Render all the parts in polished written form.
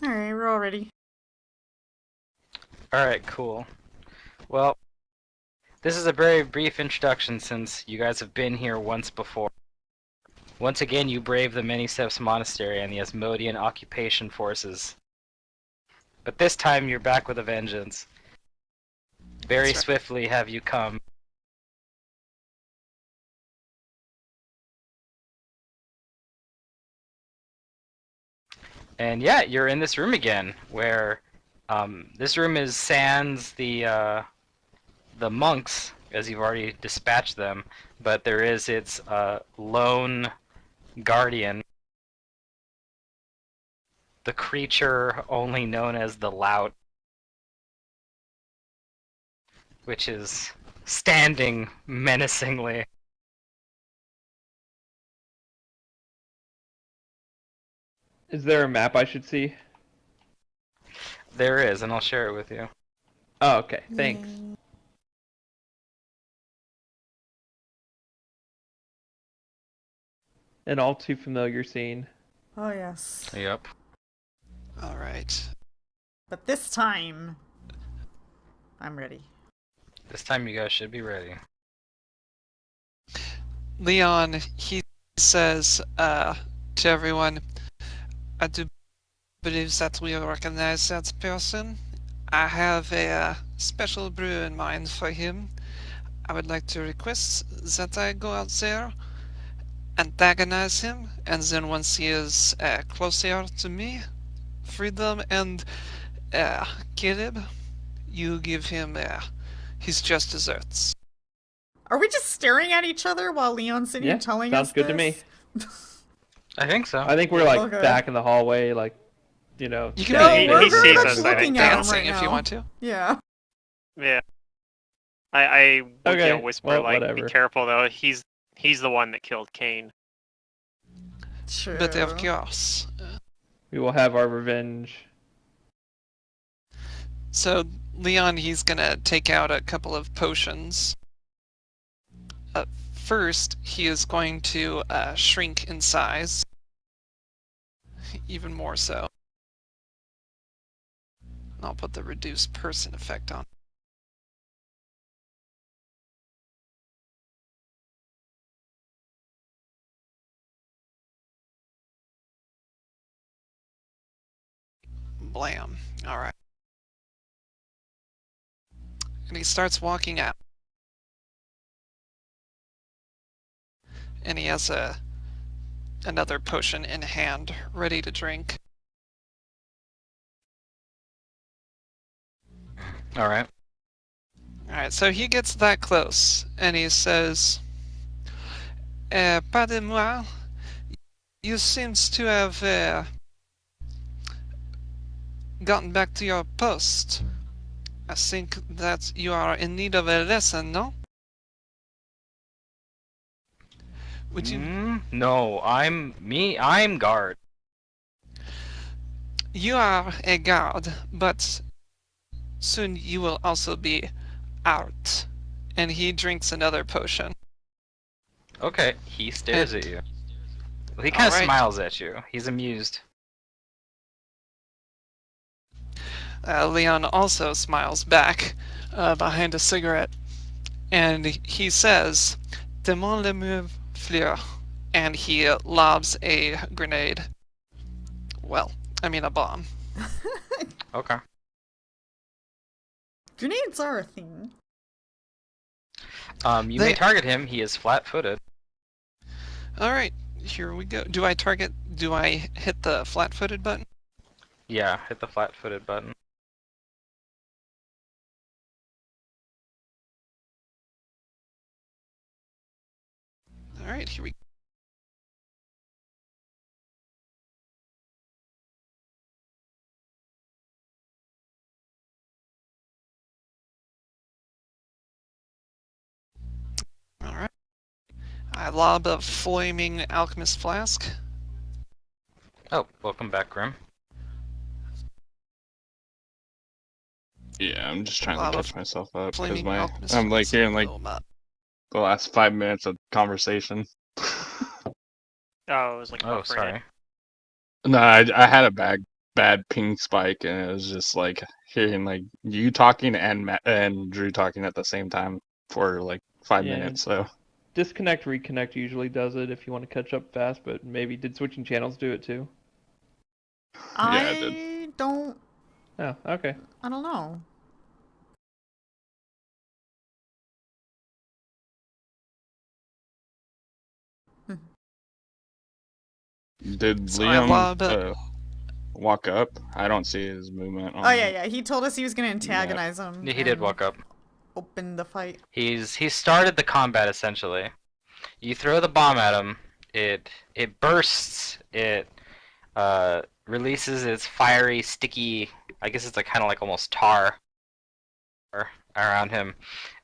Alright, we're all ready. Alright, cool. Well, this is a very brief introduction since you guys have been here once before. Once again, you brave the Many Steps Monastery and the Asmodean occupation forces. But this time, you're back with a vengeance. Very swiftly have you come. And yeah, you're in this room again, where this room is sans the monks, as you've already dispatched them, but there is its lone guardian, the creature only known as the Lout, which is standing menacingly. Is there a map I should see? There is, and I'll share it with you. Oh, okay. Thanks. An all too familiar scene. Oh, yes. Yep. Alright. But this time, I'm ready. This time you guys should be ready. Leon, he says to everyone, I do believe that we recognize that person. I have a special brew in mind for him. I would like to request that I go out there, antagonize him, and then once he is closer to me, free them and kill him. You give him his just desserts. Are we just staring at each other while Leon's sitting here telling us sounds good to me. I think so. I think we're like back in the hallway, like, you know. You can No, be he sees us, I think. dancing if you now. want to. Yeah. Yeah. I would Okay, whisper well, like, whatever. be careful though. He's the one that killed Cain. True. But of course. We will have our revenge. So Leon, he's gonna take out a couple of potions. First, he is going to shrink in size. Even more so. And I'll put the reduced person effect on. Blam. Alright. And he starts walking out. And he has another potion in hand, ready to drink. Alright. Alright, so he gets that close, and he says, Pardon-moi, you seems to have gotten back to your post. I think that you are in need of a lesson, no? Would you... No, I'm guard. You are a guard, but soon you will also be out. And he drinks another potion. Okay, he stares at you. Well, he kind of smiles at you. He's amused. Leon also smiles back behind a cigarette. And he says, Demande le mieux fleur. And he lobs a grenade. Well, I mean a bomb. Okay. Grenades are a thing. You may target him. He is flat-footed. Alright, here we go. Do I hit the flat-footed button? Yeah, hit the flat-footed button. Alright, here we go. Alright. I lob a flaming alchemist flask. Oh, welcome back, Grim. Yeah, I'm just trying lot to of catch myself up because Flaming alchemist I'm like friends hearing like blow 'em up. the last 5 minutes of conversation. Oh, it was like Oh, buffering sorry. it. No, I had a bad ping spike, and it was just like hearing like you talking and and Drew talking at the same time for like 5 minutes. So Disconnect, reconnect usually does it if you want to catch up fast, but maybe did switching channels do it too? yeah, I did. I don't. Oh, okay. I don't know. Did So I Liam lob it. walk up? I don't see his movement on Oh yeah. He told us he was gonna map. antagonize him. He did and walk up. Open the fight. He started the combat essentially. You throw the bomb at him. It bursts. It releases its fiery, sticky. I guess it's like kind of like almost tar around him,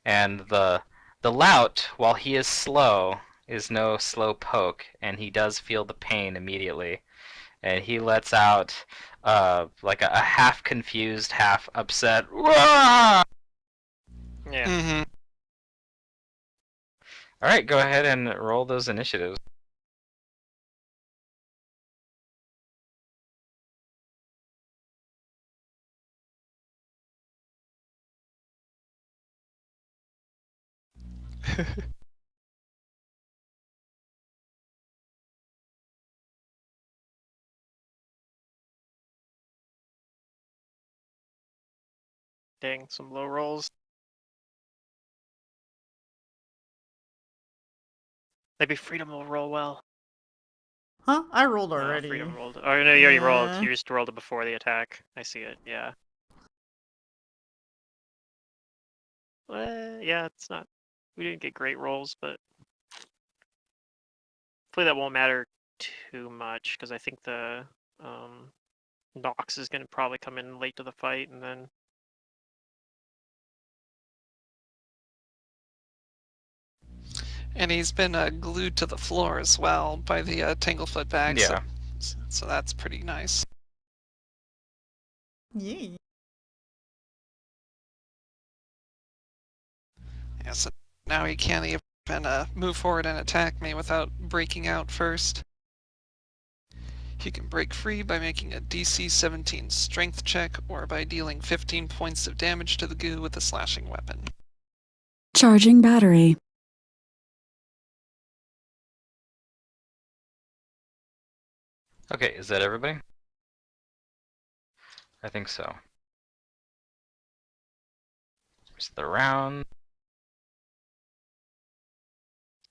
and the lout, while he is slow, is no slow poke, and he does feel the pain immediately, and he lets out like a half confused, half upset. Wah! Yeah. Mm-hmm. All right, go ahead and roll those initiatives. Dang, some low rolls. Maybe Freedom will roll well. Huh? I rolled No, already. Freedom rolled. Oh no, you already rolled. Yeah. You just rolled it before the attack. I see it. Yeah. Yeah, it's not. We didn't get great rolls, but hopefully that won't matter too much because I think the Nox is going to probably come in late to the fight, and then And he's been glued to the floor as well by the Tanglefoot bag. Yeah. So that's pretty nice. Yeah. Yeah, so now he can't even move forward and attack me without breaking out first. He can break free by making a DC 17 strength check or by dealing 15 points of damage to the goo with a slashing weapon. Charging battery. Okay, is that everybody? I think so. Here's the round.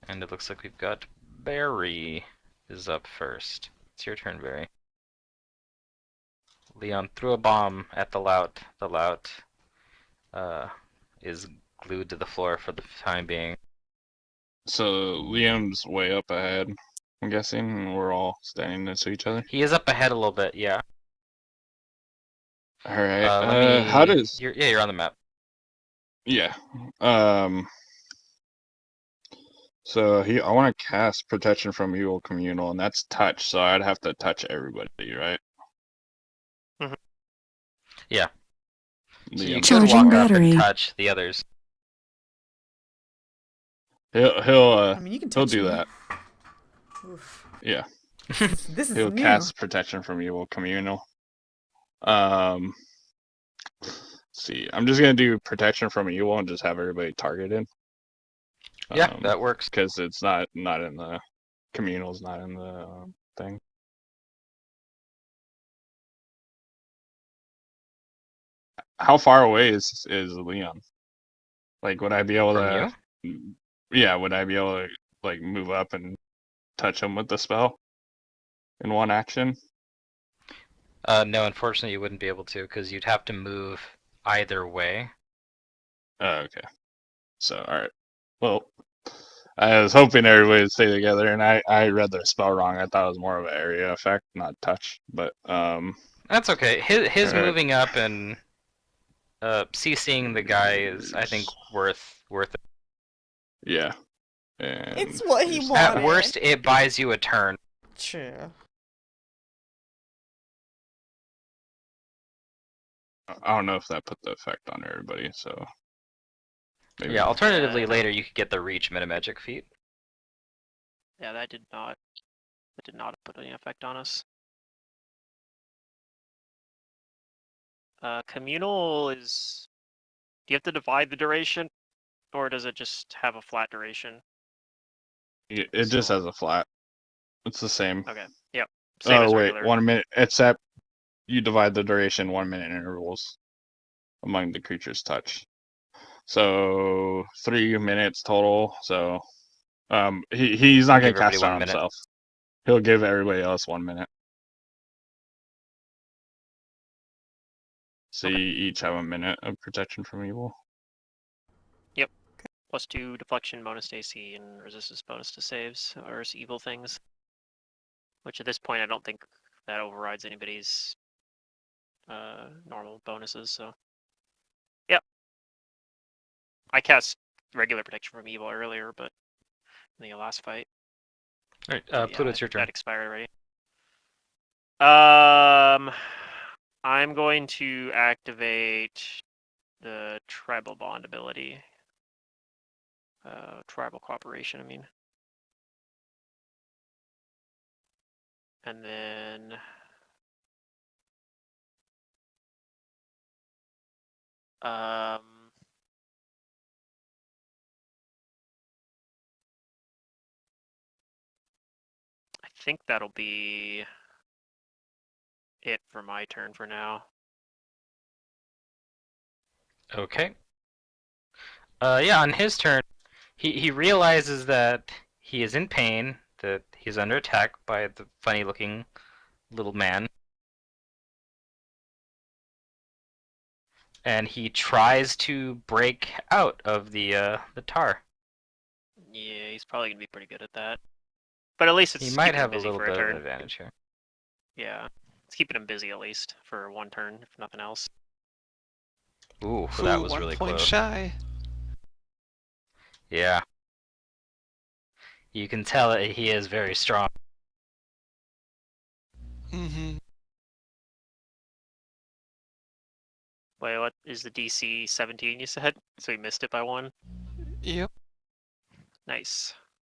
And it looks like we've got Barry is up first. It's your turn, Barry. Leon threw a bomb at the lout. The lout is glued to the floor for the time being. So Liam's way up ahead, I'm guessing, and we're all standing next to each other. He is up ahead a little bit, yeah. All right. Let me. How does? You're on the map. Yeah. So I want to cast Protection from Evil Communal, and that's touch. So I'd have to touch everybody, right? Yeah. So you Liam. could Charging walk up battery. and touch the others. He'll I mean, you can he'll touch do me. that. Oof. Yeah. This is He'll new. cast Protection from Evil Communal. Let's see. I'm just gonna do Protection from Evil and just have everybody targeted. Yeah, that works. Because it's not in the communal's not in the thing. How far away is Leon? Like, would I be able From to? Yeah, would I be able to like move up and touch him with the spell in one action? No, unfortunately you wouldn't be able to because you'd have to move either way. Oh, okay. So, all right. Well, I was hoping everybody would stay together, and I read the spell wrong. I thought it was more of an area effect, not touch. But That's okay. His Alright. moving up and CCing the guy is, I think, worth it. yeah. And It's what he just- wanted. At worst, it buys you a turn. True. I don't know if that put the effect on everybody, so. Maybe. Yeah, alternatively, Yeah. later you could get the reach metamagic feat. Yeah, that did not put any effect on us. Communal is. Do you have to divide the duration, or does it just have a flat duration? It just So- has a flat. It's the same. Okay. Yep. Same as Oh, wait, regular. 1 minute. Except you divide the duration 1 minute intervals among the creature's touch. So 3 minutes total. So he's not gonna Give everybody cast it 1 on minute. himself. He'll give everybody else 1 minute. So you each have a minute of protection from evil. +2 deflection bonus to AC and resistance bonus to saves or evil things. Which at this point I don't think that overrides anybody's normal bonuses. So, yep. I cast regular protection from evil earlier, but in the last fight. Alright, But Pluto, it's your turn. That expired already. I'm going to activate the tribal bond ability. Tribal cooperation, I mean. And then I think that'll be it for my turn for now. Okay. Yeah, on his turn, he realizes that he is in pain, that he's under attack by the funny-looking little man. And he tries to break out of the tar. Yeah, he's probably gonna be pretty good at that. But at least it's He might keeping him have a busy little for bit a of an turn. advantage here. Yeah, it's keeping him busy at least for one turn, if nothing else. Ooh, that was 1 really point close. shy. Yeah. You can tell that he is very strong. Mm-hmm. Wait, what is the DC 17 you said? So he missed it by 1? Yep. Nice.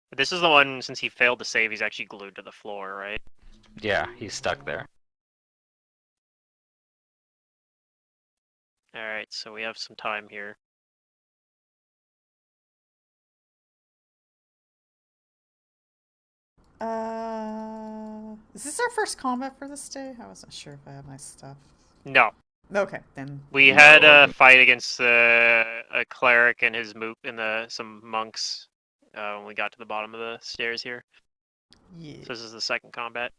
But this is the one, since he failed to save, he's actually glued to the floor, right? Yeah, he's stuck there. Alright, so we have some time here. Is this our first combat for this day? I wasn't sure if I had my stuff. No. Okay, then. We No, had it a wasn't. fight against a cleric and his moop and some monks when we got to the bottom of the stairs here. Yeah. So this is the second combat.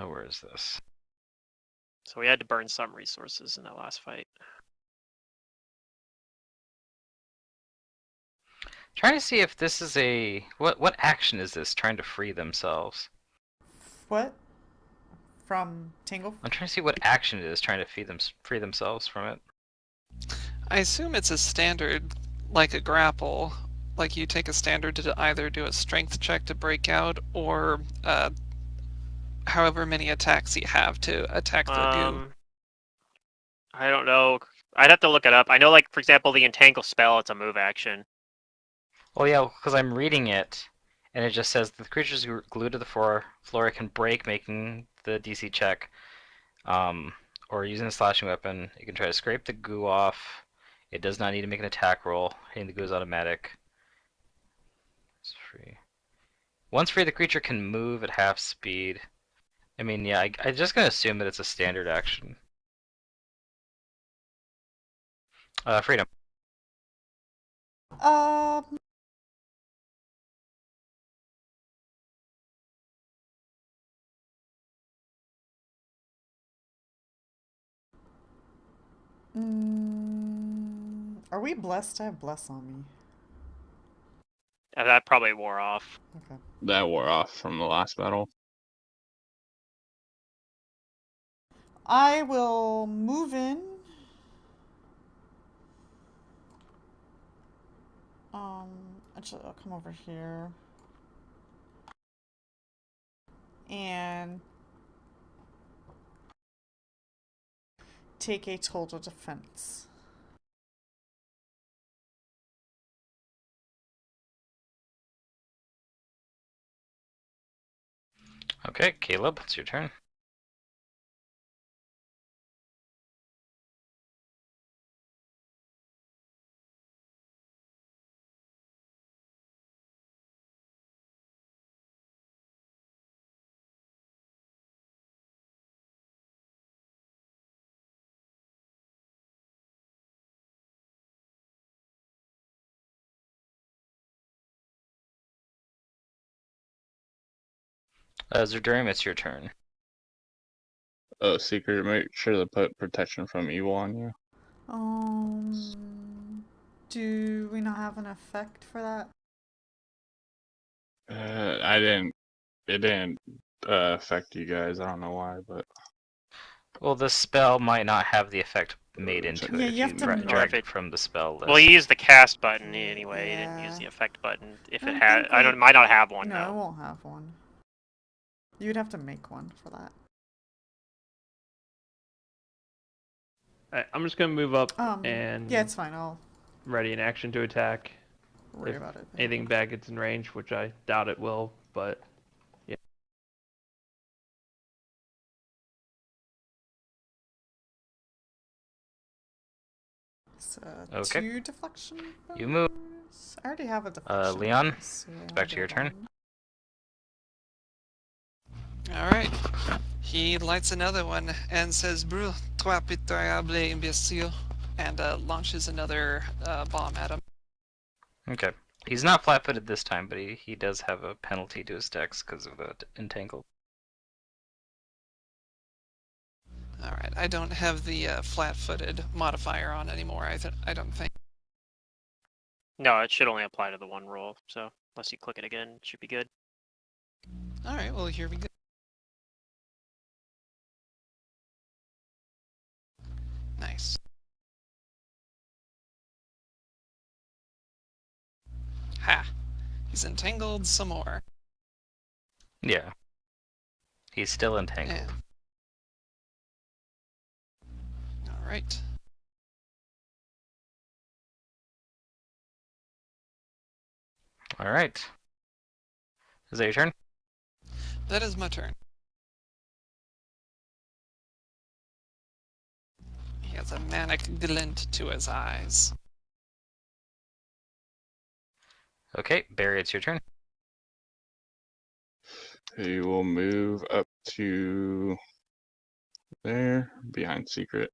Where is this? So we had to burn some resources in that last fight. Trying to see if this is a what action is this? Trying to free themselves. What? From Tingle? I'm trying to see what action it is trying to free themselves from it. I assume it's a standard, like a grapple. Like you take a standard to either do a strength check to break out, or however many attacks you have to attack the goo. I don't know. I'd have to look it up. I know, like, for example, the Entangle spell, it's a move action. Oh yeah, because I'm reading it, and it just says the creatures glued to the floor can break, making the DC check. Or using a slashing weapon, you can try to scrape the goo off. It does not need to make an attack roll. Hitting the goo is automatic. It's free. Once free, the creature can move at half speed. I mean, yeah, I'm just gonna assume that it's a standard action. Freedom. Um. Are we blessed? I have bless on me. That probably wore off. Okay. That wore off from the last battle. I will move in. Actually, I'll come over here. and take a total defense. Okay, Caleb, it's your turn. Zerdurium, it's your turn. Oh, secret. Make sure to put protection from evil on you. Do we not have an effect for that? I didn't. It didn't affect you guys. I don't know why, but Well, the spell might not have the effect made into Yeah, it you if have you to drag mark- it from the spell list. Well, he used the cast button anyway. He didn't use Yeah. the effect button. If I it had, think I we- don't, might not have one No, it though. won't have one. You'd have to make one for that. I'm just gonna move up and Yeah, it's fine. I'll ready an action to attack. worry If about it. anything bad gets in range, which I doubt it will, but yeah. So, Okay. 2 deflection. You move. bonus? I already have a deflection. Leon, bonus, so it's I'll back to your get turn. one. Alright. He lights another one and says, Brûle, toi pitoyable imbécile, and launches another bomb at him. Okay. He's not flat-footed this time, but he does have a penalty to his dex because of the entangled. Alright, I don't have the flat-footed modifier on anymore, I don't think. No, it should only apply to the one roll. So unless you click it again, it should be good. Alright, well, here we go. Nice. Ha! He's entangled some more. Yeah. He's still entangled. Yeah. Alright. Alright. Is that your turn? That is my turn. He has a manic glint to his eyes. Okay, Barry, it's your turn. he will move up to there behind secret,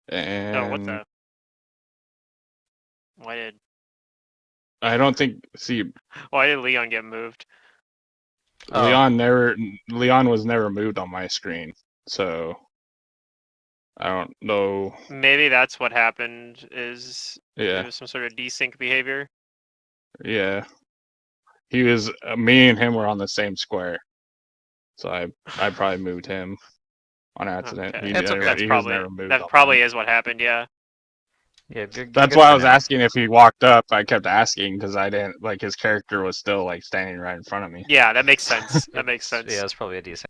and Oh, what the? Why did I don't think. See, Leon get moved? Oh. Leon was never moved on my screen, so I don't know. Maybe that's what happened. Is there Yeah, was some sort of desync behavior? yeah. He was. Me and him were on the same square, so I probably moved him on accident. Okay. He, That's never, okay. That's he was probably never moved. that on probably mine. is what happened. Yeah. Yeah, you're That's good why for I was now. asking if he walked up. I kept asking because I didn't like his character was still like standing right in front of me. Yeah, that makes sense. Yeah, That makes sense. Yeah, it's probably a decent.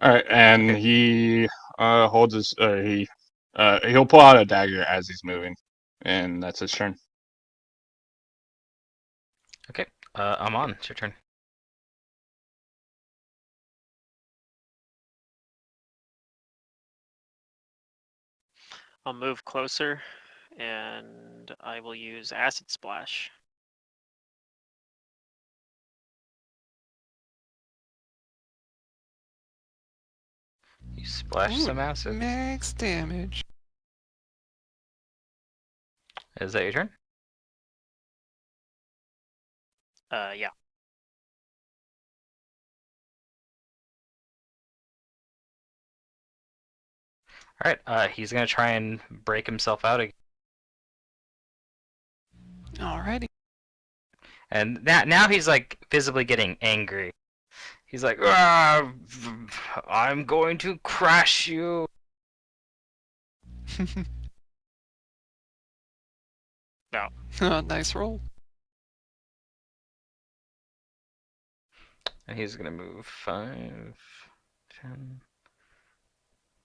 All right, and Okay. he holds his. He'll pull out a dagger as he's moving, and that's his turn. Okay, I'm on. It's your turn. I'll move closer, and I will use acid splash. You splash Ooh, some acid. Max damage. Is that your turn? Yeah. Alright, he's gonna try and break himself out again. Alrighty. And now he's like visibly getting angry. He's like, "Ah, I'm going to crash you." No. Nice roll. And he's gonna move 5, 10,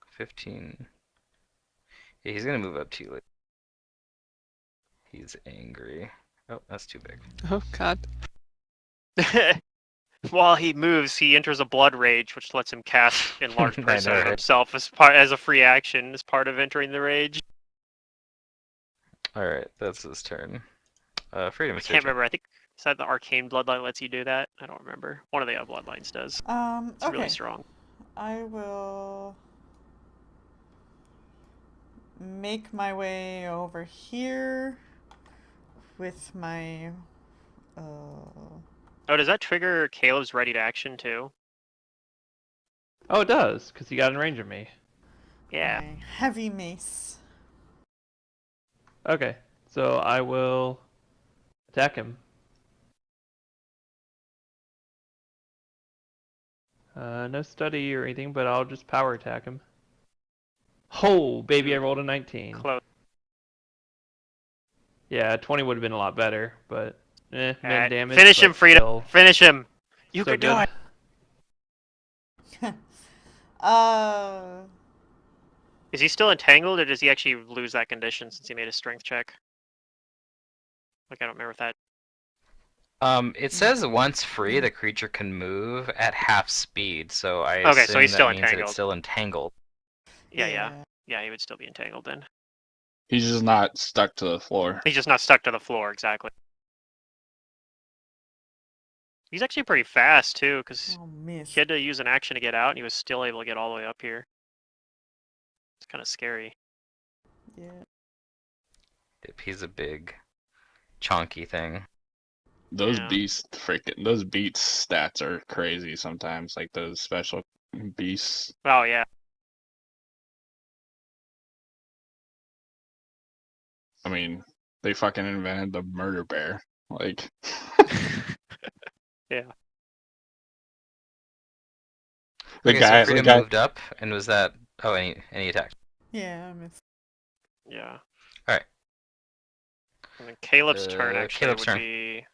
15. Yeah, he's gonna move up to you. He's angry. Oh, that's too big. Oh God. While he moves, he enters a blood rage, which lets him cast enlarged I know, person on right? himself as a free action as part of entering the rage. Alright, that's his turn. Freedom, I it's your can't turn. remember. I think is that the arcane bloodline lets you do that. I don't remember. One of the other bloodlines does. It's Okay. really strong. I will make my way over here with my Oh, does that trigger Caleb's ready to action too? Oh, it does, because he got in range of me. Yeah. my heavy mace. Okay, so I will attack him. No study or anything, but I'll just power attack him. Oh, baby, I rolled a 19. Close. Yeah, 20 would have been a lot better, but min Alright, damage. finish him, but Freedom. still- Finish him. You still can do good. it. Uh, Is he still entangled, or does he actually lose that condition since he made a strength check? Like, I don't remember if that. It says once free, the creature can move at half speed, so I Okay, assume so he's that still means that entangled. it's still entangled. Yeah, he would still be entangled then. He's just not stuck to the floor. He's just not stuck to the floor, exactly. He's actually pretty fast, too, because Oh, miss. he had to use an action to get out, and he was still able to get all the way up here. It's kind of scary. Yeah. He's a big, chonky thing. Those Yeah. those beats stats are crazy sometimes. Like those special beasts. Oh, yeah. I mean, they fucking invented the murder bear. Like, Yeah. the Okay, guy, so Freedom moved up, and was that... Oh, any attack. Yeah, I missed. Yeah. Alright. And then Caleb's turn actually Caleb's would turn. be.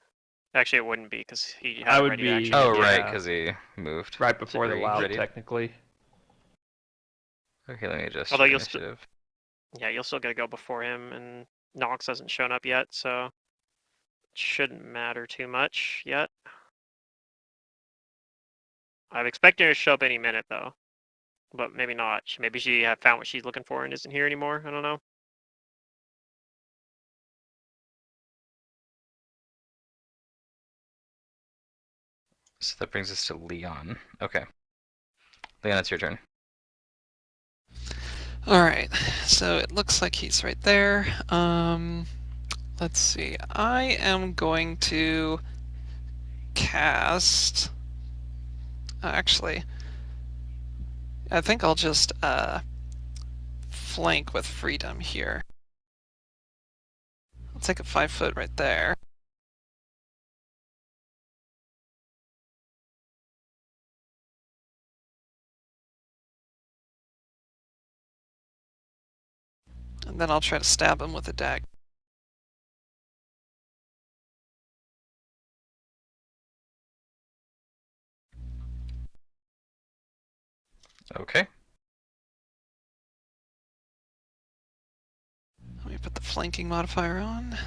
Actually, it wouldn't be because he had I a would ready be- action. Oh, to do right, that. yeah. because he moved. Right before the Three, wild, ready. technically. Okay, let me adjust Although your you'll initiative. Yeah, you'll still get to go before him, and Nox hasn't shown up yet, so it shouldn't matter too much yet. I'm expecting her to show up any minute though, but maybe not. Maybe she had found what she's looking for and isn't here anymore. I don't know. So that brings us to Leon. Okay. Leon, it's your turn. Alright, so it looks like he's right there. Let's see. I am going to cast... Actually, I think I'll just flank with Freedom here. I'll take a 5 foot right there. And then I'll try to stab him with a dagger. Okay. Let me put the flanking modifier on.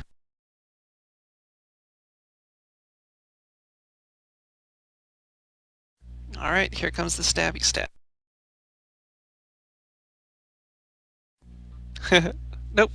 Alright, here comes the stabby stab. Nope.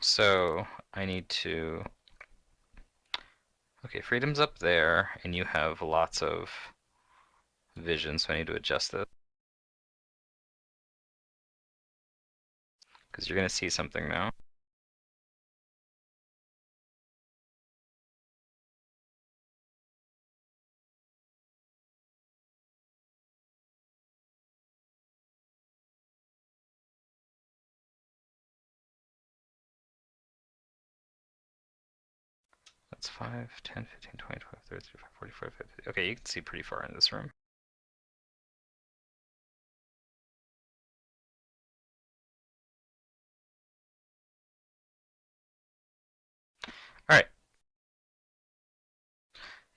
So, I need to... Okay, Freedom's up there, and you have lots of vision, so I need to adjust this. Because you're going to see something now. That's 5, 10, 15, 20, 25, 30, 35, 40, 45, 50. Okay, you can see pretty far in this room. Alright.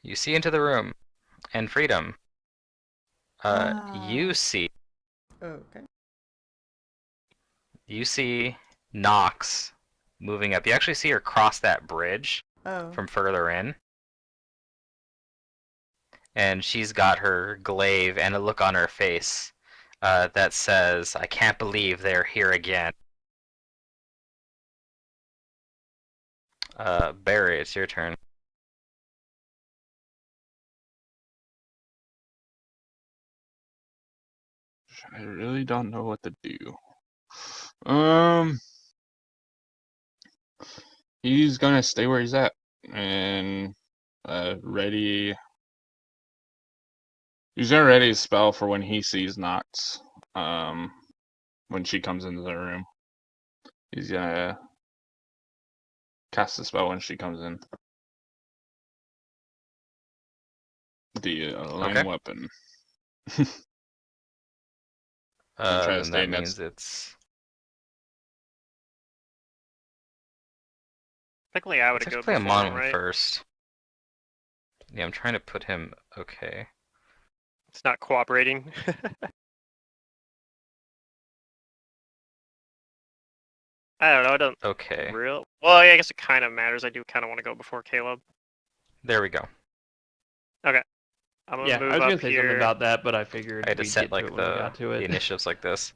You see into the room, and Freedom. You see Okay. Nox moving up. You actually see her cross that bridge Oh. from further in. And she's got her glaive and a look on her face that says, I can't believe they're here again. Barry, it's your turn. I really don't know what to do. He's gonna stay where he's at and ready. He's gonna ready a spell for when he sees Nox. When she comes into the room, he's gonna cast the spell when she comes in. The line weapon. try to Then stay that means it's... Technically, I would Let's have actually go play a before mon him, right? first. Yeah, I'm trying to put him okay. It's not cooperating. I don't know. I don't Okay, real. Well, yeah, I guess it kind of matters. I do kind of want to go before Caleb. there we go. I'm gonna Yeah, move I was up gonna say here. something about that, but I figured I had to we'd set get to like it when we got to the it. initiatives like this.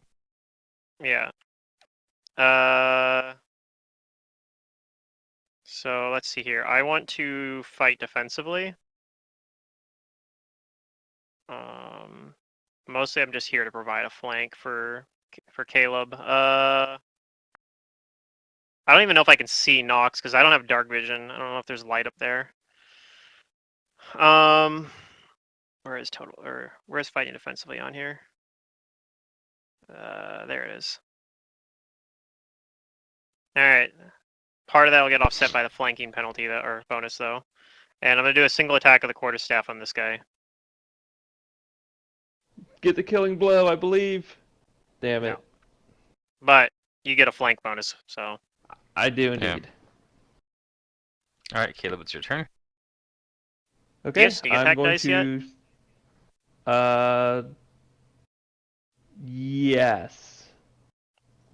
Yeah. So let's see here. I want to fight defensively. Mostly I'm just here to provide a flank for Caleb. I don't even know if I can see Nox because I don't have dark vision. I don't know if there's light up there. Where is total or where's fighting defensively on here? There it is. All right. Part of that will get offset by the flanking penalty or bonus though. And I'm gonna do a single attack of the quarterstaff on this guy. Get the killing blow, I believe. Damn it. No. But you get a flank bonus, so. I do indeed. Alright, Caleb, it's your turn. Okay, you sneak I'm attack going dice to. Yes.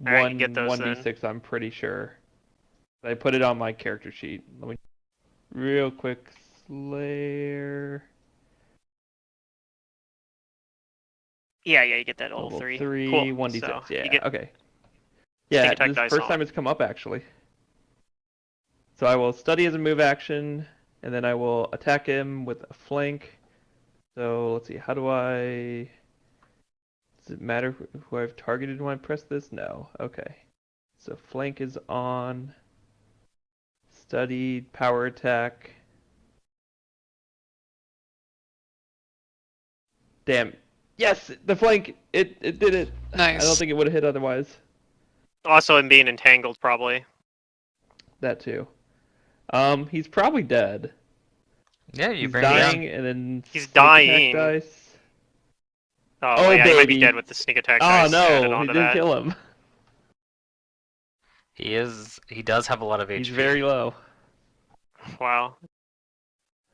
Alright, you get those 1d6, I'm pretty sure. I put it on my character sheet. Let me. Real quick. Slayer. Yeah, you get that level Level 3. 3, Cool. 1d6. So, Yeah, you get okay. Yeah, attack this dice first on. time it's come up, actually. So I will study as a move action, and then I will attack him with a flank. So let's see, how do I... Does it matter who I've targeted when I press this? No. Okay. So flank is on. Studied, power attack. Damn. Yes, the flank. It did it. Nice. I don't think it would have hit otherwise. Also, him being entangled, probably. That too. He's probably dead. Yeah, you He's bring me down. dying, and then He's sneak attack dying. dice. Oh, Oh, yeah, he might be baby. dead with the sneak attack Oh dice added no, he onto didn't that. kill him. He does have a lot of HP. He's very low. Wow.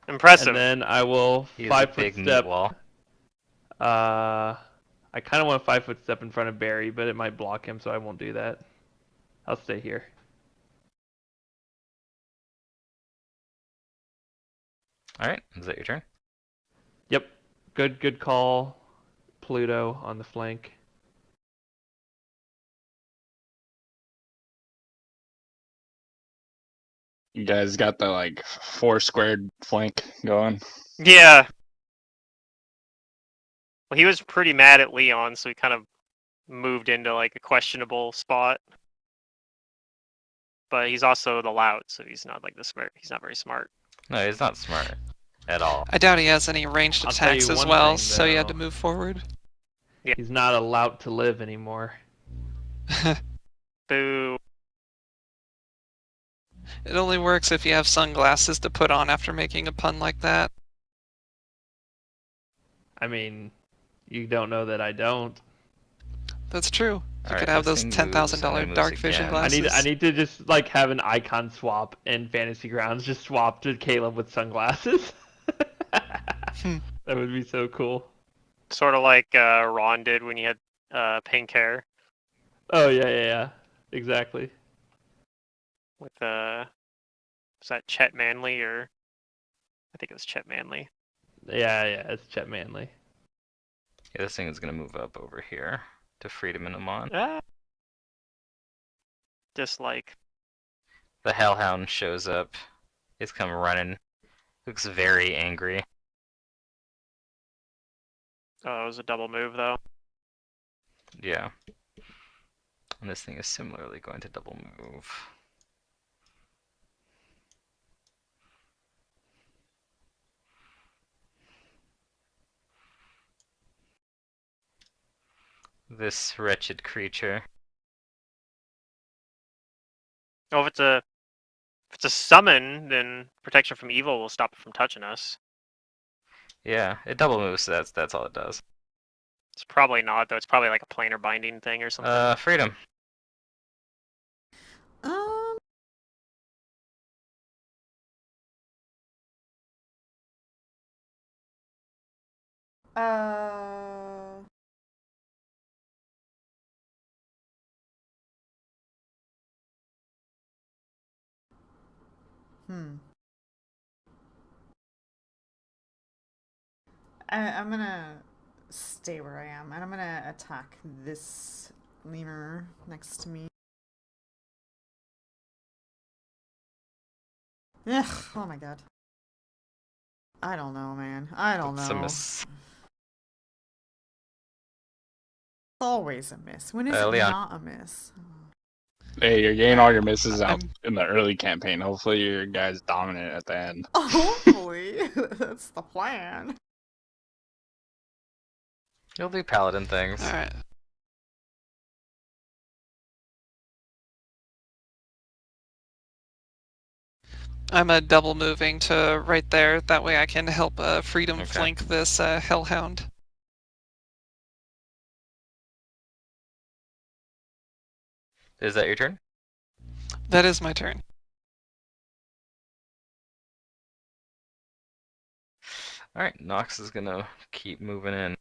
Impressive. And then I will He's a 5-foot big meat step. wall. I kind of want a 5-foot step in front of Barry, but it might block him, so I won't do that. I'll stay here. Alright, is that your turn? Yep. Good call. Pluto on the flank. You guys got the like 4 squared flank going. Yeah. Well, he was pretty mad at Leon, so he kind of moved into like a questionable spot. But he's also the lout, so he's not like this. He's not very smart. No, he's not smart at all. I doubt he has any ranged I'll tell you attacks as one well, thing, so he had to though. move forward. Yeah. He's not allowed to live anymore. Boo. It only works if you have sunglasses to put on after making a pun like that. I mean, you don't know that I don't. That's true. You Alright, could have this those thing moves, and then $10,000 moves dark vision again. glasses. I need to just like have an icon swap in Fantasy Grounds. Just swap to Caleb with sunglasses. That would be so cool. Sort of like Ron did when he had pink hair Oh yeah. Exactly. with was that Chet Manley or I think it was Chet Manley. Yeah, it's Chet Manley. Yeah, this thing is gonna move up over here to Freedom and Amon. Ah. Dislike. The Hellhound shows up. He's come running. Looks very angry. Oh, it was a double move though. Yeah. And this thing is similarly going to double move. This wretched creature. Oh, if it's a summon, then protection from evil will stop it from touching us. Yeah, it double moves, so that's all it does. It's probably not though. It's probably like a planar binding thing or something. Freedom. Um. Uh. Hmm. I'm gonna stay where I am, and I'm gonna attack this lemur next to me. Ugh, oh my god. I don't know, man. I don't It's a know. miss. It's always a miss. When is it Leon. not a miss? Hey, you're getting all your misses out I'm- in the early campaign. Hopefully, your guy's dominant at the end. Hopefully. That's the plan. You'll do paladin things. Alright. I'm double moving to right there. That way I can help Freedom Okay. flank this Hellhound. Is that your turn? That is my turn. Alright, Nox is gonna keep moving in.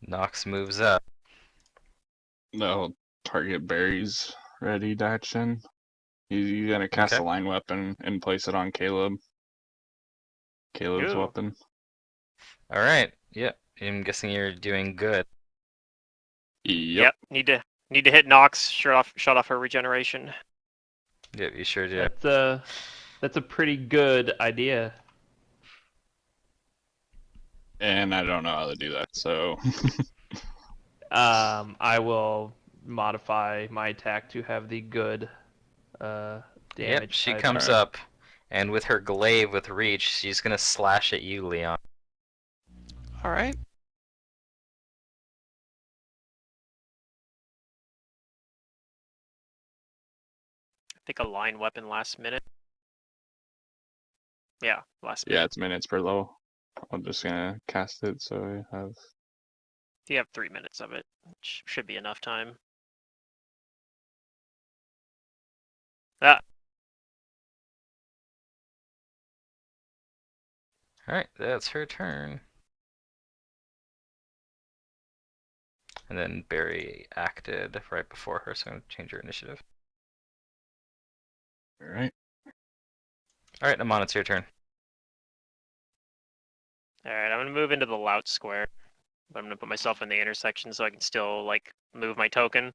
Nox moves up. No target berries ready to action. He's gonna cast Okay. a line weapon and place it on Caleb. Caleb's Ooh. weapon. Alright, yep. I'm guessing you're doing good. Yep. Need to hit Nox. Shut off her regeneration. Yep, you sure do. That's a pretty good idea. And I don't know how to do that, so I will modify my attack to have the good damage. Yep, she type. comes Alright. up, and with her glaive with reach, she's gonna slash at you, Leon. Alright. I think a line weapon last minute. Yeah, last yeah, minute. it's minutes per level. I'm just gonna cast it so I have. You have 3 minutes of it, which should be enough time. Ah, Alright, that's her turn. And then Barry acted right before her, so I'm gonna change her initiative. Alright. Alright, Amon, it's your turn. alright, I'm gonna move into the lout square. But I'm gonna put myself in the intersection so I can still like move my token.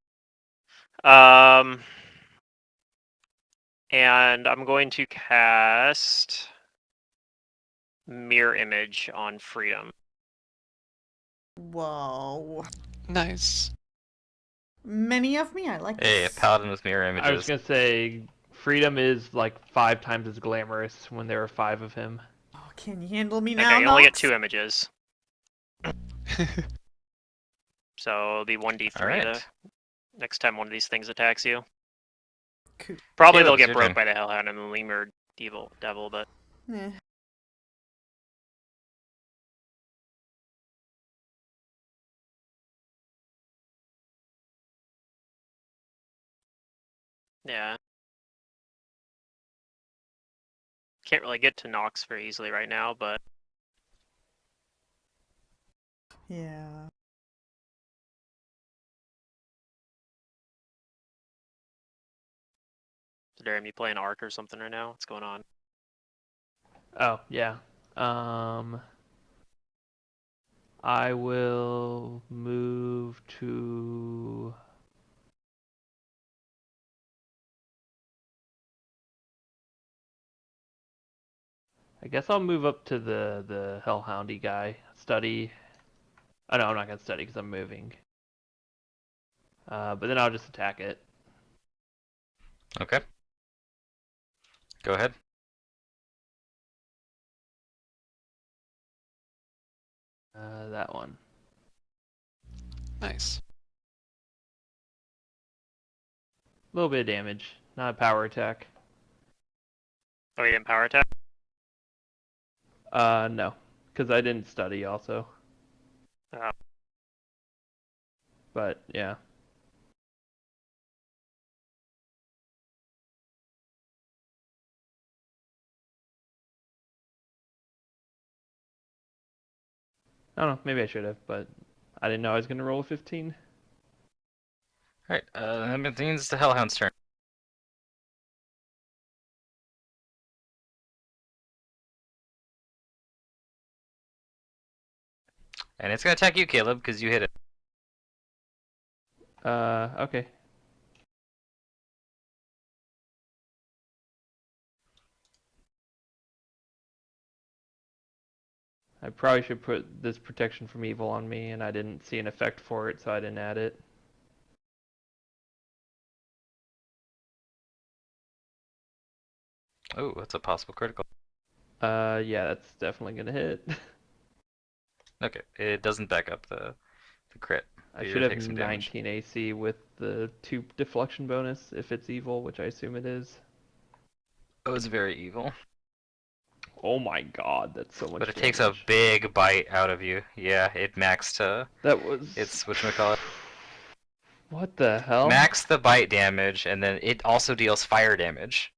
And I'm going to cast Mirror Image on Freedom. Whoa. Nice. Many of me, I like Hey, a this. paladin with mirror images. I was gonna say Freedom is like 5 times as glamorous when there are 5 of him. Oh, can you handle me Okay, now, you only get Nox? 2 images. So it'll be 1d3 All right. the next time one of these things attacks you. Cool. Probably Caleb, they'll it's get your broke turn. by the Hellhound and the Lemur Devil, but Eh. yeah. Can't really get to Nox very easily right now, but Yeah. Darim, you playing Arc or something right now? What's going on? Oh, yeah. I will move to... I guess I'll move up to the Hellhoundy guy. Study. Oh no, I'm not gonna study because I'm moving. But then I'll just attack it. Okay. Go ahead. That one. Nice. A little bit of damage, not a power attack. Oh, you didn't power attack? No, because I didn't study also. Oh. But yeah. I don't know, maybe I should have, but I didn't know I was gonna roll a 15. Alright, that means it's the Hellhound's turn. And it's gonna attack you, Caleb, because you hit it. Okay. I probably should put this protection from evil on me, and I didn't see an effect for it, so I didn't add it. Oh, that's a possible critical. Yeah, that's definitely gonna hit. Okay, it doesn't back up the crit. I You should have take some damage. 19 AC with the 2 deflection bonus if it's evil, which I assume it is. Oh, it's very evil. Oh my god, that's so much But it damage. takes a big bite out of you. Yeah, it maxed That was... it's whatchamacallit. What the hell? Max the bite damage, and then it also deals fire damage.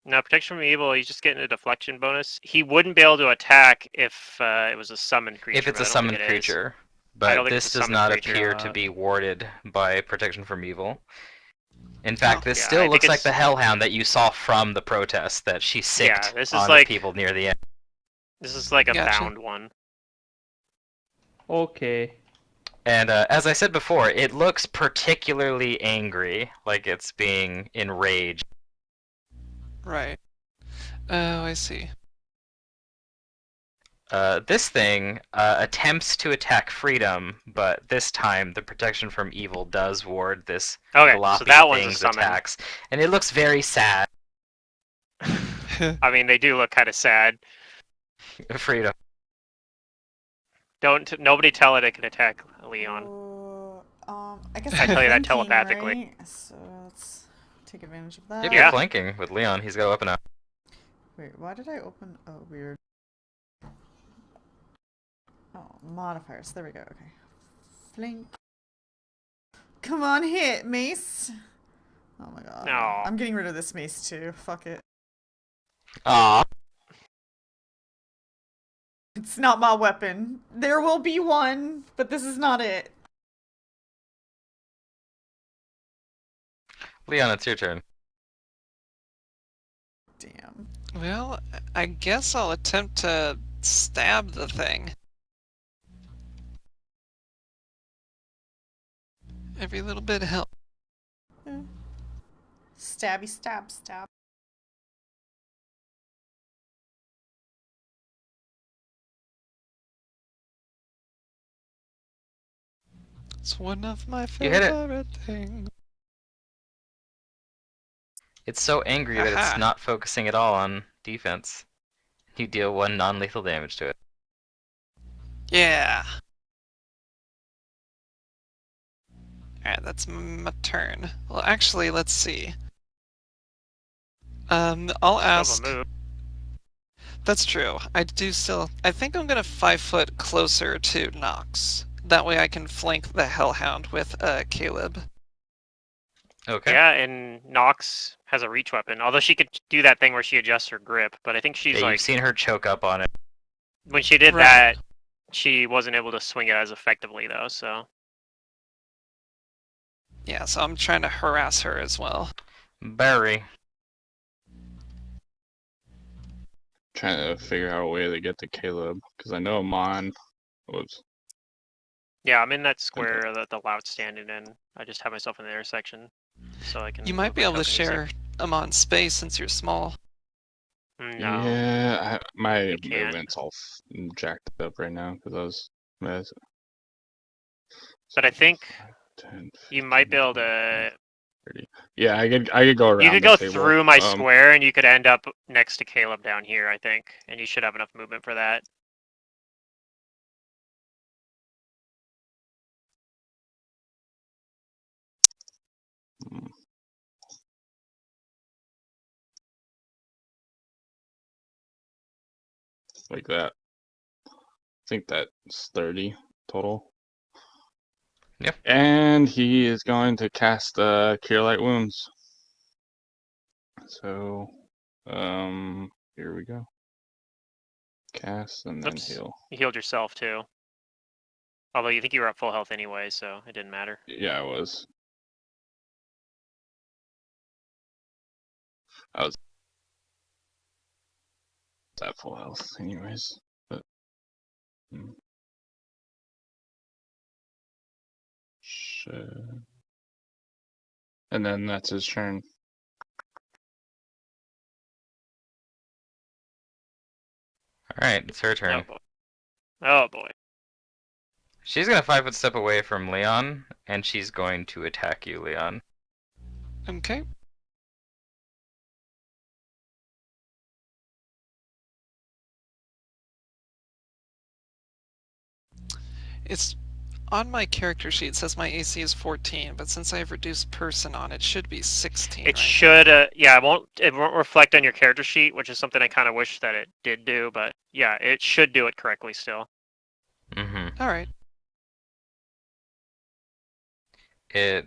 No, protection from evil, he's just getting a deflection bonus. He wouldn't be able to attack if it was a summoned creature. If it's but a I don't think summoned it is. creature. I don't But think this it's a does summoned not creature. appear to be warded by protection from evil. In fact, Oh. this Yeah, I still think looks like it's- the Hellhound that you saw from the protest that she sicked this is on like- the people near the end. This is like a Gotcha. bound one. Okay. And as I said before, it looks particularly angry, like it's being enraged. Right. Oh, I see. This thing attempts to attack Freedom, but this time the protection from evil does ward this Okay, so floppy that one's a thing's summon. attacks, and it looks very sad. I mean, they do look kind of sad. Freedom. Nobody tell it can attack Leon. I guess I I'm tell you that flanking, telepathically. right? So let's take advantage of that. If Yeah. you're flanking with Leon, he's got to open up. Wait, why did I open? Oh, weird. Oh, modifiers. There we go. Okay. Flank. Come on, hit, mace. Oh my god. No. I'm getting rid of this mace too. Fuck it. Aww. It's not my weapon. There will be one, but this is not it. Leon, it's your turn. Damn. Well, I guess I'll attempt to stab the thing. Every little bit helps. Stabby stab stab. It's one of my You hit it. favorite things. It's so angry that Aha. it's not focusing at all on defense. You deal 1 non-lethal damage to it. Yeah. Alright, that's my turn. Well, actually, let's see. I'll Still have a ask. move. That's true. I think I'm gonna 5 foot closer to Nox. That way I can flank the Hellhound with Caleb. Okay. Yeah, and Nox has a reach weapon. Although she could do that thing where she adjusts her grip, but I think she's Yeah, like you've seen her choke up on it. when she did Right. that, she wasn't able to swing it as effectively though. So Yeah, so I'm trying to harass her as well. Barry. Trying to figure out a way to get to Caleb because I know Amon. Whoops. yeah, I'm in that square that the loud's standing in. I just have myself in the intersection, so I can. You might move be my able to token easy. share Amon space since you're small. No, Yeah, my you can't. movement's all jacked up right now because I was. But I think 10, you might be 15, able to. 30. Yeah, I could go around. You could the go table. through my square, and you could end up next to Caleb down here. I think, and you should have enough movement for that. Mm. Like that. I think that's 30 total. Yep. And he is going to cast Cure Light Wounds. So, here we go. Cast and then Oops. heal. You healed yourself too. Although you think you were at full health anyway, so it didn't matter. Yeah, I was. I was at full health anyways. But shit. And then that's his turn. Alright, it's her turn. Oh boy. Oh boy. She's gonna 5 foot step away from Leon, and she's going to attack you, Leon. Okay. It's on my character sheet. It says my AC is 14, but since I have reduced person on, it should be 16. It right should, yeah, it won't reflect on your character sheet, which is something I kind of wish that it did do, but yeah, it should do it correctly still. Mm-hmm. All right. You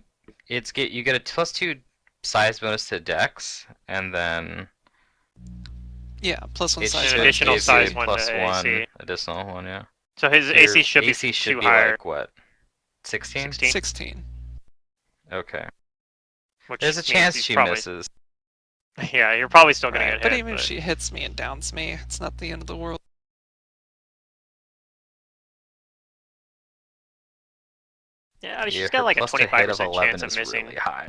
get a +2 size bonus to Dex, and then Yeah, plus 1 it size. should additional give size you one plus to 1 AC. additional one, yeah. So his So AC your should be AC should too be higher. like what? 16? 16. 16. Okay. Which There's a means chance he's she probably, misses. Yeah, you're probably still gonna Right. get But hit. even if she hits me and downs me, it's not the end of the world. Yeah, I mean, Yeah, she's got her like a plus to hit of 25% 11 chance of is missing. really high.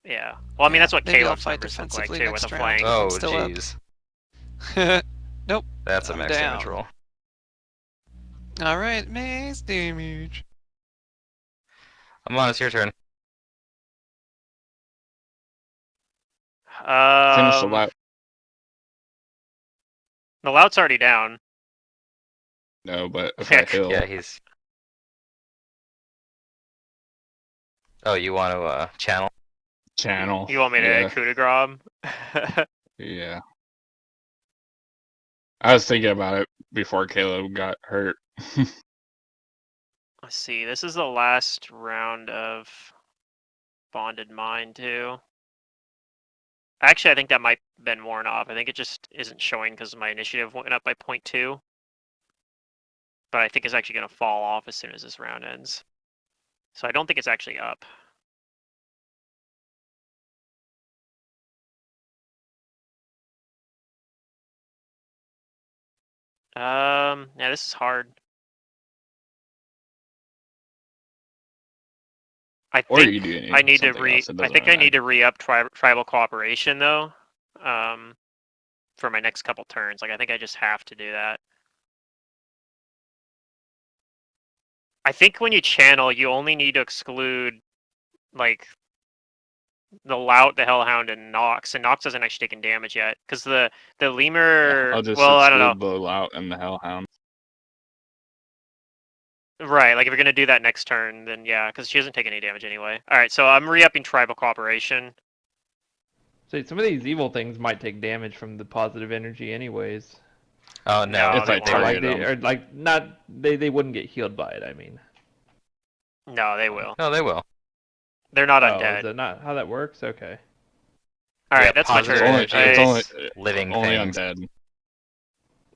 Yeah. Well, I mean, Yeah, that's what maybe I'll Caleb's fight numbers look like defensively too, with a next round. flank. Oh, still up. jeez. Nope. That's a I'm max damage down. roll. Alright, max damage. Amon, it's your turn. Finish the lap. The lout's already down. No, but if I heal. Yeah, he's... Oh, you want to, channel? Channel. You want me to Yeah. coup de grace? Yeah. I was thinking about it before Caleb got hurt. Let's see. This is the last round of Bonded Mind too. Actually, I think that might have been worn off. I think it just isn't showing because my initiative went up by 0.2. But I think it's actually going to fall off as soon as this round ends. So I don't think it's actually up. Yeah, this is hard. I Or think you do I need to something else, it I doesn't think I really need to re-up tribal cooperation though. For my next couple turns. Like I think I just have to do that. I think when you channel, you only need to exclude like the Lout, the Hellhound, and Nox hasn't actually taken damage yet because the lemur. I'll just well, I don't know. exclude the Lout and the Hellhound. Right, like if you're gonna do that next turn, then yeah, because she doesn't take any damage anyway. Alright, so I'm re-upping tribal cooperation. So some of these evil things might take damage from the positive energy anyways. Oh No, no, If I they won't. Like target they them. or like not they wouldn't get healed by it, I mean. No, they will. no, they will. They're not Oh, is undead. that not how that works? Okay. Alright, Yeah, that's my positive turn. energy It's only living only things. undead.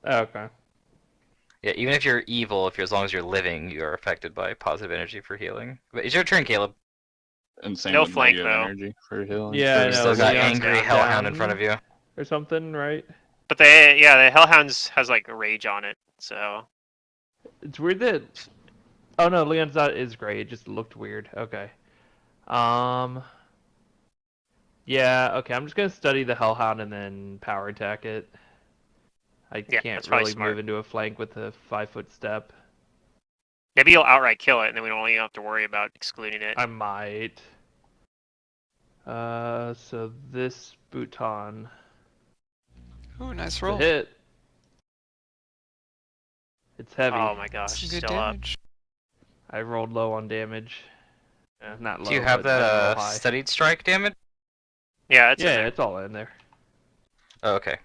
Oh, okay. Yeah, even if you're evil, as long as you're living, you are affected by positive energy for healing. But it's your turn, Caleb. And same No with flank, negative though. energy for healing. Yeah, I You know. still got Leon's angry down. hellhound in front of you. or something, right? But the Hellhounds has like rage on it, so It's weird that. Oh no, Leon's not is great. It just looked weird. Okay. Yeah. Okay. I'm just gonna study the Hellhound and then power attack it. I Yeah, can't that's probably really smart. move into a flank with a 5-foot step. maybe you'll outright kill it, and then we don't even have to worry about excluding it. I might. So this Bhutan. Ooh, nice It's a roll. hit. It's heavy. Oh my gosh, Some good still up. damage. I rolled low on damage. Not low. Do you have but I didn't roll that high. studied strike damage? Yeah, it's in Yeah, there. it's all in there. Oh, okay.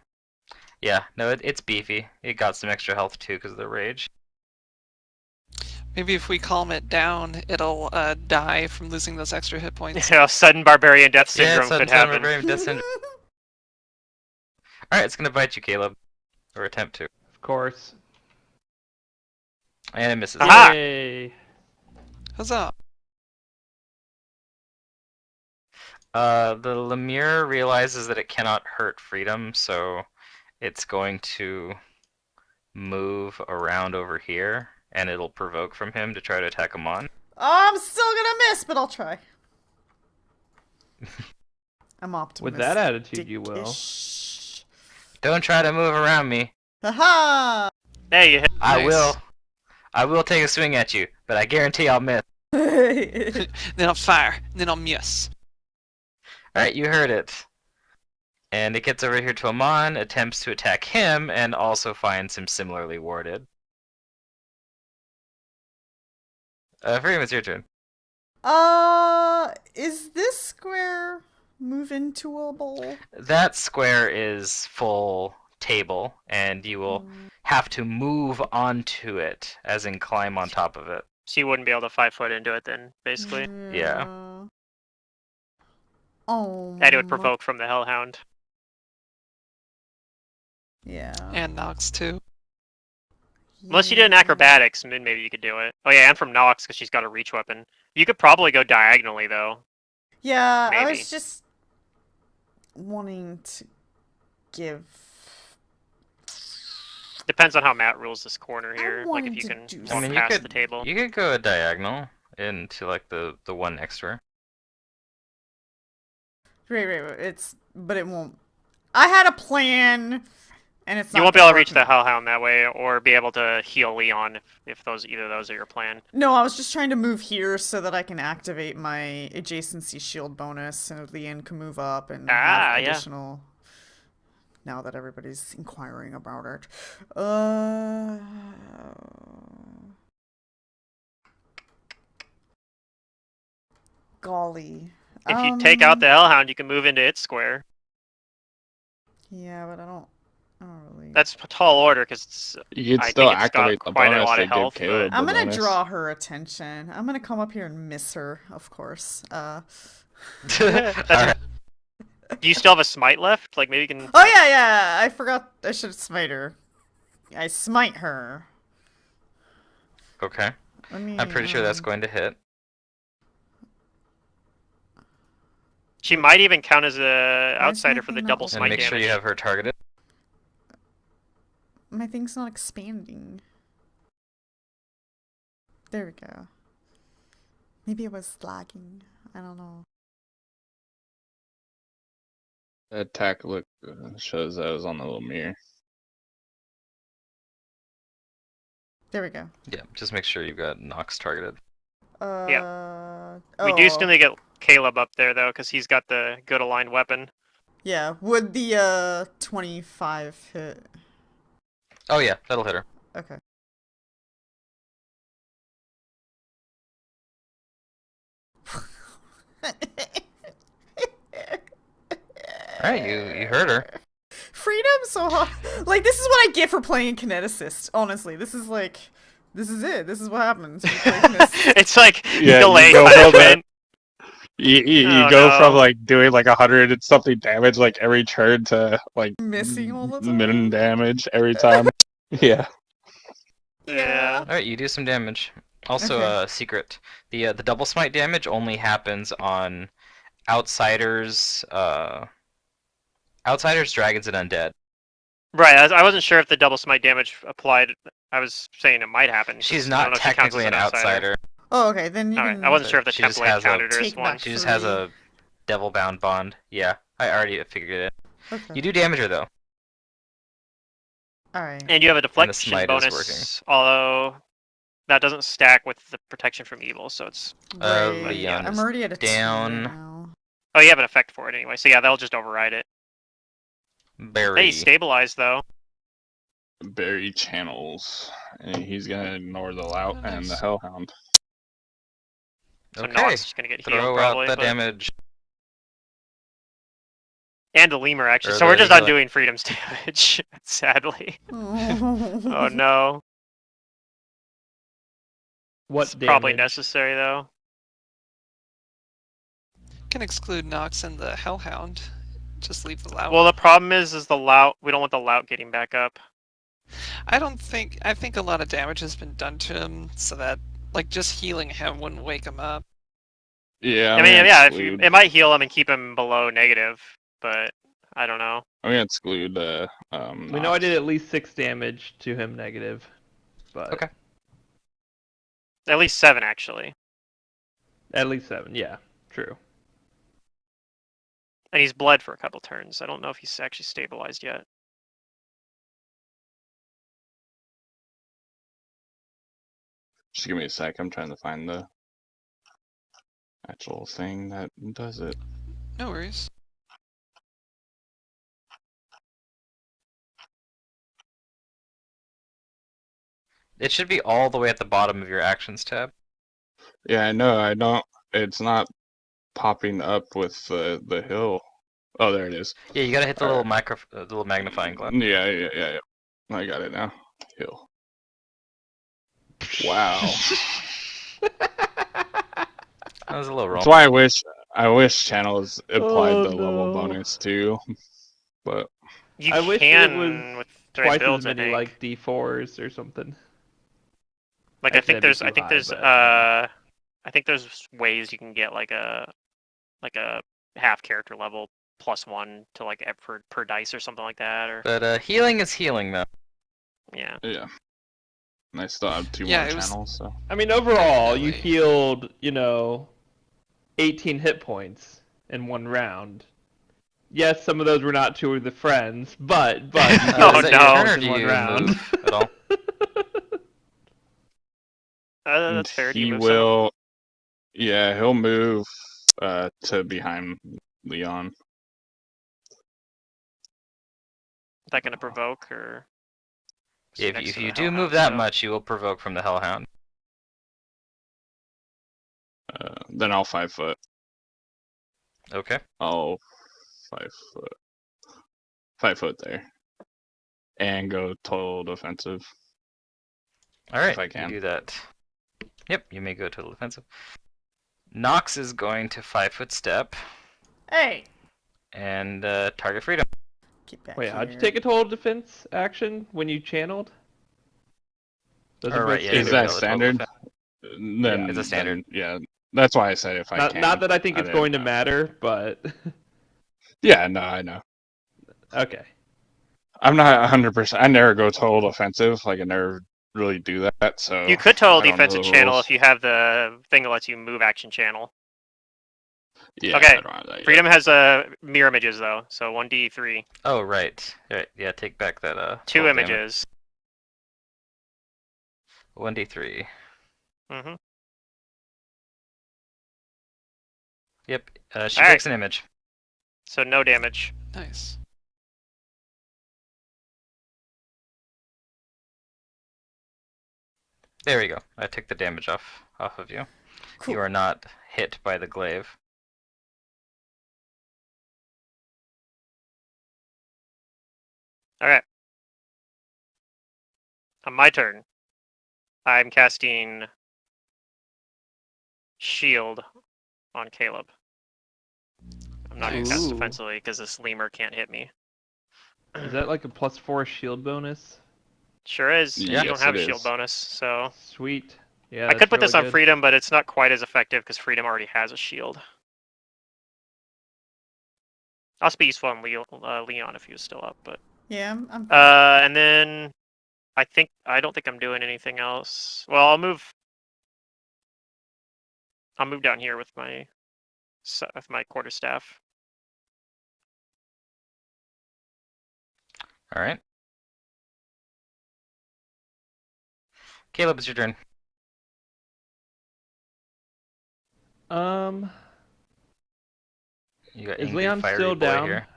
Yeah, no, it's beefy. It got some extra health too because of the rage. Maybe if we calm it down, it'll die from losing those extra hit points. You know, sudden barbarian death Yeah, syndrome sudden could happen. barbarian death syndrome. Alright, it's gonna bite you, Caleb. Or attempt to. Of course. And it misses. Aha! Yay! Huzzah! The Lemure realizes that it cannot hurt Freedom, so it's going to move around over here, and it'll provoke from him to try to attack him on. I'm still gonna miss, but I'll try. I'm optimistic. With that attitude, you will. Don't try to move around me. Haha! Hey, you hit. I Nice. will take a swing at you, but I guarantee I'll miss. Then I'll fire. Then I'll miss. Alright, you heard it. And it gets over here to Amon, attempts to attack him, and also finds him similarly warded. Freedom, it's your turn. Is this square move-intoable? That square is full table, and you will have to move onto it, as in climb on top of it. So you wouldn't be able to 5-foot into it then, basically. Yeah. Oh. And it would provoke from the Hellhound. Yeah. And Nox too. Unless you did an acrobatics, then maybe you could do it. Oh yeah, and from Nox, because she's got a reach weapon. You could probably go diagonally, though. Yeah, I Maybe. was just wanting to give. Depends on how Matt rules this corner here. Like wanted if you to can do walk something. past the table. You could go a diagonal into like the one next to her. Right. But it won't. I had a plan, and it's not. You won't be able to gonna reach work the now. Hellhound that way, or be able to heal Leon if either of those are your plan. No, I was just trying to move here so that I can activate my adjacency shield bonus, and Leon can move up and have Yeah. additional. Now that everybody's inquiring about it, golly. If you take out the Hellhound, you can move into its square. Yeah, but I don't really. That's a tall order because You could I still think it's got activate the quite a bonus lot to of health, give Caleb but- I'm the gonna bonus. draw her attention. I'm gonna come up here and miss her, of course. Alright. do you still have a smite left? Like maybe you can. Oh yeah. I forgot. I should smite her. I smite her. Okay. Let me, I'm pretty sure that's going to hit. She might even count as a Why is outsider my for the thing not double open? And smite make damage. sure you have her targeted. My thing's not expanding. There we go. Maybe it was lagging. I don't know. Attack look shows that it was on the little mirror. There we go. Yeah, just make sure you've got Nox targeted. We do still need to get Caleb up there though, because he's got the good aligned weapon. Yeah, would the 25 hit? Oh yeah, that'll hit her. Okay. Alright, you heard her. Freedom so hard. Like, this is what I get for playing Kineticist, honestly. This is like, this is it. This is what happens when you play Kineticist. It's like Yeah, delay you go from punishment. you Oh, go no. from like doing like 100 and something damage like every turn to like Missing all the time. minimum damage every time. Yeah. Yeah. Alright, you do some damage. Also, Okay. secret. The double smite damage only happens on outsiders, outsiders, dragons, and undead. Right, I wasn't sure if the double smite damage applied. I was saying it might happen. 'cause She's I don't not know if she counts technically as an outsider. Oh, okay, then you Alright, can... I wasn't sure if the She just template has a- counted her as Take one. back She just has 3. a devil-bound bond. Yeah, I already figured it. Okay. You do damage her though. Alright. And you have a the deflection smite is bonus, although that doesn't stack with the protection from evil, so it's... Right. Leon I'm is already at a 2 down. right now. Oh, you have an effect for it anyway, so yeah, that'll just override it. Barry. Hey, stabilized though. Barry channels. And he's gonna ignore the lout Oh, and the nice. hellhound. So Okay, Nox is gonna get healed throw probably. out the but- damage. And the lemur actually, Or so we're the just healing. undoing Freedom's damage, sadly. Oh, Oh no. What It's probably damage? necessary though. Can exclude Nox and the Hellhound. Just leave the loud. Well, the problem is the lout. We don't want the lout getting back up. I think a lot of damage has been done to him, so that like just healing him wouldn't wake him up. Yeah, I mean, yeah, if you, it might heal him and keep him below negative, but I don't know. I'm gonna exclude We know I did at least 6 damage to him negative, but Okay. At least 7 actually, at least 7. Yeah, true. and he's bled for a couple turns. I don't know if he's actually stabilized yet. Just give me a sec. I'm trying to find the actual thing that does it. No worries. It should be all the way at the bottom of your actions tab. Yeah, I know. I don't. It's not popping up with the hill. Oh, there it is. Yeah, you gotta hit the little Alright. the little magnifying glass. Yeah. I got it now. Hill. Wow. That was a little roll. That's why I wish channels applied Oh, the level no. bonus too. But You I wish can it was with the right Twice builds, as I many think. like D4s or something. Like I Actually, think that'd be there's, too I think high, there's, but, I think there's ways you can get like a half character level +1 to like per dice or something like that, or But healing is healing though. yeah. yeah. And I still have 2 Yeah, more it was- channels, so I mean, overall, you Definitely. healed, 18 hit points in 1 round. Yes, some of those were not 2 of the friends, but you Oh, healed is that no. your 18 turn, or in do 1 you round. move at all? and That's fair. Do he you move some? will. Yeah, he'll move to behind Leon. Is that gonna provoke or? is he If next if to you the do Hellhound move that still? much, you will provoke from the Hellhound. Then I'll 5 foot. Okay. I'll 5 foot. 5 foot there. And go total defensive. All right. If I can. You do that. Yep. You may go total defensive. Nox is going to 5-foot step Hey! and target Freedom. Get back Wait, here. how'd you take a total defense action when you channeled? Those are Oh, right, both yeah, Is you that go total standard? defense. Then It's a standard. then, yeah, that's why I said if I Not, can. not that I think it's didn't going to know. matter, but Yeah, no, I know. okay. I'm not 100%. I never go total defensive. Like I never really do that. So You could total I don't know defensive the channel rules. if you have the thing that lets you move action channel. Yeah, Okay, I don't have that yet. Freedom has mirror images though, so 1d3, Oh right. Right. Yeah. Take back that 2 full damage. images. 1d3. Mm-hmm. Yep. She All right. takes an image. So no damage. Nice. There we go. I took the damage off of you. Cool. You are not hit by the glaive. Okay. On my turn, I'm casting Shield on Caleb. I'm not going to cast Nice. defensively because this lemur can't hit me. Is that like a +4 shield bonus? Sure is. Yeah. You don't Yes, have it a shield is. bonus, so Sweet. Yeah, I could that's put this really on good. Freedom, but it's not quite as effective because Freedom already has a shield. Also be useful on Leon if he was still up, but Yeah, I'm and then I don't think I'm doing anything else. Well, I'll move down here with my quarterstaff. All right. Caleb, it's your turn. Um, You got is angry Leon fiery still boy down? here.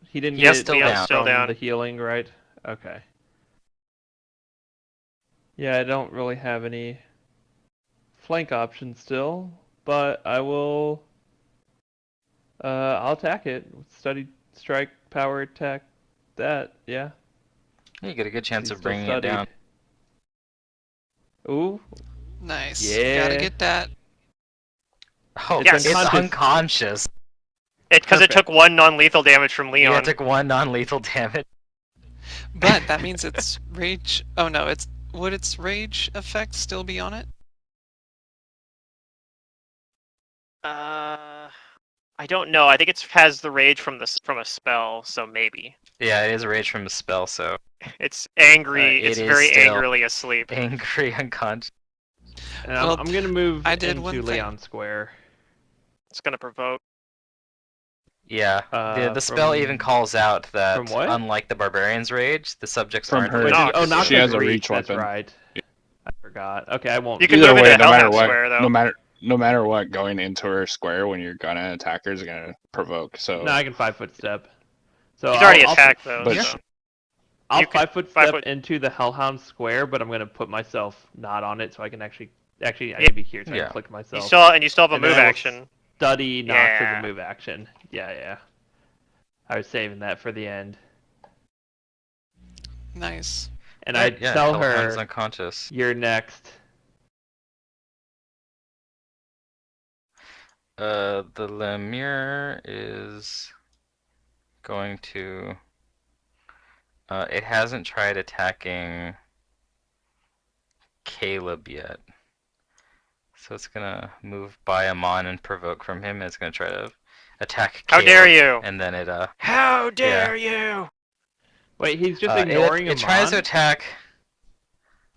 He didn't Yep, get still hit down. Still from down. the healing, right? Okay. Yeah, I don't really have any flank options still, but I will. I'll attack it. Study, strike, power, attack. That, yeah. You get a good chance He's of still bringing it down. studied. Ooh, Nice. yeah. Gotta get that. Oh, It's Yes. unconscious. unconscious. Because it took Perfect. 1 non-lethal damage from Yeah, Leon. it took 1 non-lethal damage. But that means its rage. Oh no, would its rage effect still be on it? I don't know. I think it has the rage from a spell, so maybe. Yeah, it is a rage from a spell, so It's angry. It It's is very still- angrily asleep. angry unconscious. And Well, I'm gonna move I did into one thing. Leon Square. It's gonna provoke. Yeah, the spell even calls out that from what? unlike the barbarian's rage, the subjects From aren't her. Wait, Nox. Nox She has a reach. reach That's weapon. right. I forgot. Okay, I won't. You can Either move way, into no matter Hellhound what, Square, though. no matter what, going into her square when you're gonna attack her is gonna provoke. So No, I can 5-foot step. So He's already I'll, attacked, though. but So. I'll You can 5-foot 5 step foot- into the Hellhound Square, but I'm gonna put myself not on it, so I can actually I Yeah. can be here, so I Yeah. can click You myself. still have a And then move I will action. Study Nox as Yeah. a move action. Yeah. I was saving that for the end. Nice. And I yeah, tell Hellhound's her, unconscious. you're next. The lemure is going to. It hasn't tried attacking Caleb yet. So it's gonna move by Amon and provoke from him. And it's gonna try to attack How Caleb. dare you! And then it How dare you! Wait, he's just it ignoring him. it tries to attack.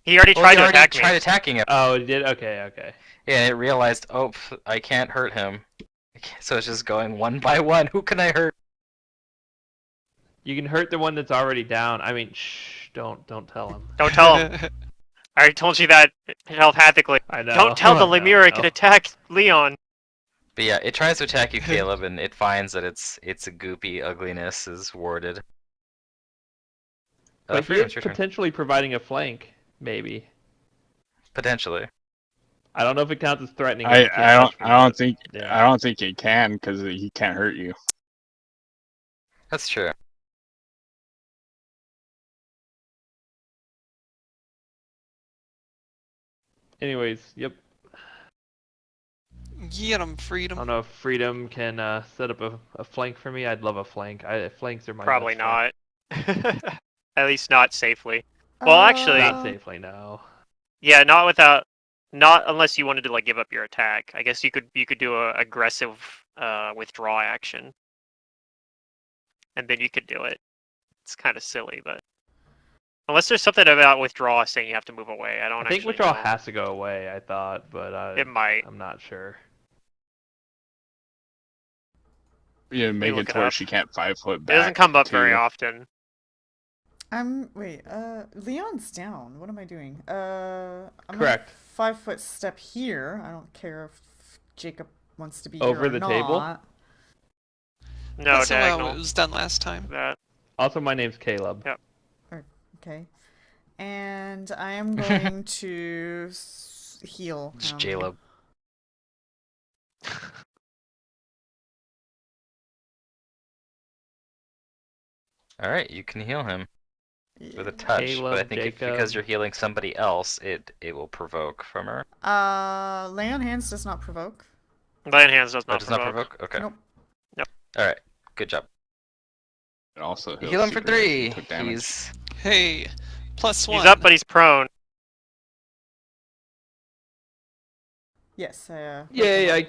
He already Well, tried he to already attack tried me. attacking him. Oh, it did? Okay. Yeah, it realized, oh, I can't hurt him. So it's just going one by one. Who can I hurt? You can hurt the one that's already down. I mean, shh, don't tell him. Don't tell him. I already told you that telepathically. I know. Don't tell the I Lemure know. it can attack Leon. But yeah, it tries to attack you, Caleb, and it finds that its goopy ugliness is warded. But he Freedom, is it's your turn. potentially providing a flank, maybe. Potentially. I don't know if it counts as threatening. I if he can't touch me, but- yeah. I don't think he can because he can't hurt you. That's true. Anyways, yep. Get 'em, I Freedom. don't know if Freedom can set up a flank for me. I'd love a flank. Flanks are my Probably best not. At least not safely. Well, actually, friend. Not safely, no. yeah, not unless you wanted to like give up your attack. I guess you could do a aggressive withdraw action, and then you could do it. It's kind of silly, but unless there's something about withdraw saying you have to move away, I don't. I think actually withdrawal know. has to go away. I thought, but It might. I'm not sure. You make look it it to where up. she can't 5-foot It back. doesn't come up to very you. often. Leon's down. What am I doing? I'm Correct. 5-foot step here. I don't care if Jacob wants to be Over here or the not. table? No, That's how diagonal. it was done last time. That. Also, my name's Caleb. Yep. Okay. And I am going to heal. It's him. Jaleb. Alright, you can heal him. with a touch, Caleb, but I think if, because Jacob. you're healing somebody else, it will provoke from her. Lay on hands does not provoke. Lion Hands does Oh, not it does not provoke. provoke? Okay. Nope. Alright, good job. It also Heal him for super if he 3. took damage. He's... Hey, +1. He's up, but he's prone. Yes. Yay! I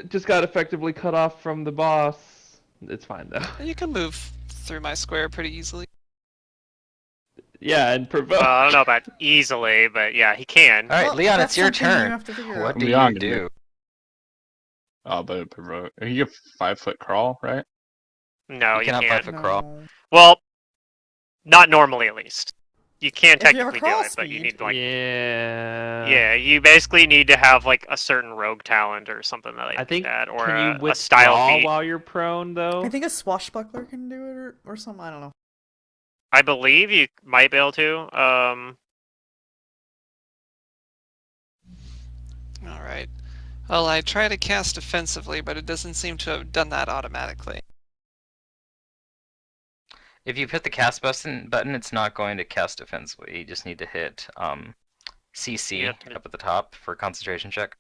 just got effectively cut off from the boss. It's fine though. You can move through my square pretty easily. Yeah, and provoke. I don't know about easily, but yeah, he can. Alright, Well, Leon, that's it's your something you turn. have to figure What out. do Leon you can do do? Oh, but it provoke. You get 5-foot crawl, right? No, You you cannot can't. 5-foot crawl. No. Well, not normally at least. You can If you have a technically do crawl it, but you speed. need like Yeah. you basically need to have like a certain rogue talent or something like I think. that, or Can you a style withdraw feat. while you're prone though? I think a swashbuckler can do it or something. I don't know. I believe you might be able to. Alright. Well, I try to cast offensively, but it doesn't seem to have done that automatically. If you hit the cast button, it's not going to cast defensively. You just need to hit CC Yeah. up at the top for concentration check.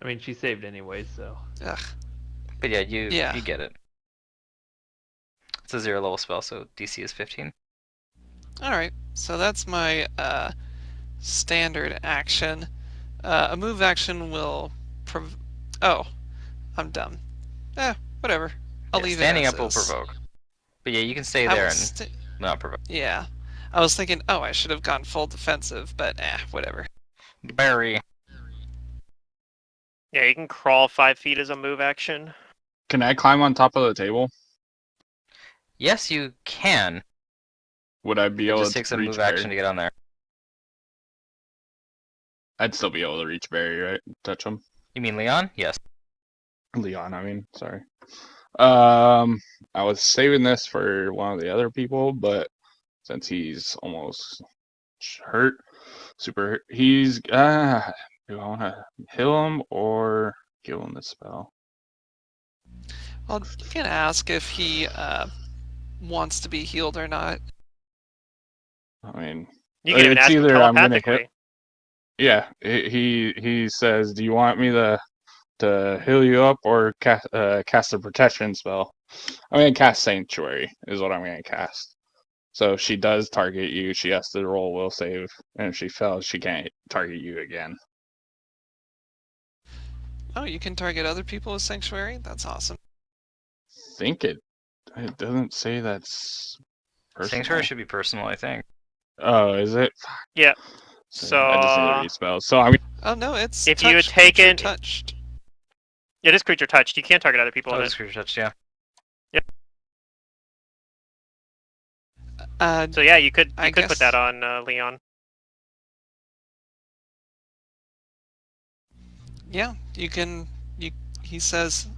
I mean, she saved anyway, so. Ugh. But yeah, you Yeah. get it. It's a 0 level spell, so DC is 15. Alright, so that's my standard action. A move action will oh, I'm dumb. Whatever. I'll Yeah, leave standing it up as will is. provoke. But yeah, you can stay I there will and sta- not provoke. Yeah. I was thinking, oh, I should have gone full defensive, but whatever. Barry. Yeah, you can crawl 5 feet as a move action. Can I climb on top of the table? Yes, you can. Would I be It able just to takes a reach move Barry? action to get on there. I'd still be able to reach Barry, right? Touch him. You mean Leon? Yes. Leon, I mean, sorry. I was saving this for one of the other people, but since he's almost hurt, super hurt, he's do I want to heal him or give him the spell? Well, you can ask if he wants to be healed or not. I mean, You can even it's ask him either I'm gonna hit. telepathically. Yeah, he says, "Do you want me to heal you up or cast a protection spell?" I'm gonna cast Sanctuary is what I'm gonna cast. So if she does target you, she has to roll will save, and if she fails, she can't target you again. Oh, you can target other people with Sanctuary? That's awesome. I think it doesn't say that's personal. Sanctuary should be personal, I think. Oh, is it? Yeah. So I just need to read spells. So I'm Oh no, it's If you had touched, creature taken- touched. It is creature touched. You can't target other people Oh, with it's it. creature touch, yeah. So yeah, you could I put guess- that on Leon. Yeah, you can. He says,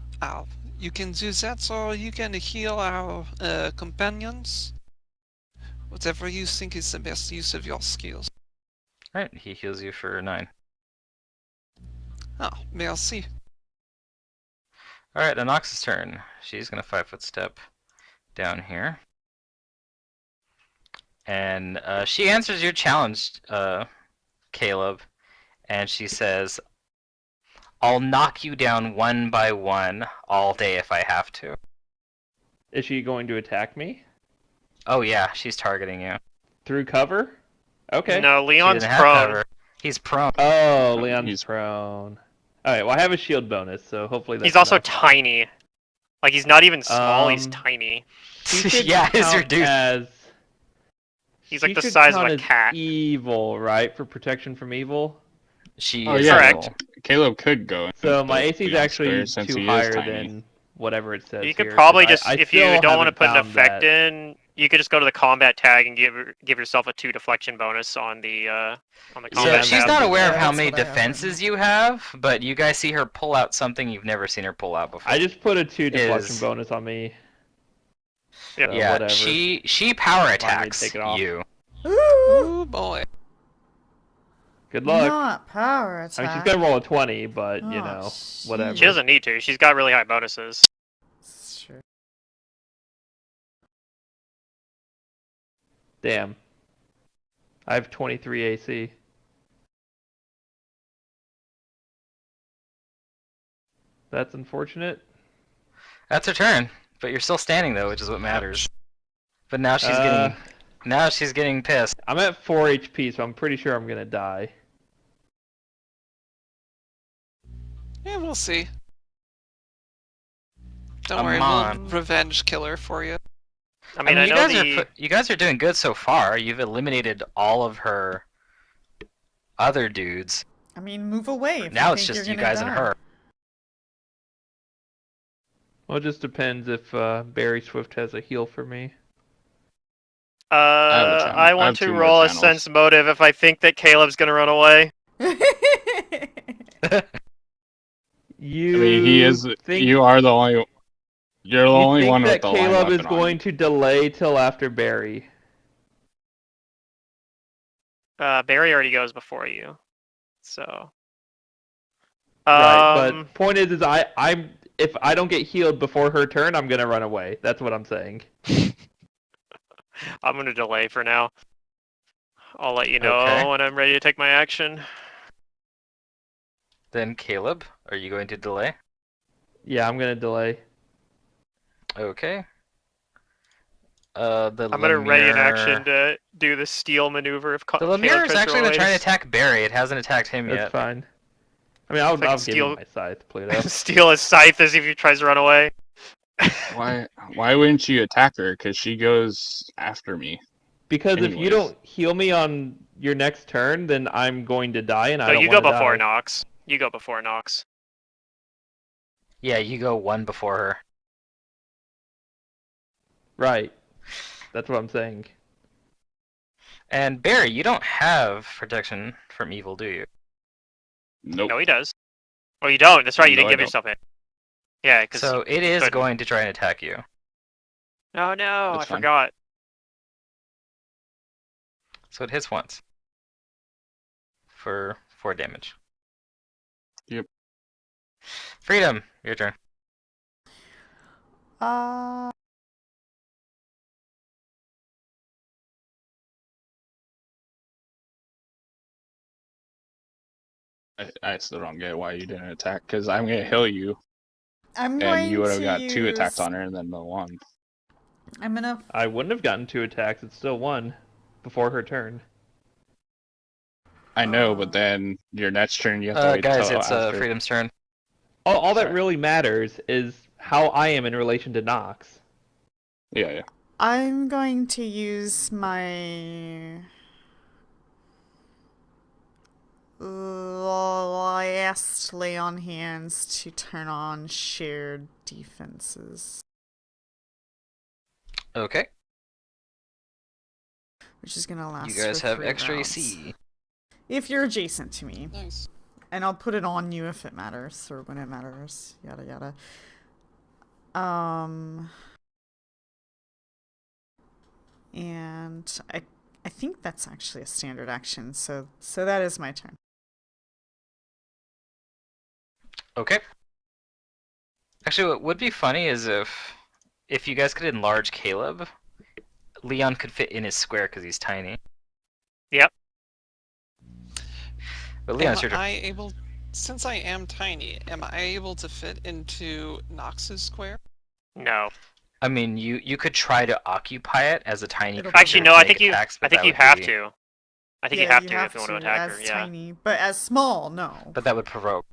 you can do that, or you can heal our companions. Whatever you think is the best use of your skills. Alright, he heals you for 9. Oh, merci. Alright, Anox's turn. She's gonna 5-foot step down here. And she answers your challenge, Caleb. And she says, I'll knock you down one by one all day if I have to. Is she going to attack me? Oh yeah, she's targeting you. Through cover? Okay. No, She Leon's doesn't have prone. cover. He's prone. Oh, Leon's He's- prone. Alright, well I have a shield bonus, so hopefully that's He's also enough. tiny. Like he's not even small. He's Um, tiny. She should Yeah, it's count reduced. as- He's she like the should size of count a as cat. evil, right? For protection from evil? She Oh, is yeah. Correct. evil. Caleb could go. in So with my the AC is Beyond actually Square since too he is higher tiny. than whatever it says You could here, probably 'cause just, I if you still don't want to haven't put an found effect that. in, you could just go to the combat tag and give yourself a 2 deflection bonus on the So combat she's tab. not aware of Yeah, how that's many what I have defenses you have, but you guys see her pull out something you've never seen her pull out before. I just put a 2 deflection Is- bonus on me. Yep. So yeah, whatever. she power me to attacks take it off. you. Ooh, Oh boy. Good luck. not power I attack. mean, she's gonna roll a 20, but you Oh, know, whatever. She doesn't need to. She's got really high bonuses. Damn. I have 23 AC. That's unfortunate. That's her turn, but you're still standing though, which is what matters. But now she's getting pissed. I'm at 4 HP, so I'm pretty sure I'm gonna die. Yeah, we'll see. Don't Come worry, on. we'll revenge killer for you. I mean, I you know guys the. you guys are doing good so far. You've eliminated all of her other dudes. I mean, move away if Now you it's think just you're you gonna guys and die. her. Well, it just depends if Barry Swift has a heal for me. have a channel. I I want have to 2 more roll a channels. sense motive if I think that Caleb's gonna run away. You I mean, he is. think You are the only. You're the you only think one with that the line Caleb is weapon on. going to delay till after Barry? Barry already goes before you, so. Right, but point is I'm if I don't get healed before her turn, I'm gonna run away. That's what I'm saying. I'm gonna delay for now. I'll let you know Okay. when I'm ready to take my action. Then Caleb, are you going to delay? Yeah, I'm gonna delay. Okay. I'm gonna ready an action to do the steal maneuver if The Caleb Lemire is tries to actually roll going to try to away. attack Barry. It hasn't attacked him That's yet. fine. I mean, I'll If I can give steal- you my scythe, Pluto. Steal his scythe as if he tries to run away. Why wouldn't you attack her? Because she goes after me. Because if you Anyways. don't heal me on your next turn, then I'm going to die, and I No, don't you go want to before die. Nox. You go before Nox. Yeah, you go one before her. Right. That's what I'm saying. And Barry, you don't have protection from evil, do you? Nope. No, he does. Oh, you don't. That's right. You No, didn't I give don't. yourself it. Yeah, because. So it is couldn't. going to try and attack you. Oh no, That's I fine. forgot. So it hits once. For 4 damage. Yep. Freedom, your turn. I still don't get why you didn't attack. Because I'm gonna heal you, I'm and going you would have to got 2 attacks use- on her, and then the 1. I'm gonna. I wouldn't have gotten 2 attacks. It's still 1 before her turn. I know, but then your next turn you have to wait Guys, till it's after. Freedom's turn. All that Sorry. really matters is how I am in relation to Nox. Yeah. I'm going to use my last lay on hands to turn on shared defenses, Okay. which is gonna last. You guys for have 3 extra rounds. AC. If you're adjacent to me, Nice. and I'll put it on you if it matters or when it matters. Yada yada. And I think that's actually a standard action. So that is my turn. Okay. Actually, what would be funny is if you guys could enlarge Caleb, Leon could fit in his square because he's tiny. Yep. But Leon, it's Am your turn. I able, since I am tiny, am I able to fit into Nox's square? No. I mean, you could try to occupy it as a tiny It'll- creature. Actually, to no. I make think you. attacks, I but think that you would have be- to. I think Yeah, you have to if you want to attack as her. Yeah. tiny, but as small, no. But that would provoke.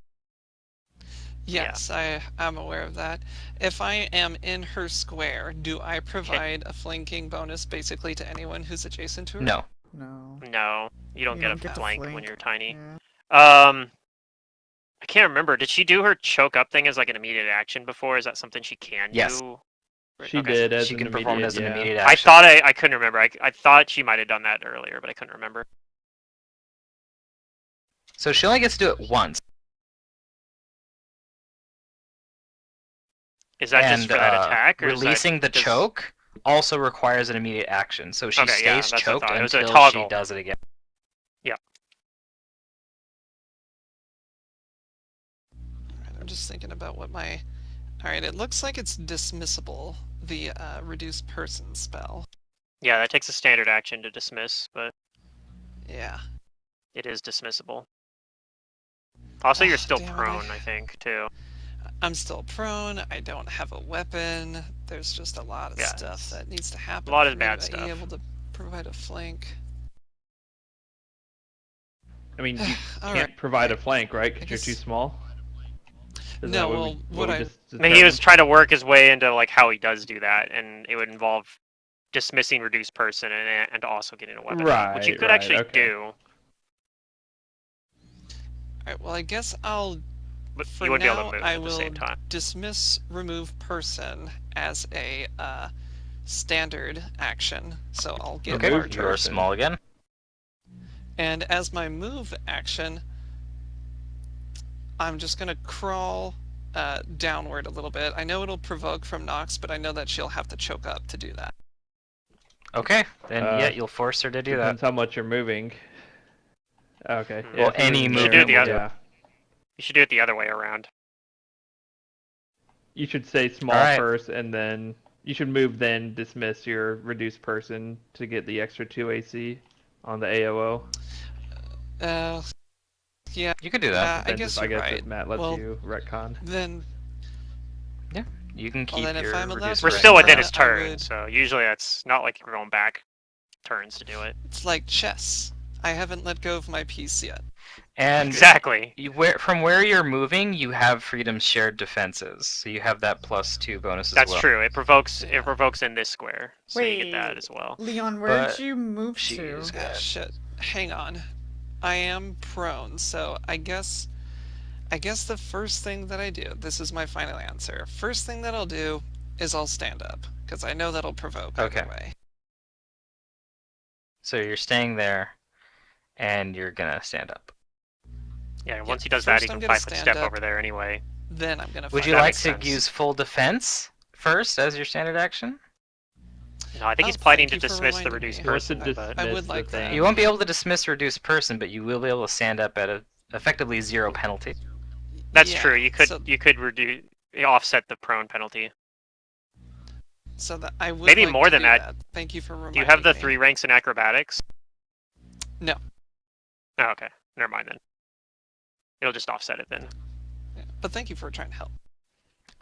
Yes, I'm aware of that. If I am in her square, do I provide a flanking bonus basically to anyone who's adjacent to her? No. No. No, you don't get a to flank when you're tiny. Yeah. I can't remember. Did she do her choke up thing as like an immediate action before? Is that something she can Yes. do? She Okay. did as She an can perform it immediate, as an yeah. immediate I action. thought I couldn't remember. I thought she might have done that earlier, but I couldn't remember. So she only gets to do it once. Is that just And, for that attack, or releasing the does- choke also requires an immediate action. So she Okay, yeah, stays that's what I choked thought. It was a until she toggle. does it again. Alright, I'm just thinking about what my... Alright, it looks like it's dismissible, the reduce person spell. Yeah, that takes a standard action to dismiss, but Yeah. it is dismissible. Also, you're still Damn it, prone, I think, too. I'm still prone. I don't have a weapon. There's just a lot of Yeah, stuff that needs to happen lot for of me bad to be stuff. able to provide a flank. I mean, you All can't right. provide a flank, right? Because you're too guess- small. Isn't No, that what well, we, what we I- just I mean, he was determined? trying to work his way into like how he does do that, and it would involve dismissing reduced person and also getting a weapon out, which you Right, could right, actually okay. do, Alright, well, I guess I'll. but For you wouldn't be now, able to move I at the will same time. dismiss remove person as a standard action. So I'll get Okay, Remove you are person. small again. And as my move action, I'm just gonna crawl downward a little bit. I know it'll provoke from Nox, but I know that she'll have to choke up to do that. Okay, then Uh, yeah, you'll force her to do that. Depends how much you're moving. Okay. Hmm. Yeah, Well, if you're any moving You should there, do the other- yeah. You should do it the other way around. You should say small Alright. first, and then you should move, then dismiss your reduced person to get the extra 2 AC on the AOO. Yeah, You can do that. I Then guess I you're guess right. Matt lets Well, you retcon. Then You can keep then if your I'm allowed reduced to We're rank still retcon within now. his I turn, would- so usually that's not like you're going back turns to do it. it's like chess. I haven't let go of my piece yet. And Exactly. from where you're moving, you have Freedom's shared defenses, so you have that +2 bonus as That's well. true. It provokes. Yeah. It provokes in this square, so you get that Wait. as well. Leon, where'd But you move she's to? good. Ah, shit. Hang on. I am prone, so I guess the first thing that I do, this is my final answer. First thing that I'll do is I'll stand up, because I know that'll provoke Okay. either way. So you're staying there, and you're gonna stand up. Yeah. Once he does that, first he I'm can gonna 5-foot stand step up. over there anyway. Then I'm gonna Would fight. you That like makes to sense. use full defense first as your standard action? No, I think Oh, he's planning thank to you for dismiss the reminding reduced me. He wants to person. dismiss But I would the like that. thing. You won't be able to dismiss reduced person, but you will be able to stand up at a effectively 0 penalty. that's Yeah, true. You could So, reduce offset the prone penalty. so that I would Maybe like more to than do that. Thank you for reminding Do you have the me. 3 ranks in acrobatics? No. Oh, okay. Never mind then. It'll just offset it then. Yeah, but thank you for trying to help.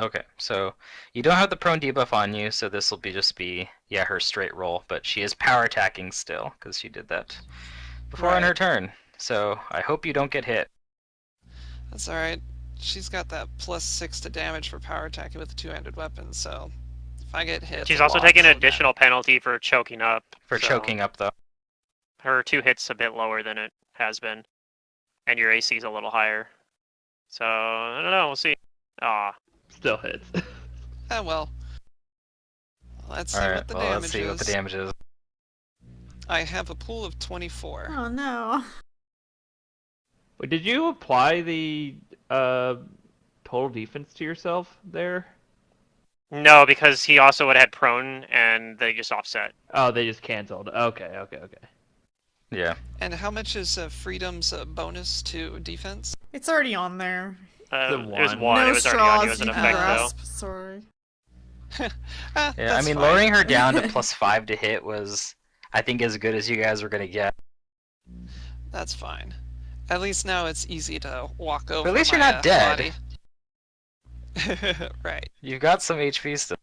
Okay, so you don't have the prone debuff on you, so this will just be her straight roll, but she is power attacking still, because she did that before on Right. her turn. So I hope you don't get hit. That's alright. She's got that +6 to damage for power attacking with a two-handed weapon, so if I get hit, She's a also lot, taking an so bad. additional penalty for choking up. For so choking up, though. Her 2 hits a bit lower than it has been, and your AC is a little higher. So I don't know. We'll see. Ah, Still hits. Ah, well. Let's see Alright, what the well, damage let's see what the is. damage is. I have a pool of 24. Oh no. Wait, did you apply the total defense to yourself there? no, because he also would have had prone, and they just offset. Oh, they just canceled. Okay. Yeah. And how much is Freedom's bonus to defense? It's already on there. The It was one. 1. No It was already on you straws as an you can effect, though. grasp. Sorry. Ah, Yeah, I that's mean, fine. lowering her down to +5 to hit was, I think, as good as you guys were gonna get. That's fine. At least now it's easy to walk over. at least you're my, not dead. Body. Right. You've got some HP still,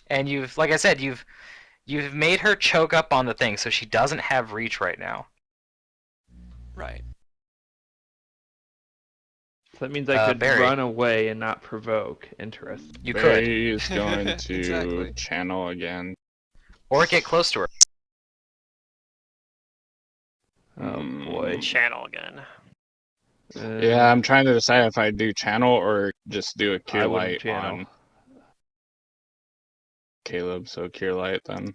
and like I said, you've made her choke up on the thing, so she doesn't have reach right now. Right. So that means I could Barry. run away and not provoke. Interesting. You could, Barry is going to Exactly. channel again. or get close to her. Oh boy. Channel again. Yeah, I'm trying to decide if I do channel or just do a I cure wouldn't light channel. on Caleb. So cure light then.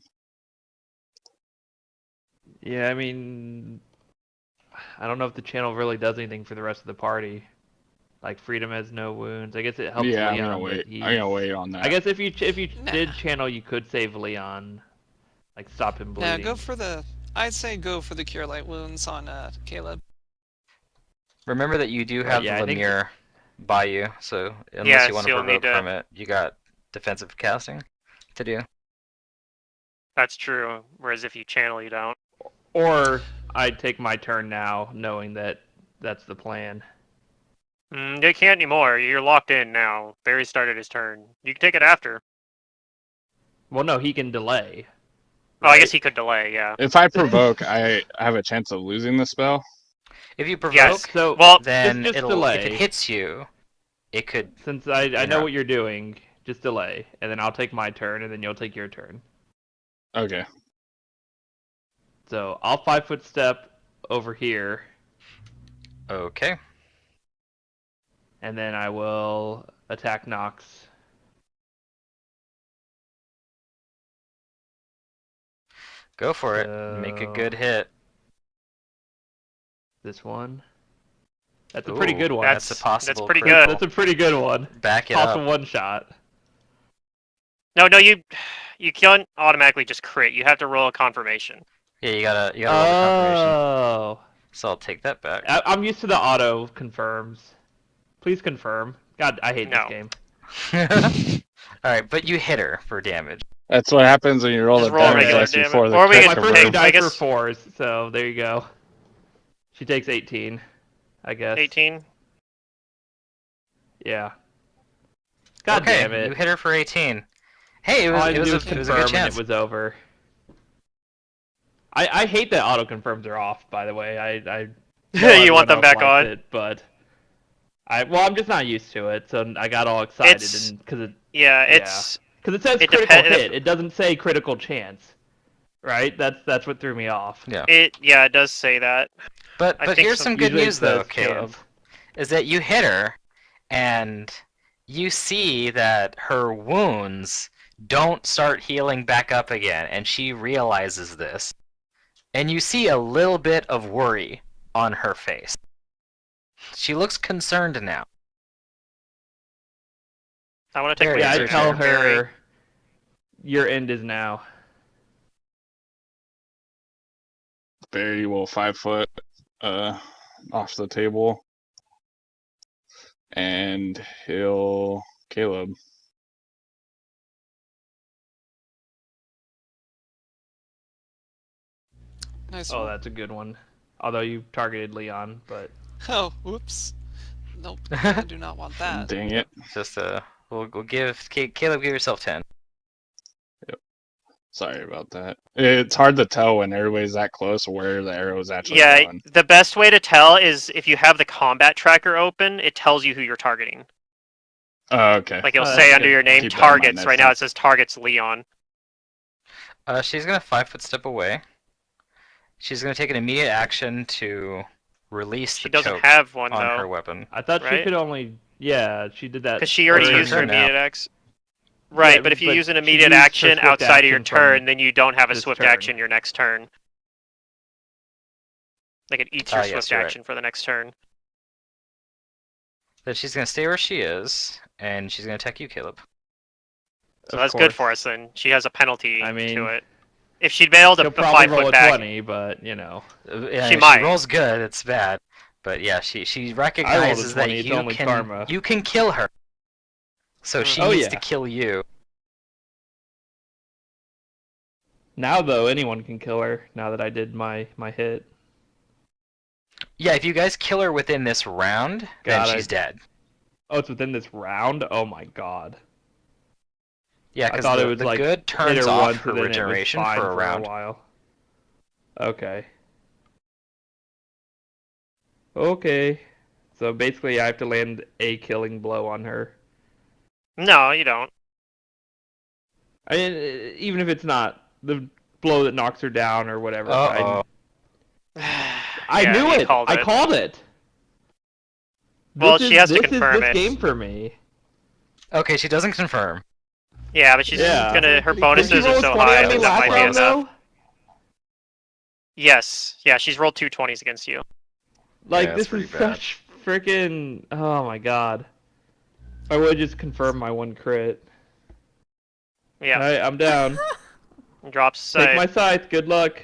Yeah, I mean, I don't know if the channel really does anything for the rest of the party. Like Freedom has no wounds. I guess it helps Yeah, I'm Leon. gonna but wait. he- I'm gonna wait on that. I guess if you Nah. did channel, you could save Leon, like stop him Now bleeding. go for the. I'd say go for the cure light wounds on Caleb. Remember that you do have yeah, the I think- Lemire by you, so unless Yes, you want to you'll need provoke to- from it, you got defensive casting to do. That's true. Whereas if you channel, you don't. Or I take my turn now, knowing that that's the plan. You can't anymore. You're locked in now. Barry started his turn. You can take it after. Well, no, he can delay. Oh, I guess right? he could delay. Yeah. If I provoke, I have a chance of losing the spell. If you provoke, Yes. So Well, then just it'll delay. if it hits you, it could. Since I know interrupt. what you're doing, just delay, and then I'll take my turn, and then you'll take your turn. Okay. So I'll 5-foot step over here, Okay. and then I will attack Nox. Go for it. Make a good hit. This one. That's a pretty good one. That's a possible. That's pretty critical. good. That's a pretty good one. Back it Possible up. one shot. No, you can't automatically just crit. You have to roll a confirmation. Yeah, you gotta roll the confirmation. Oh. So I'll take that back. I'm used to the auto confirms. Please confirm. God, I hate No. this game. All right, but you hit her for damage. That's what happens when you roll Just the roll damage regular dice damage. before the Or we crit can My first take- two confirms. I dice were guess- 4s, so there you go. She takes 18, I guess. 18. Yeah. God okay, damn it. you hit her for 18. Hey, it All I was, had it to was, do a, was it was a confirm good chance. and it was over. I hate that auto confirms are off, by the way. I know You want everyone them else back likes on? it, but I'm just not used to it, so I got all excited It's- because it It's says it critical depend- hit. It doesn't say critical chance. Right? That's what threw me off. Yeah. it does say that. But I but think here's some- some good Usually it news though, says Caleb. chance. Is that you hit her, and you see that her wounds don't start healing back up again, and she realizes this. And you see a little bit of worry on her face. She looks concerned now. I want to take There my it Yeah, is, I turn your tell turn. Barry. her your end is now. Barry will 5-foot off the table, and he'll Caleb. Nice Oh, one. that's a good one. Although you targeted Leon, but Oh, whoops. Nope, I do not want that. Dang it! Just we'll give Caleb, give yourself 10. Sorry about that. It's hard to tell when everybody's that close where the arrow's actually Yeah, going. the best way to tell is if you have the combat tracker open, it tells you who you're targeting. Oh, okay. Like it'll Oh, say that's under good. your name Keep that in mind targets. next Right now time. it says targets Leon. She's gonna 5-foot step away. She's gonna take an immediate action to release She the doesn't choke have one on her though, weapon. I thought she Right? could only. Yeah, she did that. because she already It's her used her turn now. immediate action. Right, Yeah, but if you but use an she immediate used her action swift outside of your action from turn, then you don't have a this swift turn. action your next turn. Like it eats your Yes, swift you're right. action for the next turn. Then she's gonna stay where she is, and she's gonna attack you, Caleb. So Of that's good course. for us then. She has a penalty I mean, to it. If she'd been able to She'll probably 5 roll foot a back, 20, but you know. Yeah, She if might. She rolls good. It's bad, but yeah, she recognizes 20, that it's you only can karma. you can kill her. So she Oh, needs yeah. to kill you. Now though, anyone can kill her. Now that I did my hit. Yeah, if you guys kill her within this round, then Got it. she's dead. Oh, it's within this round. Oh my god. Yeah, I because thought the, it was the like good hit turns her off once her and then it was regeneration fine for a round. while. Okay. Okay. So basically, I have to land a killing blow on her. no, you don't. I mean, even if it's not the blow that knocks her down or whatever. Uh-oh. I Yeah, knew you it. called I it. called it. Well, This she is- has to this confirm is this it. game for me. Okay, she doesn't confirm. Yeah, but she's Yeah. gonna. Her Did bonuses she are roll a so 20 high on me that that last might be round, enough. though? Yes, yeah, she's rolled 2 20s against you. Like Yeah, that's this is pretty bad. such freaking. Oh my god. I would just confirm my one crit. Yeah, Alright, I'm down. drops Take scythe. my scythe. Good luck.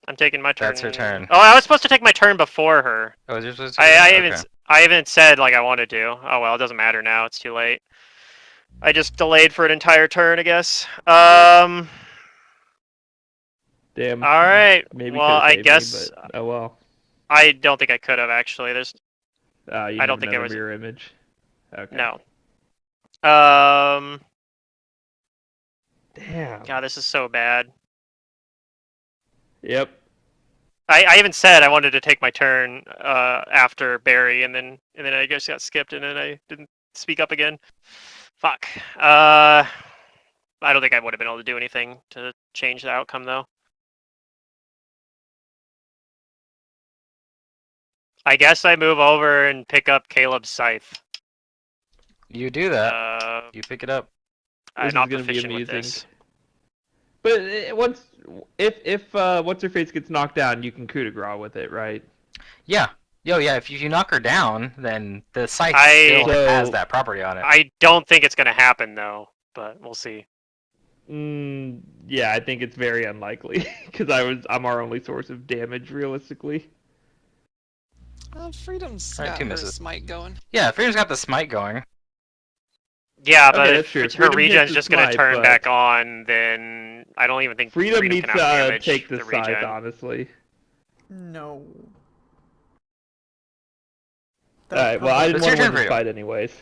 I'm taking my turn. That's her turn. Oh, I was supposed to take my turn before her. Oh, is yours supposed to I be- haven't okay. I haven't said like I wanted to. Oh well, it doesn't matter now. It's too late. I just delayed for an entire turn, I guess. Damn. All right. Maybe Well, could've I saved guess me, but oh well. I don't think I could have actually. There's You I have don't think I another was- mirror image. Okay. no. Damn. God, this is so bad. Yep. I even said I wanted to take my turn after Barry, and then I just got skipped, and then I didn't speak up again. Fuck. I don't think I would have been able to do anything to change the outcome, though. I guess I move over and pick up Caleb's scythe. You do that. You pick it up. I'm This not is gonna be proficient with amusing. this. But if what's her face gets knocked down, you can coup de grace with it, right? Yeah. Yo, yeah. If you knock her down, then the scythe I- still has that property on it. I don't think it's gonna happen though, but we'll see. Yeah, I think it's very unlikely because I'm our only source of damage realistically. Freedom's Alright, got 2 her misses. smite going. Yeah, Freedom's got the smite going. Yeah, Okay, but that's if true. it's her Freedom regen's hits the just gonna smite, turn but- back on, then I don't even think Freedom can needs to out-damage take the scythe, regen. honestly. No. Alright, well, I didn't It's your want to win turn, this Freedom. fight anyways.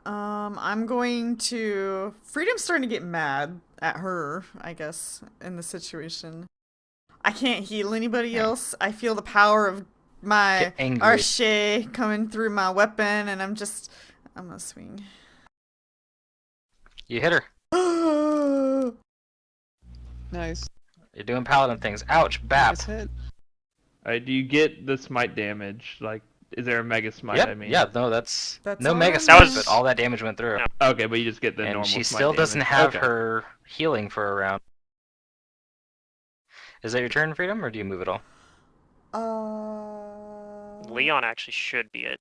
I'm going to... Freedom's starting to get mad at her, I guess, in the situation. I can't heal anybody else. I feel the power of my Get angry. archer coming through my weapon, and I'm gonna swing. You hit her. Nice. You're doing paladin things. Ouch, bap. Nice hit. Alright, do you get the smite damage? Like, is there a mega smite? Yep. I mean, Yeah. No, that's no all mega I smite, was- but all that damage went through, No. Okay, but you just get the and normal. she smite still doesn't damage. have Okay. her healing for a round. Is that your turn, Freedom, or do you move at all? Leon actually should be at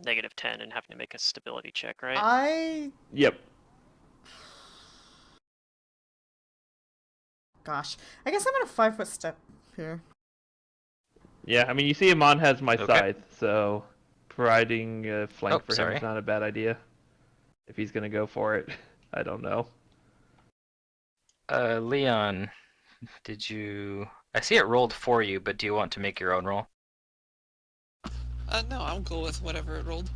-10 and having to make a stability check, right? Yep. Gosh. I guess I'm in a 5-foot step here. Yeah, I mean, you see Amon has my Okay. scythe, so providing a flank Oh, for him sorry. is not a bad idea. If he's gonna go for it, I don't know. Leon, did you... I see it rolled for you, but do you want to make your own roll? No, I'll go with whatever it rolled.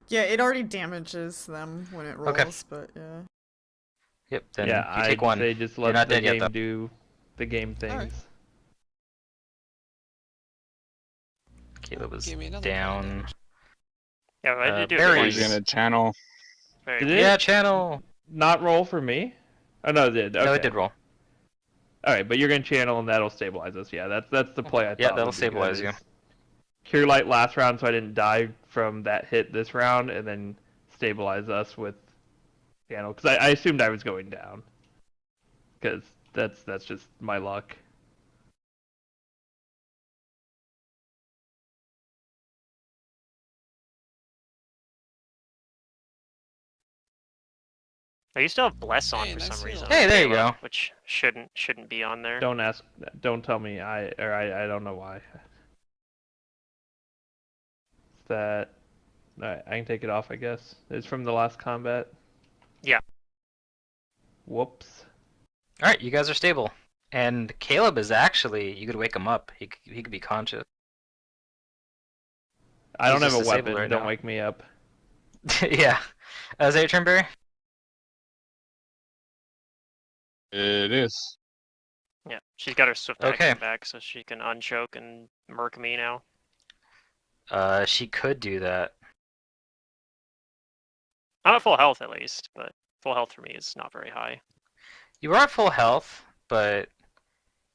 Yeah, it already damages them when it rolls, Okay. but yeah. Yep, then yeah, you take I'd one. say just You're let not the dead yet, game though. do the game things. Alright. Caleb was Give me another down. damage. Yeah, I did do it Barry's- He's twice. gonna channel. Very Did good. it? Yeah, channel. Not roll for me? Oh no, it did. Okay. No, it did roll. Alright, but you're gonna channel and that'll stabilize us. Yeah, that's the play I thought. Yeah, that'll would be stabilize good, you. is Cure Light last round so I didn't die from that hit this round, and then stabilize us with channel. Because I assumed I was going down. Because that's just my luck. Oh, you still have bless on Hey, for nice some heal. reason. Hey, there you Caleb, go. Which shouldn't be on there. Don't ask. Don't tell me. I don't know why. That. Alright, I can take it off. I guess it's from the last combat. Yeah. Whoops. All right, you guys are stable. And Caleb is actually, you could wake him up. He could be conscious. I don't He's have a just weapon. disabled right Don't now. wake me up. Yeah. Is that your turn, Barry? It is. Yeah, she's got her swift Okay. action back, so she can unchoke and murk me now. She could do that. I'm at full health at least, but full health for me is not very high. You are at full health, but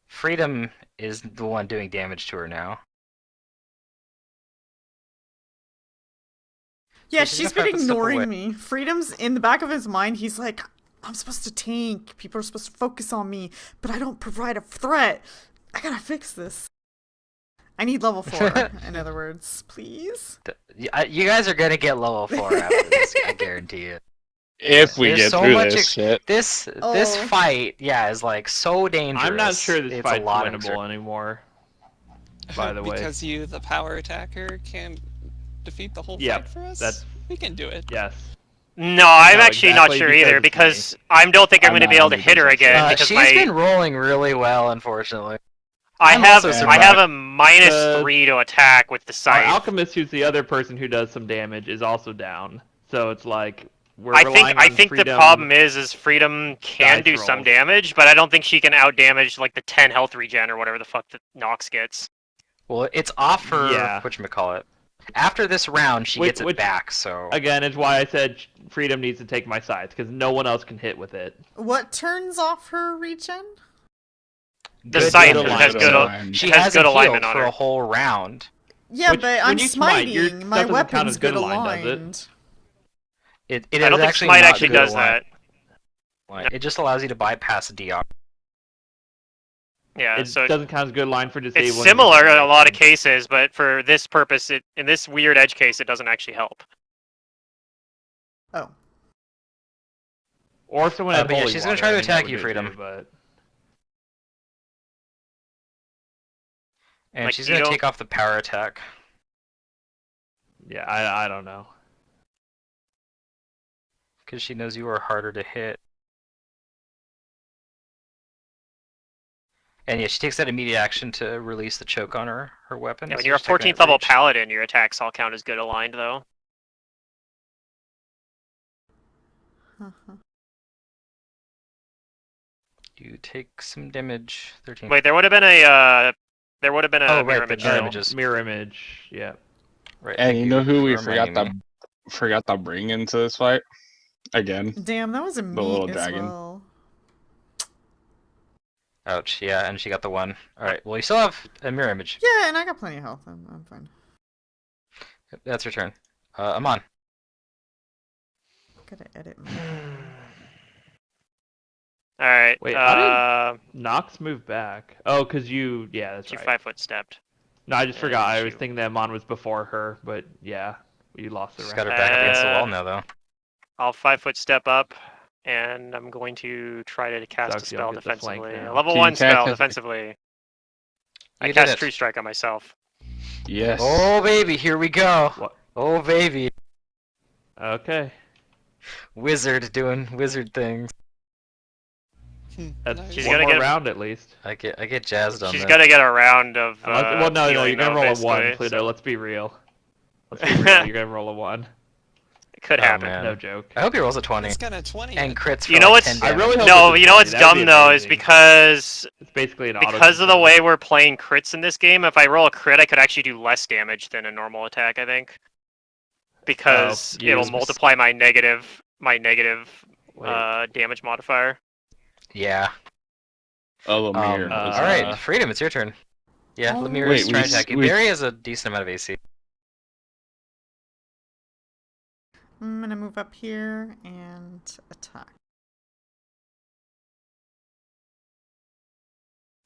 Freedom is the one doing damage to her now. Yeah, she's she's gonna been have to step away. ignoring me. Freedom's in the back of his mind. He's like, I'm supposed to tank. People are supposed to focus on me, but I don't provide a threat. I gotta fix this. I need level 4, in other words. Please? You guys are gonna get level 4 after this, I guarantee you. If we There's get so through much this shit. This Oh. fight, yeah, is like so dangerous. I'm not sure this it's fight's a lot of winnable anymore. By the way. Because you, the power attacker, can defeat the whole Yep, fight for us? that's- We can do it. Yes. No, I'm No, actually not exactly, sure because either it's me. because I don't think I'm going to be able to hit her 100% again because she's my been rolling really well, unfortunately. I I'm have also I have surprised. a minus The- 3 to attack with the Our scythe. alchemist, who's the other person who does some damage, is also down. So it's like we're relying I on think the freedom. problem is Freedom can dice do some rolls. damage, but I don't think she can out damage like the 10 health regen or whatever the fuck that Nox gets. Well, it's off her Yeah. whatchamacallit. After this round, she gets it back, so... Again, is why I said freedom needs to take my scythe, because no one else can hit with it. What turns off her regen? The Good scythe damage. has good, So alignment. she has hasn't good alignment healed on for her. a whole round. Yeah, Which, but when I'm you smite, your smiting. stuff My doesn't count weapon's as good good aligned, does it? aligned. It I is don't think actually Smite not actually good does aligned. that. It just allows you to bypass DR. Yeah, It so doesn't count as good line for disabling. it's similar in a lot of cases. cases, but for this purpose, in this weird edge case, it doesn't actually help. Oh. Or if someone had but yeah, holy she's gonna water, try to I mean, that attack would you, do it Freedom. too, but... And Like, she's you gonna don't- take off the power attack. Yeah, I don't know. Because she knows you are harder to hit. And yeah, she takes that immediate action to release the choke on her weapon. Yeah, when so you're a she's not gonna 14th level reach. paladin, your attacks all count as good aligned, though. Uh-huh. You take some damage. 13. Wait, there would have been a mirror right, image. the mirror though. images. Mirror image, yeah. Right. And thank you know who we for reminding forgot to bring into this fight? Again. Damn, that was a little meat as dragon. well. Ouch, yeah, and she got the one. Alright, well, you still have a mirror image. Yeah, and I got plenty of health. I'm fine. That's your turn. Amon. Gotta edit my... Alright, Wait, how did Nox move back? Oh, because you... Yeah, that's she right. 5-foot stepped. No, I just forgot. I was shoot. thinking that Mon was before her, but yeah, you lost the She's round. got her back against the wall now, though. I'll 5-foot step up, and I'm going to try to cast Sucks, a you don't spell get the flank defensively. now. A level Can you 1 spell cast- defensively. I You did cast it. True Strike on myself. Yes. Oh, baby, here we go. What? Oh, baby. Okay. Wizard doing wizard things. That's She's one gotta more get- round at least. I get jazzed on She's this. got to get a round of Well, no, healing, you're gonna though, roll a 1, basically, Pluto. so Let's be real. Let's be real. You're gonna roll a 1. it could Oh, happen. man. No joke. I hope he rolls a 20. It's got a 20. And crits for You know like what's- 10 I damage. really hope No, it's a you know what's 20. That'd be dumb though is amazing. because It's basically an auto. because of the way we're playing crits in this game, if I roll a crit, I could actually do less damage than a normal attack. I think because you it'll just- multiply my negative Wait. damage modifier. Yeah. Oh, Lemire. was, Alright, Freedom, it's your turn. Yeah, Oh. Lemire Wait, is trying to we- attack you. we- Barry has a decent amount of AC. I'm gonna move up here and attack.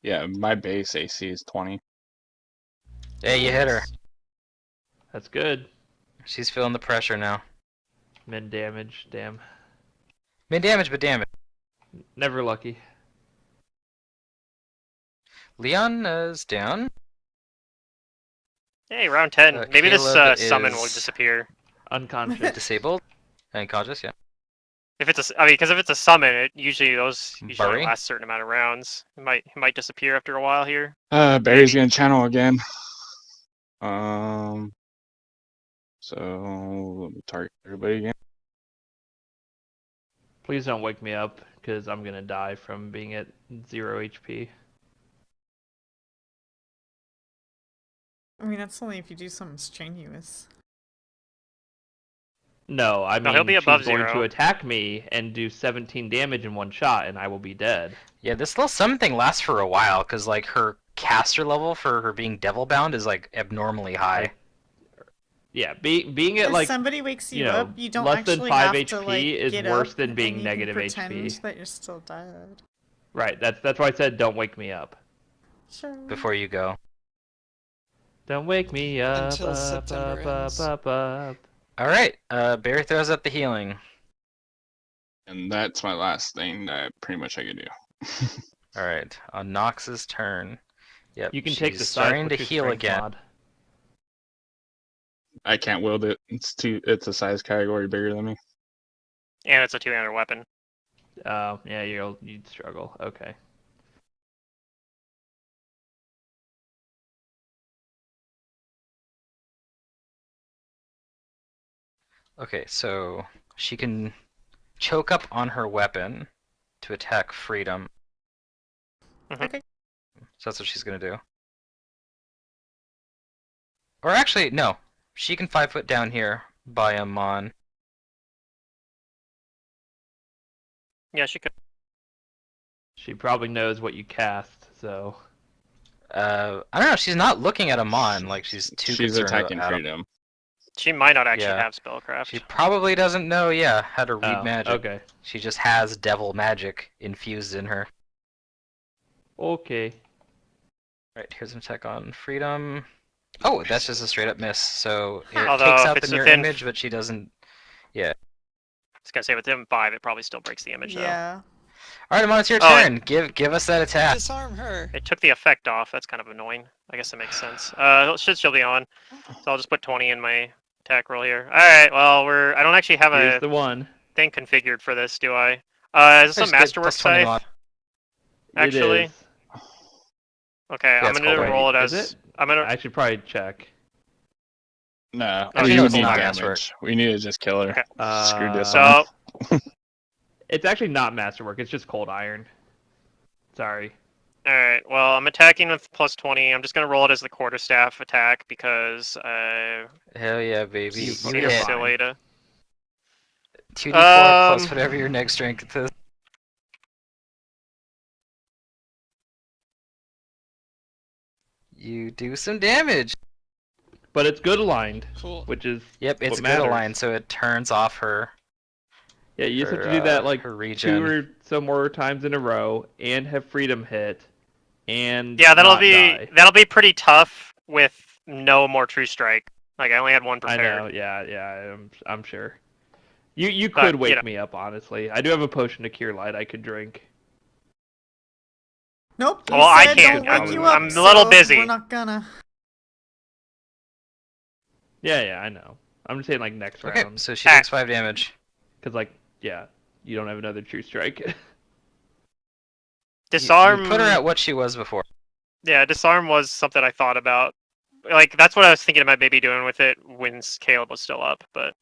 Yeah, my base AC is 20. Hey, you hit her. That's good. She's feeling the pressure now. Min damage. Damn. Mid damage, but damage. Never lucky. Leon is down. Hey, round 10. Maybe this Caleb summon will is- disappear. Unconscious. Disabled. Unconscious, yeah. If it's I mean, because if it's a summon, it usually usually Bury? last a certain amount of rounds. It might disappear after a while here. Barry's gonna channel again. So let me target everybody again. Please don't wake me up, because I'm gonna die from being at 0 HP. I mean, that's only if you do something strenuous. No, I No, mean he'll be she's above going 0. to attack me and do 17 damage in one shot, and I will be dead. Yeah, this little summon thing lasts for a while, because, like, her caster level for her being devil bound is, like, abnormally high. Yeah, being at If like somebody wakes you, you know, up, you don't less than actually 5 have to, HP like, is get worse up than being and you can negative pretend HP. that you're still dead. right. That's why I said don't wake me up. Sure. Before you go. Don't wake me up. Until September ends. Up. Alright, Barry throws up the healing. And that's my last thing that pretty much I can do. Alright, on Nox's turn. Yep, You can take she's the starting side. to What's your heal strength again. mod? I can't wield it. It's a size category bigger than me. And it's a two-handed weapon. Oh, yeah, you'd struggle. Okay. Okay, so she can choke up on her weapon to attack Freedom. Okay. So that's what she's gonna do. Or actually, no. She can 5 foot down here by a Mon. Yeah, she could. She probably knows what you cast, so. I don't know. She's not looking at a Mon. Like she's too She's concerned attacking about Freedom. She might not actually Yeah. have spellcraft. She probably doesn't know, yeah, how to read Oh, magic. okay. She just has devil magic infused in her. Okay. Right, here's an attack on Freedom. Oh, that's just a straight up miss. So it Although, takes if out the it's mirror within- image, but she doesn't. I was gonna say within 5, it probably still breaks the image though. Yeah. All right, Amon, it's your Oh, turn. Give us that attack. Disarm her. It took the effect off. That's kind of annoying. I guess that makes sense. It should still be on. So I'll just put 20 in my attack roll here. All right. Well, I don't actually have Here's a the one. thing configured for this, do I? Is this a Just get masterwork plus 20 scythe? mod. Actually? It is. Okay, Yeah, I'm it's gonna called roll it Is as. it? I'm gonna. I should probably check. No, Oh, we she need was not damage. masterwork. We need to just kill her. Okay. Screw this So one. It's actually not masterwork. It's just cold iron. Sorry. all right. Well, I'm attacking with plus 20. I'm just gonna roll it as the quarterstaff attack because Hell yeah, baby. You- seems you're hit. fine. silly to. 2d4 plus whatever your next strength is. You do some damage. But it's good aligned, Cool. which is Yep, it's what good matters. aligned, so it turns off her. Yeah, you just have her, to do that like her 2 regen. or so more times in a row, and have freedom hit, and Yeah, not die. that'll be pretty tough with no more true strike. Like I only had one I prepared. know. Yeah, I'm sure. You But, could you wake know. me up, honestly. I do have a potion to cure light I could drink. Nope. Well, I said can't. Don't wake I'm- you up, I'm a little so busy. We're not gonna. Yeah, I know. I'm just saying like next Okay, round, so she takes 5 damage. because like you don't have another true strike. Disarm. You put her at what she was before. Yeah, disarm was something I thought about. Like that's what I was thinking about maybe doing with it when Caleb was still up, but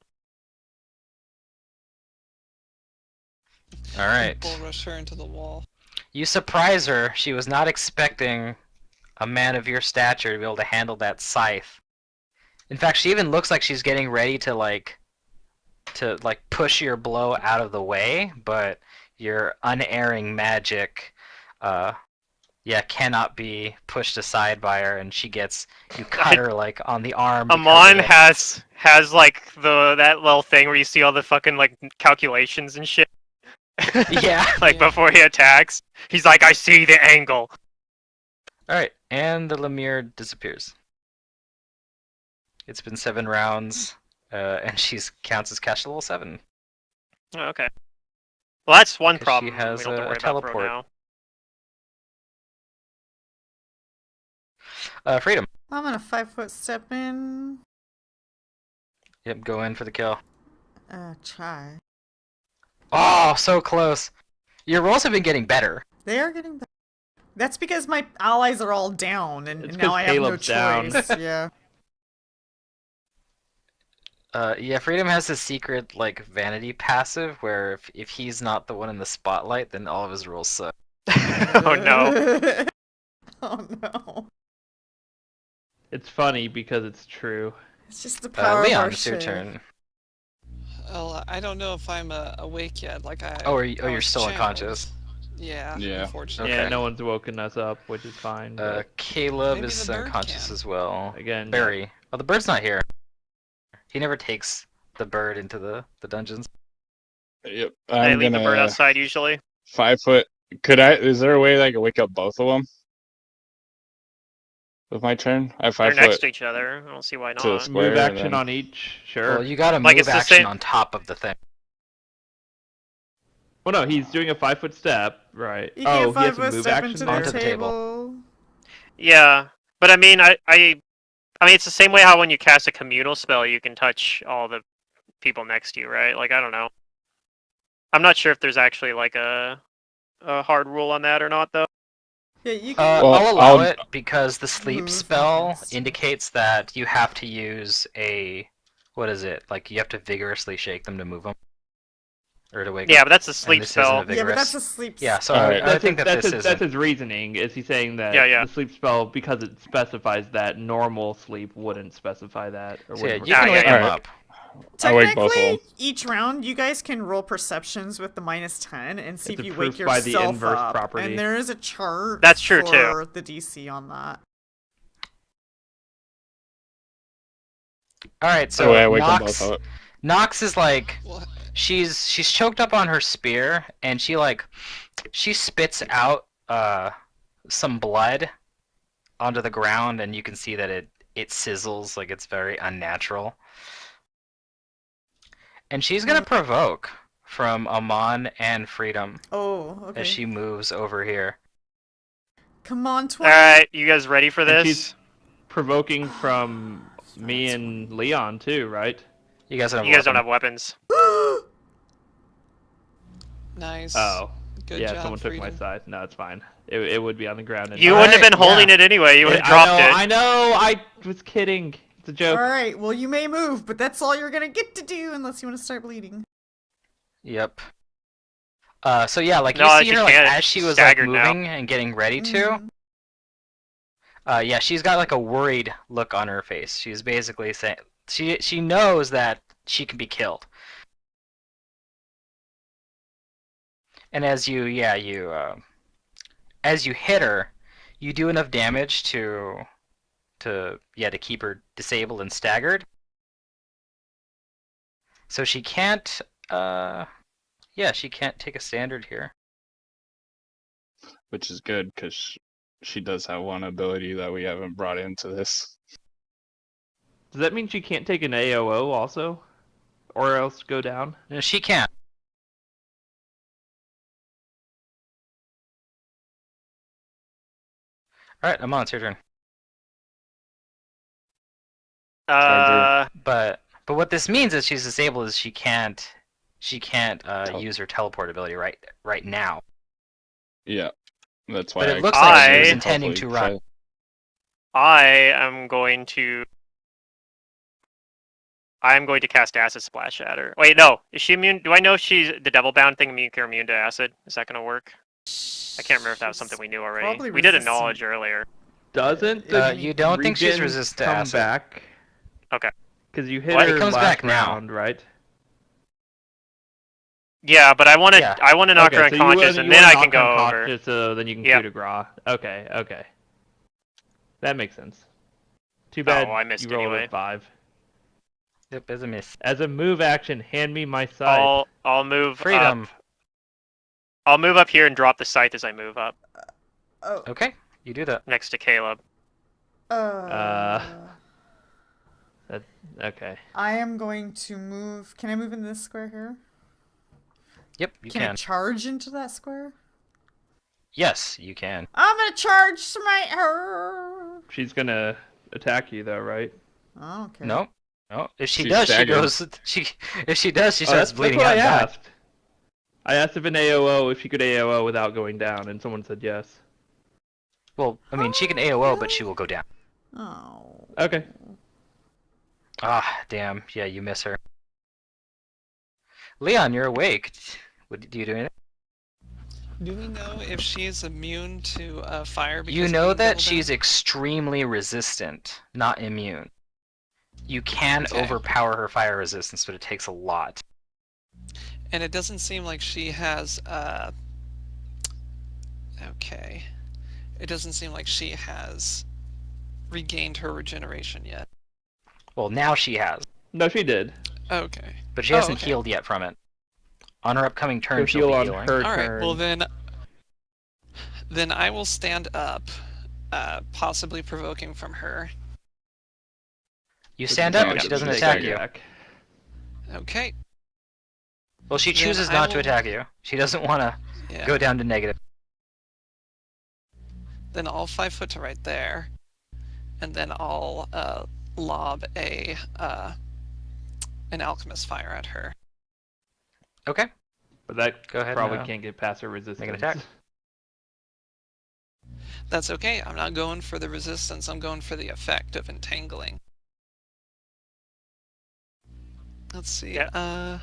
All right. Bull rush her into the wall. You surprise her. She was not expecting a man of your stature to be able to handle that scythe. In fact, she even looks like she's getting ready to push your blow out of the way, but your unerring magic cannot be pushed aside by her, and you cut her like on the arm. because Amon of it. has like that little thing where you see all the fucking like calculations and shit. Yeah. Like Yeah. before he attacks, he's like, I see the angle. Alright, and the Lemire disappears. It's been 7 rounds, and she's counts as cash level 7. Oh, okay. Well, that's one 'Cause she problem has we don't have to a worry about for teleport. now. Freedom. I'm gonna 5-foot step in. Yep, go in for the kill. Try. Oh, so close. Your rolls have been getting better. They are getting better. That's because my allies are all down, and It's now 'cause I have Caleb's no down. choice. Yeah. Yeah, Freedom has a secret, like, vanity passive, where if he's not the one in the spotlight, then all of his rolls suck. Oh no. Oh no. It's funny because it's true. It's just the power of Leon, our it's your shit. turn. Well, I don't know if I'm awake yet. Like I. Oh, I you're was still channeled. unconscious. Yeah. Yeah. Unfortunately. Yeah, Okay. no one's woken us up, which is fine. But Caleb Maybe is the bird unconscious can. as well. again, Barry. Oh, the bird's not here. He never takes the bird into the dungeons. Yep. I I'm leave the bird gonna outside usually. 5 foot. Is there a way that I can wake up both of them? With my turn? I have They're 5 next foot. to each other. I don't see why To not. square, move action then- on each. Sure. Well, you gotta Like, move it's the action same- on top of the thing. Well, no, he's doing a 5-foot step, right? You can't Oh, he has to 5-foot move step action into there? the Onto the table. table. Yeah, but I mean, I mean, it's the same way how when you cast a communal spell, you can touch all the people next to you, right? Like, I don't know. I'm not sure if there's actually like a hard rule on that or not, though. Yeah, you can. Well, I'll allow I'll- it because the sleep Move spell against- indicates that you have to use a what is it? Like you have to vigorously shake them to move them or to wake Yeah, them. but that's a And sleep this isn't a spell. Yeah, but vigorous. that's a sleep. Yeah, so Alright. I think that that's this his, isn't. that's his reasoning. Is he saying that Yeah. the sleep spell, because it specifies that normal sleep wouldn't specify that, or So yeah, wouldn't you can yeah, wake yeah. them Alright. up. I wake both of Technically, them. each round you guys can roll perceptions with the -10 and see It's if a you wake proof by the yourself inverse up. property. And there is a chart. That's true, too. for the DC on that. All right, so So I wake them Nox, both up. Nox is like What? she's choked up on her spear and she spits out some blood onto the ground and you can see that it sizzles like it's very unnatural. And she's gonna provoke from Amon and Freedom Oh, okay. as she moves over here. Come on, 20. Alright, you guys ready for And this? she's provoking from me and Leon too, right? You guys don't have You guys don't weapon. have weapons. Nice. Oh, Good yeah, job, someone took my Freedom. side. No, it's fine. It would be on the ground. You anyway. wouldn't have been Alright, holding yeah. it anyway. You would have I dropped know, it. I know. I was kidding. It's a joke. Alright, well, you may move, but that's all you're gonna get to do unless you want to start bleeding. Yep. So yeah, like No, you see she her like can't. as she was like Staggered now. moving and getting ready to. Mhm. Yeah, she's got like a worried look on her face. She's basically saying she knows that she can be killed. And as you hit her, you do enough damage to keep her disabled and staggered. So she can't she can't take a standard here. Which is good because she does have one ability that we haven't brought into this. Does that mean she can't take an AOO also, or else go down? No, she can't. All right, Amon, it's your turn. But what this means is she's disabled is she can't use her teleport ability right now. Yeah, that's why. But it looks like she was I- intending to run. I am going to cast Acid Splash at her. Wait, no. Is she immune? Do I know if she's the Devil Bound thing immune to acid? Is that going to work? I can't remember if that was something we knew already. Probably We did a resistant. knowledge earlier. Doesn't the You don't think she's regen resistant to come acid? back? Okay. Because you hit What? her It comes last back now. round, right? Yeah, but I want to Yeah. knock her Okay, so unconscious, you and then I knock can her go over. unconscious, so then you can Yep. coup de grace. Okay, okay. That makes sense. Too bad I missed you rolled anyway. a 5. Yep, it's a miss. As a move action, hand me my scythe. I'll move Freedom. up. I'll move up here and drop the scythe as I move up Oh, Okay, you do that. next to Caleb. Okay. I am going to move. Can I move in this square here? Yep, you Can I can. charge into that square? Yes, you can. I'm gonna charge smite her. She's gonna attack you though, right? I don't care. No, no. If she She's does, staggered. If she does, she Oh, starts that's bleeding what out. I and dying. asked. I asked if an AOO, if she could AOO without going down, and someone said yes. Well, I mean, she can AOO, but she will go down. Oh. Okay. Ah, damn. Yeah, you miss her. Leon, you're awake. Do you do anything? Do we know if she is immune to fire? Because You of know being that doubled she's down? extremely resistant, not immune. You can Okay. overpower her fire resistance, but it takes a lot. And it doesn't seem like she has. Okay. It doesn't seem like she has regained her regeneration yet. Well, now she has, No, she did. Okay. but she Oh, hasn't okay. healed yet from it. On her upcoming turn, She'll she'll heal be on healing. her All right. turn. Well then I will stand up, possibly provoking from her. You stand up, Yeah, but she yeah, doesn't take attack that you. Back. Okay. Well, she Then chooses I not to will- attack you. She doesn't want to Yeah. go down to negative. Then I'll 5 foot to right there, and then I'll lob an alchemist fire at her. Okay. But that Go ahead probably and, can't get past her resistance. make an attack. That's okay. I'm not going for the resistance. I'm going for the effect of entangling. Let's see. Yeah.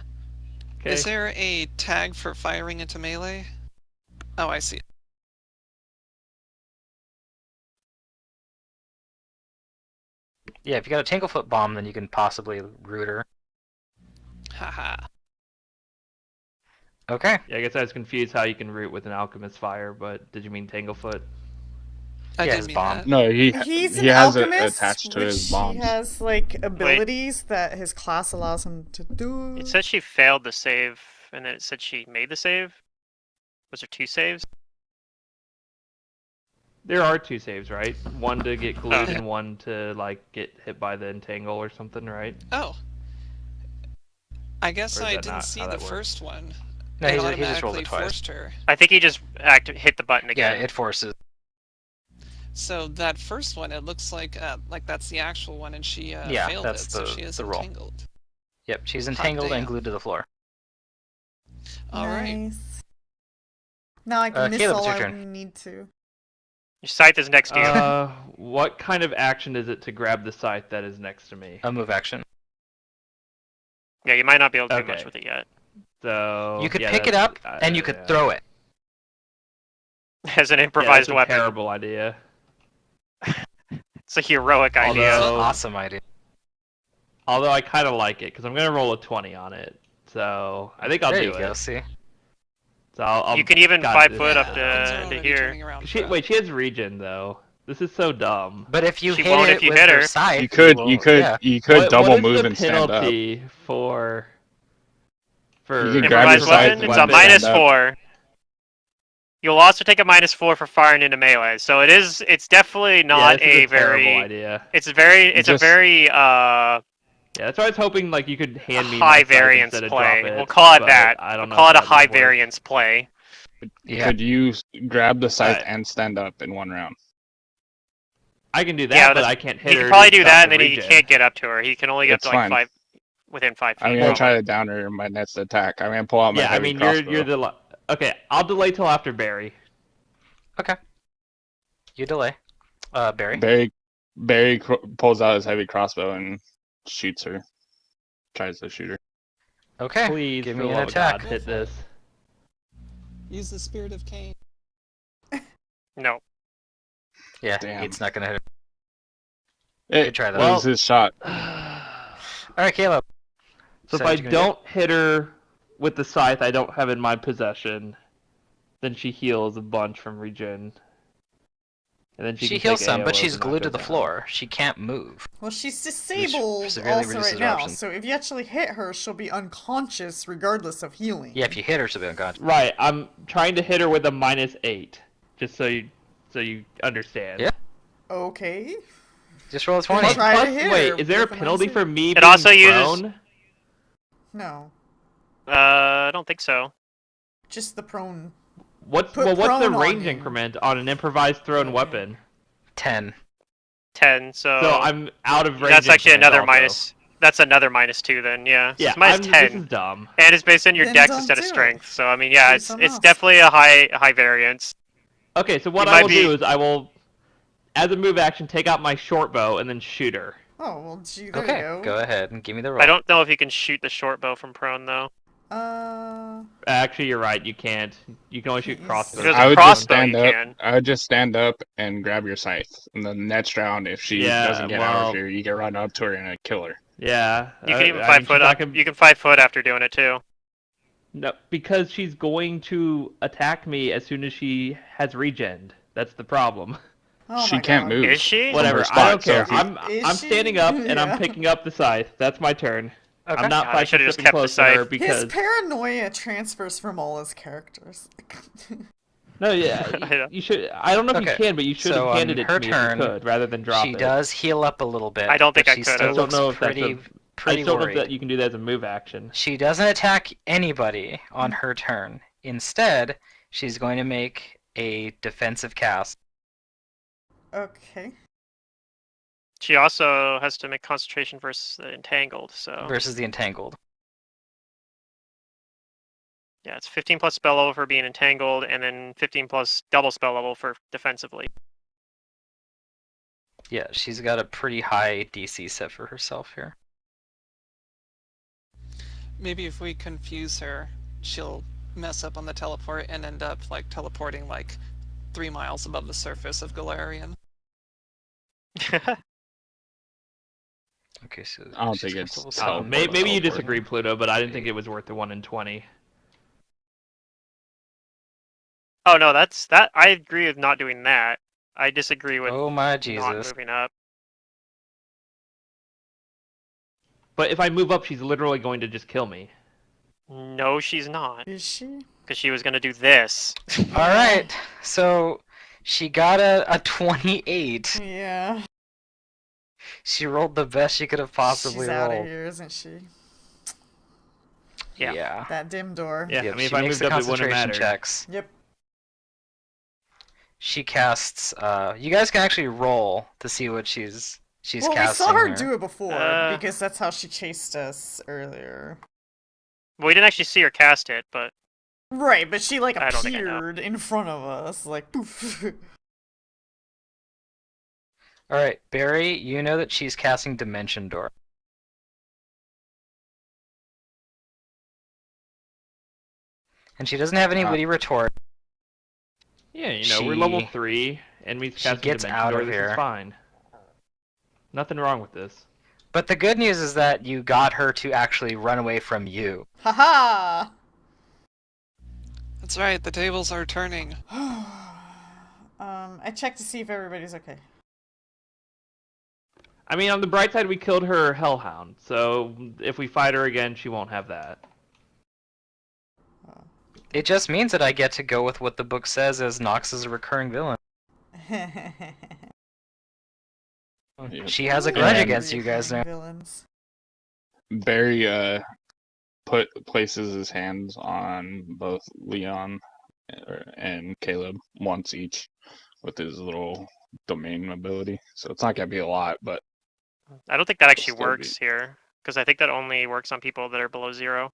Okay. Is there a tag for firing into melee? Oh, I see. Yeah, if you got a Tanglefoot bomb, then you can possibly root her. Haha. Okay. Yeah, I guess I was confused how you can root with an alchemist fire, but did you mean Tanglefoot? I Yeah, did his mean bomb. that. No, He's he an has it alchemist, attached to which his he bombs. has like abilities that his class allows him to do. It said she failed the save, and then it said she made the save. Was there 2 saves? There are 2 saves, right? One to get glued Okay. and one to like get hit by the entangle or something, right? Oh. I guess Or is I that didn't not see how the that works? first one. No, It he just rolled automatically it twice. forced her. I think he just hit the button Yeah, again. it forces. So that first one, it looks like that's the actual one, and she Yeah, failed that's it, so the- she is the roll. entangled. Yep, she's entangled and damn. glued to the floor. All right. Nice. Now I can miss Caleb, all it's your I turn. need to. Your scythe is next to you. What kind of action is it to grab the scythe that is next to me? A move action. Yeah, you might not be able to do Okay. much with it yet. So You could yeah, pick it that's- up and you could yeah. throw it. As an Yeah, improvised that's a weapon. terrible idea. It's a heroic idea. That's an Although- awesome idea. Although I kind of like it because I'm gonna roll a 20 on it, so I think I'll There do you it. go. See. So I'll You can even God, 5 this- foot up things to are already here. turning around She, for wait, she has regen though. This is so dumb. But if you She hit won't it if you with hit your her. scythe, You could will- yeah. What double is move the and stand up. penalty for You could grab your Improvised scythe weapon, and it's a stand minus up. 4. You'll also take a -4 for firing into melee. So it's definitely not yeah, this is a terrible very idea. it's a very Yeah, that's why I was hoping like you could hand me my high scythe variance instead of play. drop it. We'll call it but that. I don't We'll know call if it a that would high work. variance play. Yeah. Could you grab the scythe Alright. and stand up in one round? I can do that, Yeah, but that's- I can't hit He her. can probably to do stop that, the and then he regen. can't get up to her. He can only get up That's to like fine. within 5 feet. I'm gonna probably. try to down her in my next attack. I'm gonna pull out my Yeah, I heavy mean crossbow. you're the okay. I'll delay till after Barry. Okay. You delay. Barry. Barry pulls out his heavy crossbow and shoots her. Tries to shoot her. Okay. Please, give for me the an love of attack. God, hit this. Use the spirit of Cain. No. Yeah, Damn. it's not gonna hit. It Good try, though. was his shot. All right, Caleb. So if So I what you gonna don't hit her with the scythe I don't have in my possession, then she heals a bunch from regen. And then She can heals take some, but AOs she's and not glued go to the down. floor. She can't move. Well, she's disabled severely also reduces right her now, options. so if you actually hit her, she'll be unconscious regardless of healing. Yeah, if you hit her, she'll be unconscious. Right, I'm trying to hit her with a -8, just so you understand. Yeah. Okay. Just roll a Try 20. to hit wait, her is there a with a penalty -8. for me It being also uses- prone? No, I don't think so. just the prone. What's Put the prone on range you. increment on an improvised thrown Okay. weapon? 10. 10. So I'm out of range. that's actually increment another also. minus. That's another -2 then. Yeah. So Yeah, it's minus 10. this is dumb. And it's based on your Then dex don't instead of do it. strength. So I mean, yeah, Do it's something else. definitely a high variance. Okay, so what You I might will be- do is I will, as a move action, take out my short bow and then shoot her. Oh, well, gee, there Okay, you go ahead and give me the roll. I don't know if you can shoot the short bow from prone though. Actually, you're right. You can't. You can only shoot Yes. crossbows. There's a I would crossbow just stand you up. can. I would just stand up and grab your scythe. And the next round, if she Yeah, doesn't get out well- of here, you can run up to her and kill her. Yeah. You can even I 5 mean, foot she's not up. gonna- You can 5 foot after doing it too. No, because she's going to attack me as soon as she has regen. That's the problem. Oh She my can't God. move. Is she? Whatever. her I spot, don't so care. if you- Is I'm she? standing up and Yeah. I'm picking up the scythe. That's my turn. Okay. I'm not God, I should've just stepping kept the close to her scythe. because His paranoia transfers from all his characters. no, yeah, I know. you should. I don't know if Okay, you can, but you should so have on handed it her to me turn, if you could, rather than drop She it. does heal up a little bit. I don't think but I she could've. still I don't looks know if that's pretty, I pretty just don't know if worried. that you can do that as a move action. She doesn't attack anybody on her turn. Instead, she's going to make a defensive cast. Okay. She also has to make concentration versus the entangled. So Versus the entangled. Yeah, it's 15 plus spell level for being entangled, and then 15 plus double spell level for defensively. Yeah, she's got a pretty high DC set for herself here. Maybe if we confuse her, she'll mess up on the teleport and end up like teleporting like 3 miles above the surface of Galarian. Okay, so I don't she's think got level it's 7 Maybe you teleporting. disagree, Pluto, but I didn't think it was worth the 1 in 20. Oh no, that's that. I agree with not doing that. I disagree with Oh my not Jesus. moving up. But if I move up, she's literally going to just kill me. No, she's not, Is she? because she was gonna do this. Alright, so she got a 28. Yeah. She rolled the best she could have possibly She's out of rolled. here, isn't she? Yeah. That dim door. Yeah, Yep, I mean, if she I makes moved the up, it wouldn't have concentration mattered. checks. Yep. She casts. You guys can actually roll to see what she's Well, we casting. saw her there. do it before Uh. because that's how she chased us earlier. Well, we didn't actually see her cast it, but Right, but she like I don't think I know. appeared in front of us, like poof. All right, Barry. You know that she's casting Dimension Door. And she doesn't have any witty retort. Yeah, you know, we're level She- 3, and we she casting gets Dimension out Door. of This here. is fine. Nothing wrong with this. But the good news is that you got her to actually run away from you. Haha! That's right, the tables are turning. I checked to see if everybody's okay. I mean, on the bright side, we killed her Hellhound, so if we fight her again, she won't have that. It just means that I get to go with what the book says as Nox is a recurring villain. Yep. She has a grudge And- against you guys now. Villains. Barry places his hands on both Leon and Caleb once each with his little domain ability. So it's not gonna be a lot, but I don't think that actually Still works here, because I think that only works on people that are below 0.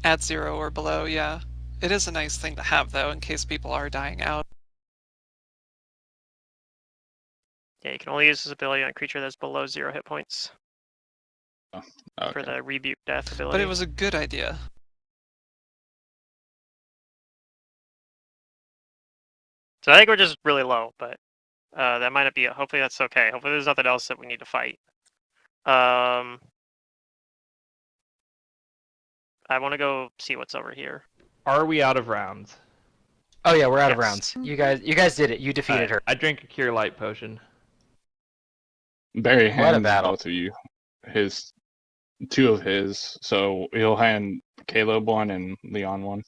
At 0 or below, yeah. It is a nice thing to have, though, in case people are dying out. Yeah, you can only use this ability on a creature that's below 0 hit points okay. for the rebuke death ability. But it was a good idea. So I think we're just really low, but that might not be. Hopefully that's okay. Hopefully there's nothing else that we need to fight. I want to go see what's over here. Are we out of rounds? Oh yeah, we're out of Yes. rounds. You guys did it. You defeated Alright, her. I drank a Cure Light potion. Barry What a hands battle. both of you two of his. So he'll hand Caleb one and Leon one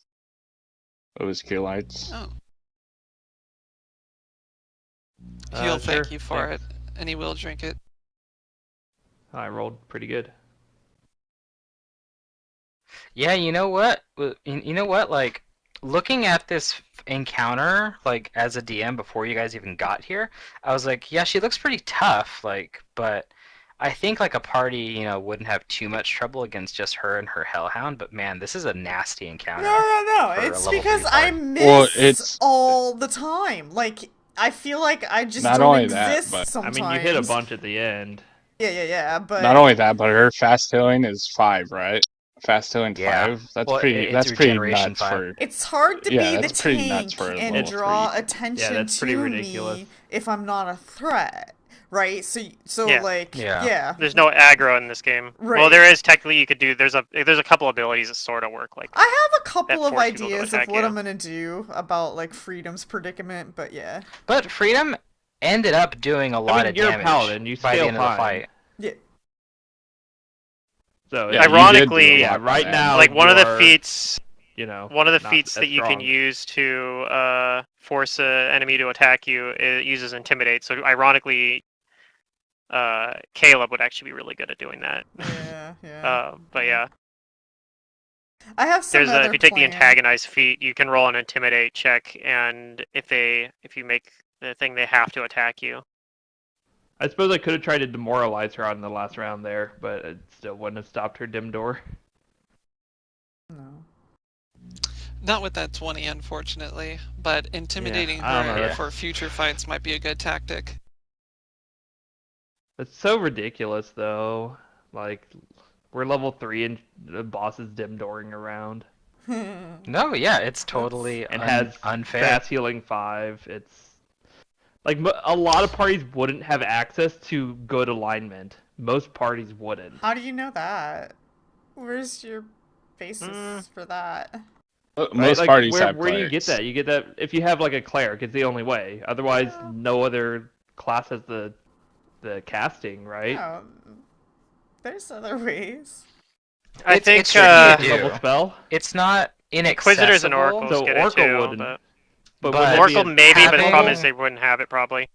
of his cure lights. Oh. He'll thank Sure, you for thanks. it, and he will drink it. I rolled pretty good. Yeah, you know what? You know what? Like, looking at this encounter, like as a DM before you guys even got here, I was like, yeah, she looks pretty tough. Like, but I think like a party, wouldn't have too much trouble against just her and her Hellhound. But man, this is a nasty encounter. No. for a It's level because 3 I fight. miss Well, it's- all the time. Like, I feel like I just Not don't only that, exist but- sometimes. I mean, you hit a bunch at the end. Yeah, but... Not only that, but her fast healing is 5, right? Fast healing Yeah. 5. That's Well, pretty. it's That's pretty regeneration nuts 5. for. It's hard to Yeah, be the that's pretty nuts tank for a and level draw 3. attention that's pretty to ridiculous. me if I'm not a threat, right? So Yeah. like, Yeah. yeah. There's no aggro in this game. Right. Well, there is technically. You could do. There's a couple abilities that sort of work like. I have a couple That of force people to ideas of attack what you. I'm gonna do about like Freedom's predicament, but yeah. But Freedom ended up doing a lot I mean, of you're damage a paladin. You by the scale end of the fine. fight. Yeah. So Yeah, you did do a Ironically, lot yeah, by right that. now, like one of the you're, feats. you know, One of the not feats as that you can strong. use to force an enemy to attack you it uses Intimidate. So ironically, Caleb would actually be really good at doing that. Yeah. But yeah, I have some there's other if you take the plan. Antagonize feat, you can roll an Intimidate check, and if you make the thing, they have to attack you. I suppose I could have tried to demoralize her on the last round there, but it still wouldn't have stopped her dim door. No. Not with that 20, unfortunately, but intimidating I don't know, her that's- for future fights might be a good tactic. It's so ridiculous, though. Like, we're level 3 and the boss is dim dooring around. No, yeah, it's totally And has unfair. fast healing 5. It's like a lot of parties wouldn't have access to good alignment. Most parties wouldn't. How do you know that? Where's your basis for that? Right? Most Like, parties where have do you get clerics. that? You get that if you have like a cleric. It's the only way. Otherwise, Yeah. no other class has the casting, right? No, there's other ways. I It's think tricky to do. Level spell. It's not Inquisitors and inaccessible, Oracles So get it Oracle too, wouldn't. but But But- wouldn't it be Oracle a maybe, but the problem having- is they wouldn't have it probably.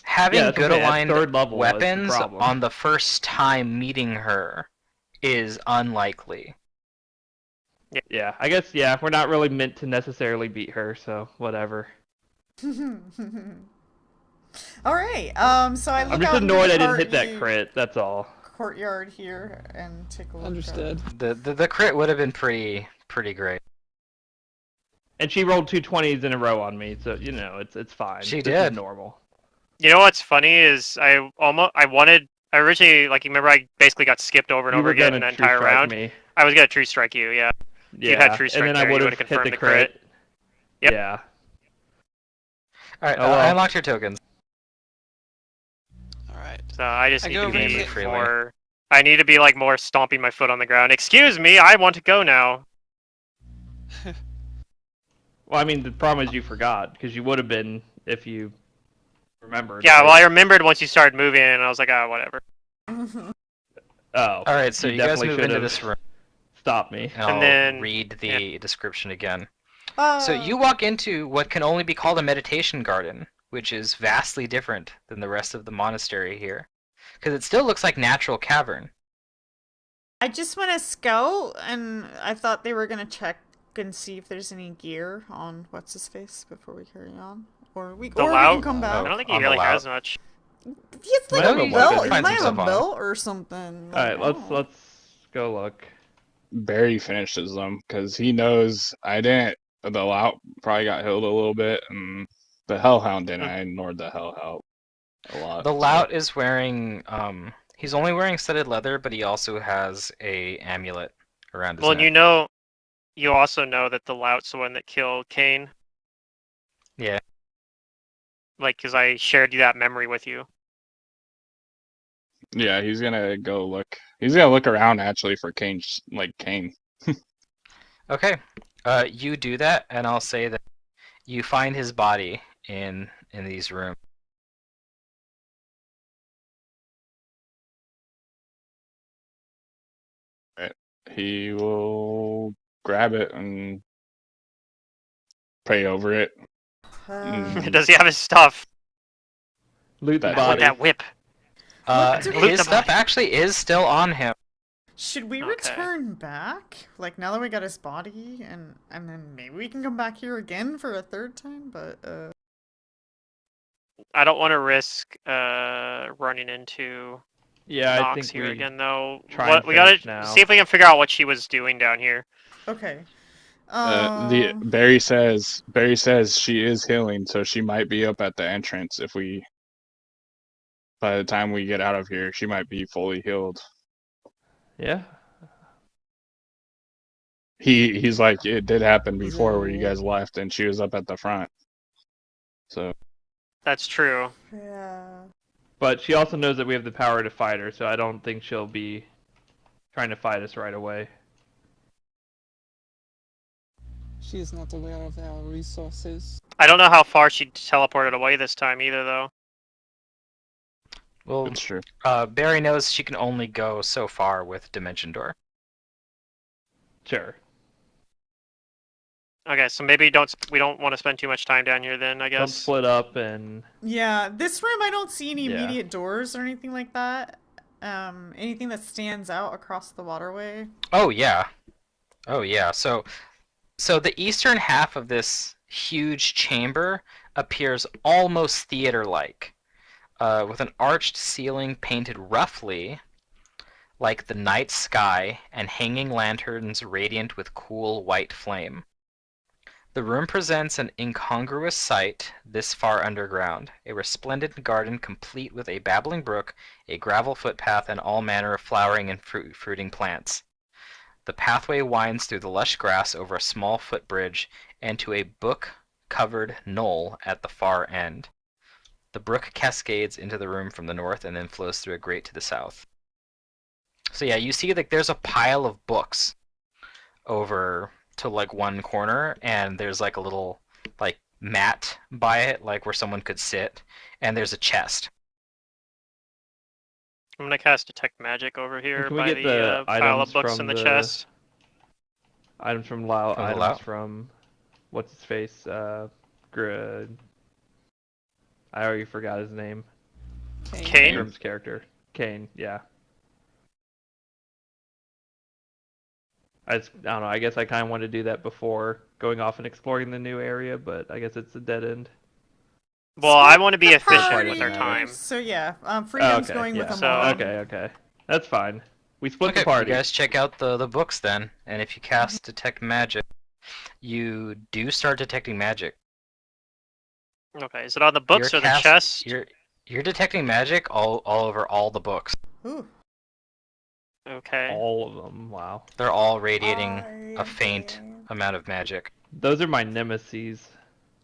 having Yeah, that's what good I'm saying, at aligned third level is the weapons problem. on the first time meeting her is unlikely. Yeah, I guess we're not really meant to necessarily beat her, so whatever. All right. So I look I'm just out into annoyed the I didn't hit that court- crit. That's all. courtyard here and take a look. Understood. The crit would have been pretty great. And she rolled 2 20s in a row on me, so it's fine. She This is did. normal. You know what's funny is I originally, like, you remember I basically got skipped over and You over were again gonna in the true entire strike round. me. I was gonna true strike you, yeah. Yeah, you had true strike and then there, I you would would've have hit confirmed the the crit. crit. Yep. Yeah. Alright, Oh, well. I unlocked your tokens. Alright. So I just I need go to over be to- freely. more. I need to be like more stomping my foot on the ground. Excuse me, I want to go now. Well, I mean, the problem is you forgot, because you would have been if you remembered. Yeah, right? well, I remembered once you started moving, and I was like, ah, whatever. Oh. Alright, so you guys definitely move into should've this room, stopped me. and I'll then- read the description again. Uh, So you walk into what can only be called a meditation garden, which is vastly different than the rest of the monastery here. Because it still looks like natural cavern. I just want to scout, and I thought they were gonna check and see if there's any gear on what's his face before we carry on, or we can Lout? come I back. don't think he On the really loud. has much. He's like Might have a a belt. weapon. He Find might some have a stuff on belt or something. All right, Like, let's go look. Barry finishes them because he knows I didn't. The lout probably got healed a little bit, and the hellhound didn't. I ignored the hellhound a lot. The so- lout is wearing, he's only wearing studded leather, but he also has a amulet around his Well, neck. you also know that the Lout's the one that killed Kane. Yeah. Like, because I shared that memory with you. Yeah, he's gonna go look. He's gonna look around actually for Kane, like Kane. Okay, you do that, and I'll say that you find his body in these rooms. He will grab it and pray over it. uh, Does he have his stuff? Loot the That- I want body. that whip. Look, loot His the stuff body. actually is still on him. should we Okay. return back? Like now that we got his body, and then maybe we can come back here again for a third time. But I don't want to risk running into Yeah, I Nox think here we again, though. try and We gotta finish now. see if we can figure out what she was doing down here. okay. The Barry says she is healing, so she might be up at the entrance. If we, by the time we get out of here, she might be fully healed. Yeah. He's like, it did happen before where you guys left, and she was up at the front. So That's true. Yeah. But she also knows that we have the power to fight her, so I don't think she'll be trying to fight us right away. She is not aware of our resources. I don't know how far she teleported away this time either, though. Well, it's true. Barry knows she can only go so far with Dimension Door. Sure. Okay, so maybe we don't want to spend too much time down here then, I Don't guess. split up and Yeah, this room I don't see any Yeah. immediate doors or anything like that. Anything that stands out across the waterway. Oh yeah, oh yeah. So the eastern half of this huge chamber appears almost theater-like, with an arched ceiling painted roughly like the night sky and hanging lanterns radiant with cool white flame. The room presents an incongruous sight this far underground. A resplendent garden complete with a babbling brook, a gravel footpath, and all manner of flowering and fruiting plants. The pathway winds through the lush grass over a small footbridge and to a book-covered knoll at the far end. The brook cascades into the room from the north and then flows through a grate to the south. So yeah, you see like there's a pile of books over to like one corner, and there's like a little like mat by it, like where someone could sit, and there's a chest. I'm gonna cast Detect Magic over here Can we by get the the pile items of books from in the the chest. items from Lao? From the Items Lao? from what's his face? I already forgot his name. Kane? Ingram's character. Kane. Yeah. I don't know. I guess I kind of wanted to do that before going off and exploring the new area, but I guess it's a dead end. Well, I want to be The efficient with party. our time. So yeah, Freedom's Okay, going with yeah. a So- mom. Okay. That's fine. We split Okay, the party. you guys check out the books then, and if you cast Detect Magic, you do start detecting magic. Okay, is it on the books Your or the cast- chest? You're detecting magic all over all the books. Ooh. Okay. All of them. Wow. They're all radiating I a faint am- amount of magic. Those are my nemesis.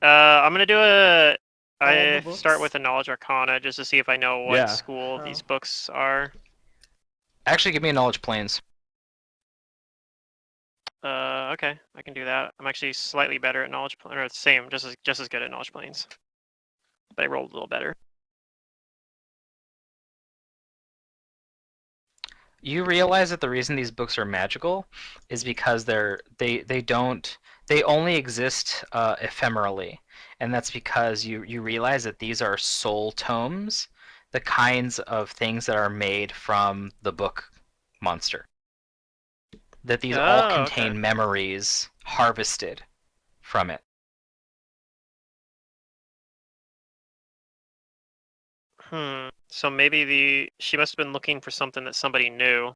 I'm gonna do a. All the I start books? with a Knowledge Arcana just to see if I know what Yeah. school Oh. these books are. Actually, give me a knowledge planes. Okay, I can do that. I'm actually slightly better at Knowledge Planes, or same, just as good at Knowledge Planes. But I rolled a little better. You realize that the reason these books are magical is because they only exist ephemerally, and that's because you realize that these are soul tomes, the kinds of things that are made from the book monster. That these all Oh, contain okay. memories harvested from it. So maybe she must have been looking for something that somebody knew.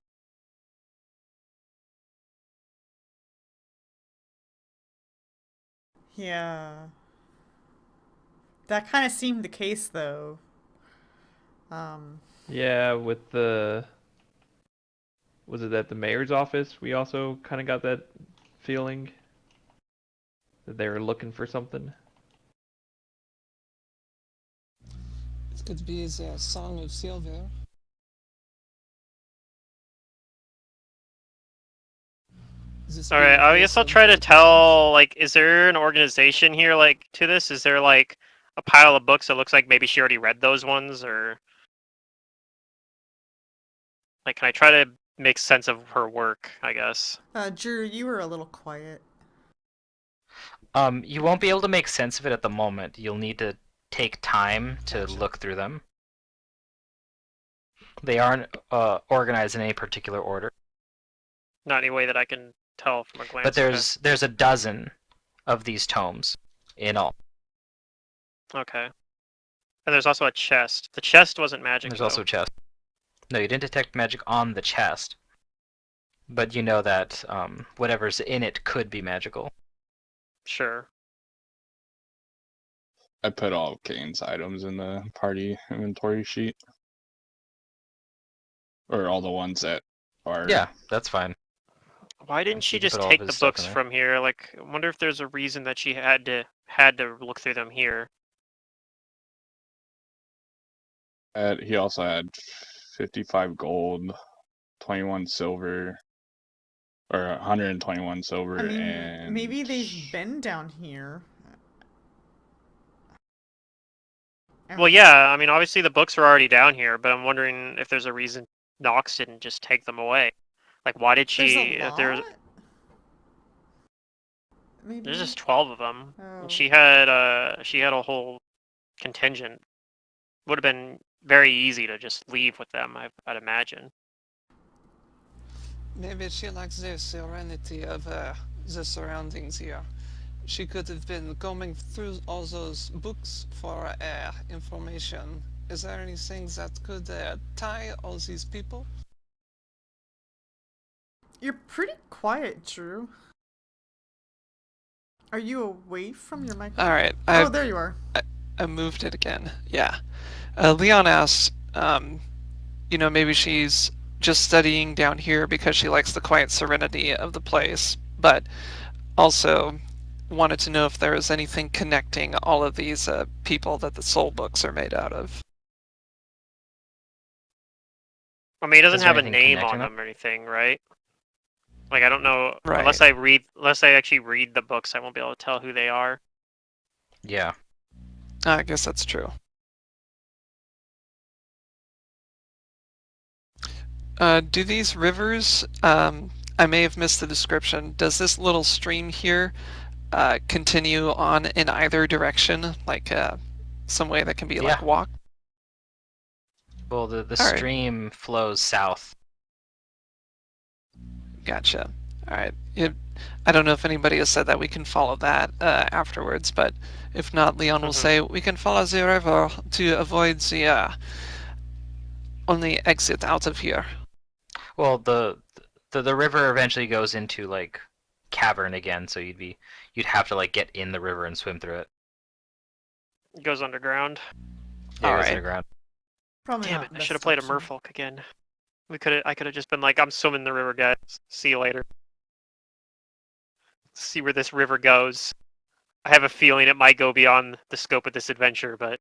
Yeah. That kind of seemed the case, though. Yeah, with the... Was it at the mayor's office? We also kind of got that feeling that they were looking for something. It could be the Song of Silver. All right, I guess I'll try to tell. Like, is there an organization here, like, to this? Is there like a pile of books that looks like maybe she already read those ones, or like, can I try to make sense of her work? I guess. Drew, you were a little quiet. You won't be able to make sense of it at the moment. You'll need to take time to Gotcha. look through them. They aren't organized in any particular order. Not any way that I can tell from a glance. But there's a dozen of these tomes in all. Okay. And there's also a chest. The chest wasn't magic. There's though. also a chest. No, you didn't detect magic on the chest. But you know that whatever's in it could be magical. Sure. I put all of Kane's items in the party inventory sheet. Or all the ones that are... Yeah, that's fine. Why didn't And she she can just put all take of the his stuff books in there. from here? Like, I wonder if there's a reason that she had to look through them here. He also had 55 gold, 21 silver, or 121 silver, I mean, and... maybe they've been down here. Well, yeah. I mean, obviously the books are already down here, but I'm wondering if there's a reason Nox didn't just take them away. Like, why did There's she? a lot? Maybe. There's just 12 of them. Oh. And she had a whole contingent. Would have been very easy to just leave with them, I'd imagine. Maybe she likes the serenity of the surroundings here. She could have been combing through all those books for information. Is there anything that could tie all these people? You're pretty quiet, Drew. Are you away from your mic? Alright, Oh, there you are. I moved it again. Yeah. Leon asks, maybe she's just studying down here because she likes the quiet serenity of the place, but also wanted to know if there was anything connecting all of these people that the soul books are made out of. I mean, it doesn't Is there have a anything name on connecting them? them or anything, right? Like, I don't know. Right. Unless I actually read the books, I won't be able to tell who they are. Yeah. I guess that's true. Do these rivers, I may have missed the description, does this little stream here continue on in either direction, like some way that can be like Yeah. walked? Well, the All right. stream flows south. Gotcha. All right. I don't know if anybody has said that we can follow that afterwards, but if not, Leon will say we can follow the river to avoid the only exit out of here. Well, the river eventually goes into like cavern again, so you'd have to like get in the river and swim through it. It goes underground. Yeah, it goes Alright. underground. Probably Damn not it! I best should have played a option. merfolk again. I could have just been like, I'm swimming the river, guys. See you later. See where this river goes. I have a feeling it might go beyond the scope of this adventure, but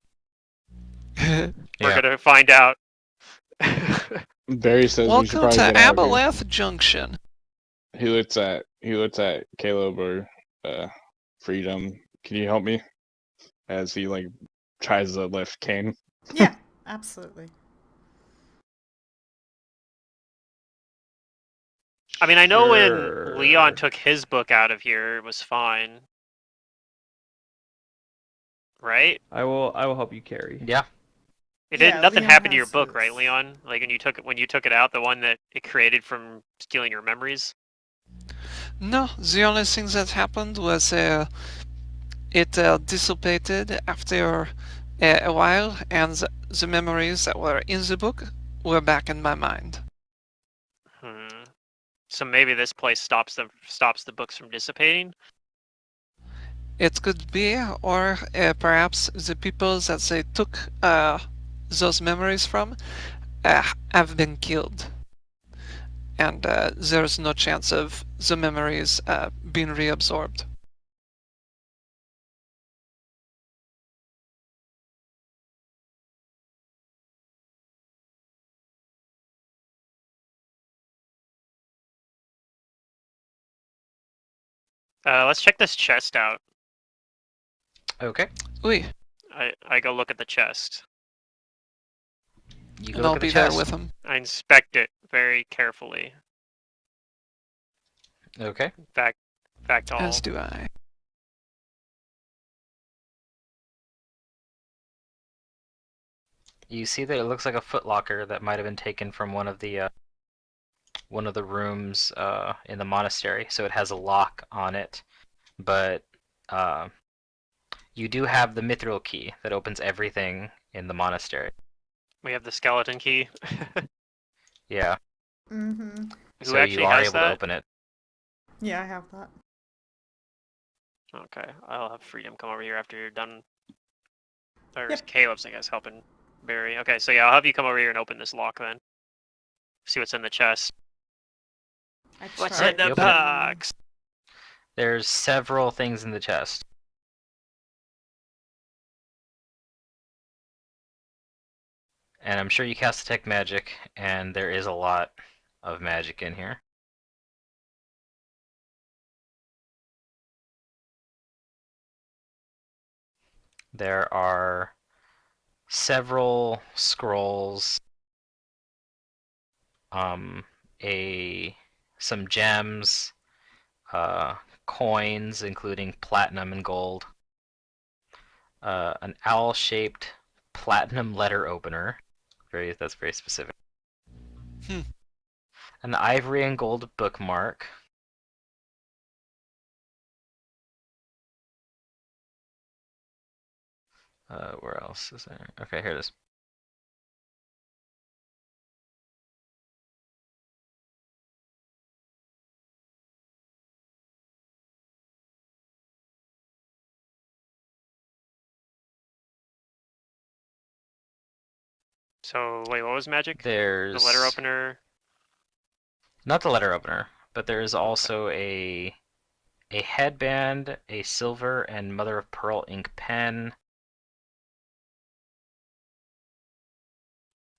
we're Yeah. gonna find out. Barry says we should Welcome probably to get out here. Aberlath Junction. He looks at Caleb or Freedom. Can you help me? As he like tries to lift Kane. Yeah, absolutely. I mean, I know when Sure. Leon took his book out of here, it was fine. Right? I will help you carry. Yeah. It Yeah, didn't. Nothing Leon happened to your has book, right, his. Leon? Like when you took it out, the one that it created from stealing your memories. No, the only thing that happened was it dissipated after a while, and the memories that were in the book were back in my mind. So maybe this place stops the books from dissipating. It could be, or perhaps the people that they took those memories from have been killed. And there's no chance of the memories being reabsorbed. Let's check this chest out. Okay. Oui, I go look at the chest. You go and look I'll at the be there chest. with him. I inspect it very carefully. Okay. Back to all. As do I. You see that it looks like a footlocker that might have been taken from one of the rooms in the monastery. So it has a lock on it, but you do have the mithril key that opens everything in the monastery. We have the skeleton key. Yeah. Mm-hmm. Who So actually you are has able that? to open it. Yeah, I have that. Okay, I'll have Freedom come over here after you're done. Or Yep. Caleb's, I guess, helping Barry. Okay, so yeah, I'll have you come over here and open this lock then. See what's in the chest. I What's tried in the you open it. box? There's several things in the chest. And I'm sure you cast detect magic, and there is a lot of magic in here. There are several scrolls, some gems, coins, including platinum and gold, an owl-shaped platinum letter opener. That's very specific. Hmm. An ivory and gold bookmark. Where else is there? Okay, here it is. So wait, what was magic? There's The letter opener. not the letter opener, but there is also a headband, a silver and mother of pearl ink pen.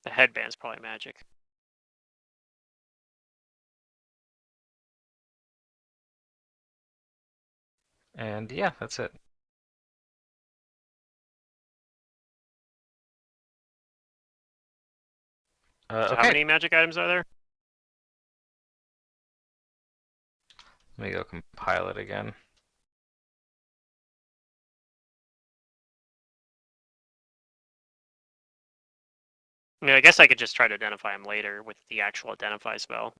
The headband's probably magic. And yeah, that's it. So Okay. how many magic items are there? Let me go compile it again. I mean, I guess I could just try to identify them later with the actual identify spell.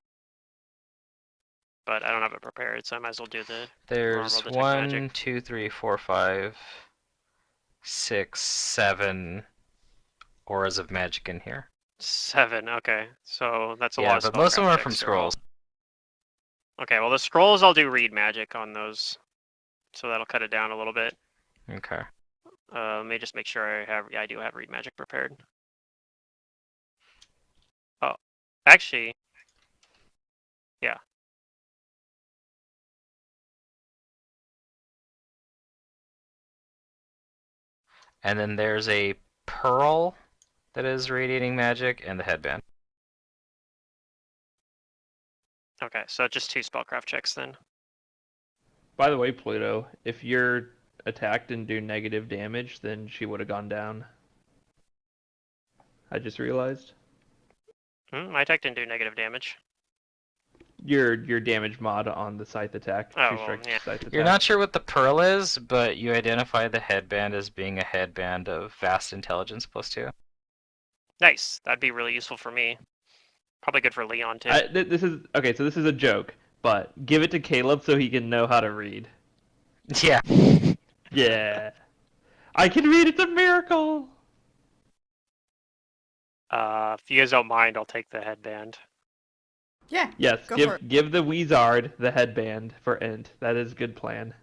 But I don't have it prepared, so I might as well do the There's normal detect 1, magic. 2, 3, 4, 5, 6, 7 auras of magic in here. 7, okay. So that's a Yeah, lot of but most of them spellcraft are checks from to roll. scrolls. Okay, well the scrolls I'll do read magic on those. So that'll cut it down a little bit. Okay. Let me just make sure I do have read magic prepared. Oh, actually, yeah. And then there's a pearl that is radiating magic and the headband. Okay, so just 2 spellcraft checks then. By the way, Pluto, if you're attacked and do negative damage, then she would have gone down. I just realized. My attack didn't do negative damage. Your damage mod on the scythe attack. Oh, Two well, strike yeah. scythe attack. You're not sure what the pearl is, but you identify the headband as being a headband of vast intelligence +2. Nice. That'd be really useful for me. Probably good for Leon too. This is okay. So this is a joke, but give it to Caleb so he can know how to read. Yeah. Yeah, I can read. It's a miracle. If you guys don't mind, I'll take the headband. Yeah. Yes, Go for it. give the Wizard the headband for Ent. That is a good plan.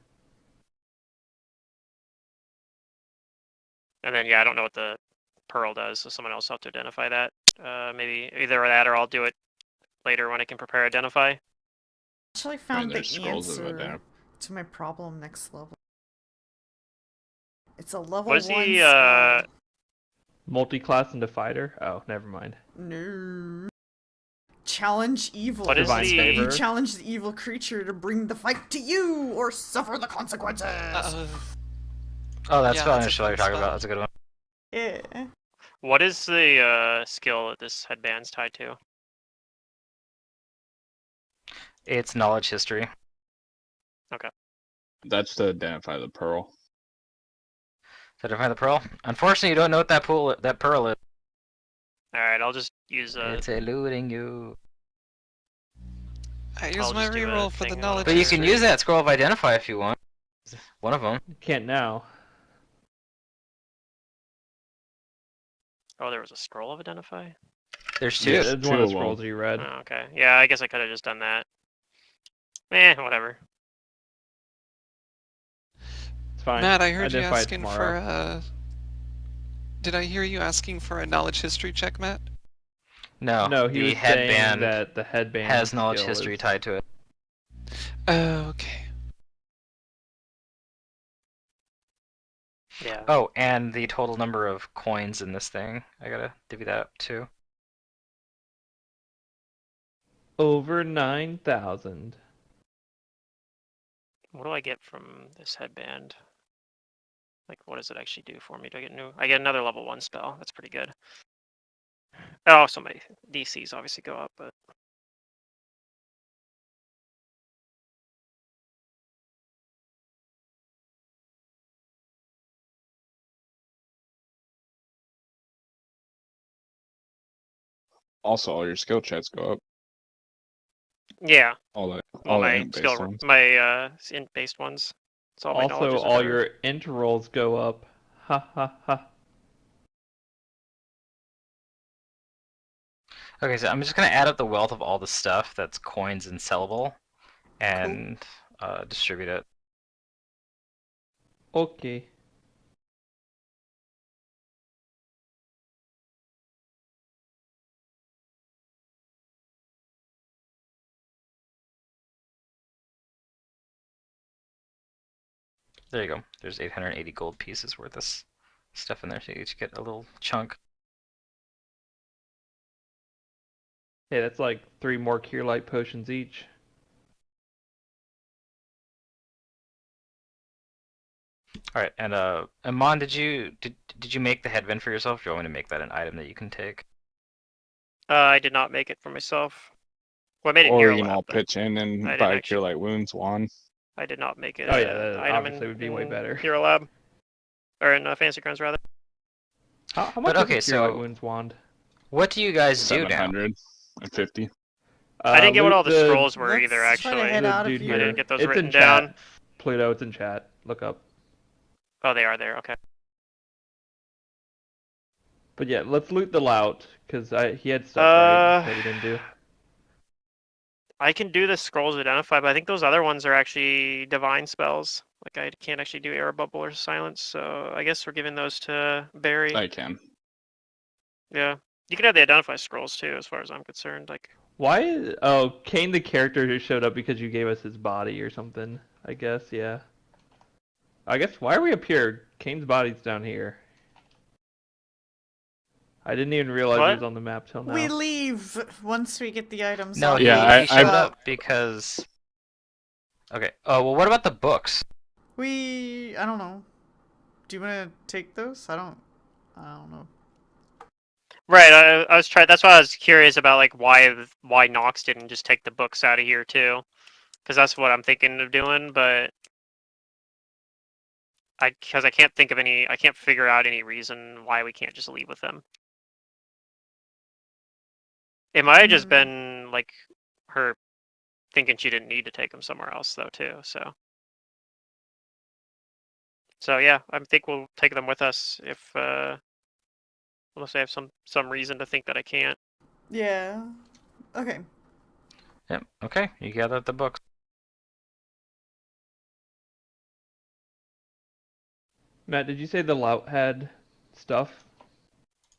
And then, yeah, I don't know what the pearl does, so someone else will have to identify that. Maybe either that or I'll do it later when I can prepare identify. Actually found the there's scrolls of it answer there. to my problem next level. It's a level What is 1 the, spell. Multi-class into fighter. Oh, never mind. No. Challenge evil. What is Divine the... favor. You challenge the evil creature to bring the fight to you or suffer the consequences. Oh, that's Yeah, spell that's a initial you're fun talking spell. about. That's a good one. Yeah. What is the skill that this headband's tied to? It's knowledge history. That's to identify the pearl. So to find the pearl. Unfortunately, you don't know what that pearl is. Alright, I'll just use It's eluding you. I I'll use my just do a reroll for the thing knowledge But you history. can use that scroll of identify if you want. One of them. Can't now. Oh, there was a scroll of identify? There's 2. Yeah, Yes, that's one of two the of scrolls you read. Oh, okay. Yeah, I guess I could have just done that. Whatever. It's fine. Matt, I heard you Identify it asking for tomorrow. a. Did I hear you asking for a knowledge history check, Matt? No, No, he the was saying headband that the headband has knowledge skill history is- tied to it. Oh, okay. Yeah. Oh, and the total number of coins in this thing. I gotta divvy that up too. Over 9,000. What do I get from this headband? Like, what does it actually do for me? Do I get new? I get another level 1 spell. That's pretty good. Oh, so my DCs obviously go up, but... Also, all your skill checks go up. Yeah. All the Well, my int-based skill, ones. my int-based ones. So all my knowledge Also, is all better. your int rolls go up. Ha ha ha. Okay, so I'm just gonna add up the wealth of all the stuff that's coins and sellable, and distribute it. Okay. There you go. There's 880 gold pieces worth of stuff in there, so you each get a little chunk. Hey, that's like 3 more Cure Light potions each. All right, and Amon, did you make the headband for yourself? Do you want me to make that an item that you can take? I did not make it for myself. Well, I made it Or near you can lab, all but pitch in I and didn't buy actually- Cure Light Wounds wand. I did not make it. Oh yeah, that item obviously would be way better. Hero Lab, or in Fancy Grounds rather. How much okay, is a Cure Light so- Wounds wand? What do you guys do now? 750. I didn't get what loot all the scrolls were Let's either. try to Actually, head The out of dude here. I didn't get those it's written in down. chat. Pluto, it's in chat. Look up. Oh, they are there. Okay. But yeah, let's loot the lout because he had stuff right that we didn't do. I can do the scrolls identify, but I think those other ones are actually divine spells. Like I can't actually do air bubble or silence, so I guess we're giving those to Barry. I can. Yeah, you can have the identify scrolls too, as far as I'm concerned. Like, Why? Oh, Kane the character just showed up because you gave us his body or something. I guess, yeah. I guess, why are we up here? Kane's body's down here. I didn't even realize What? he was on the map till now. We leave once we get the items. No, off. Yeah, he showed I- up because. Okay. Oh well, what about the books? I don't know. Do you want to take those? I don't know. right? I was trying. That's why I was curious about like why Nox didn't just take the books out of here too, because that's what I'm thinking of doing. But I can't think of any. I can't figure out any reason why we can't just leave with them. It might have just Hmm. been like her thinking she didn't need to take them somewhere else though too. So yeah, I think we'll take them with us if unless I have some reason to think that I can't. Yeah. Okay. Yep. Okay. You gather the books. Matt, did you say the lout had stuff?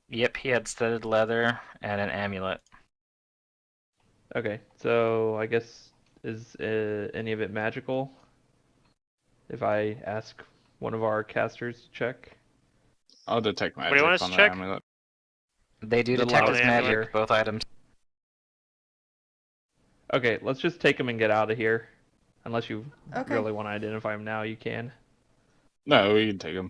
Yep. He had studded leather and an amulet. Okay, so I guess, is any of it magical? If I ask one of our casters to check? I'll detect do you magic want us on to the check? amulet. They do The detect loud as amulet. magic, both items. Okay, let's just take him and get out of here. Unless you Okay. really want to identify him now, you can. No, we can take them.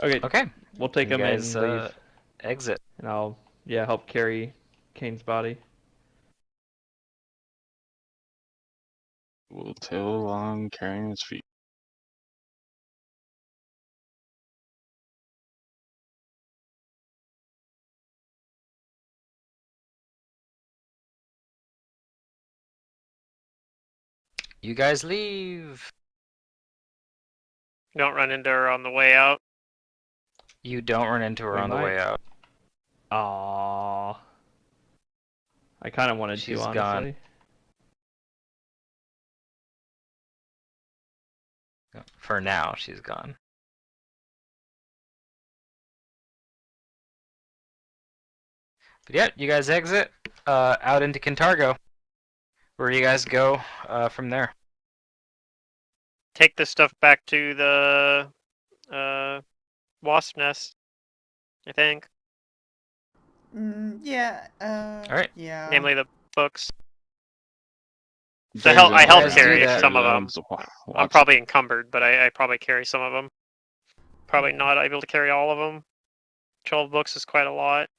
Okay, Okay. we'll take You him guys, and leave. Exit. And I'll, yeah, help carry Kane's body. We'll tail along carrying his feet. You guys leave. Don't run into her on the way out. You don't run into her We on the might. way out. Aww. I kind of wanted She's to, gone. honestly. For now, she's gone. But yeah, you guys exit out into Kintargo. Where do you guys go from there? Take this stuff back to the wasp nest. I think, Yeah. Alright. Yeah. namely the books. So James I and help Guys, carry do that. some of them. Jones wa- I'm watch- probably encumbered, but I probably carry some of them. Probably not able to carry all of them. 12 books is quite a lot.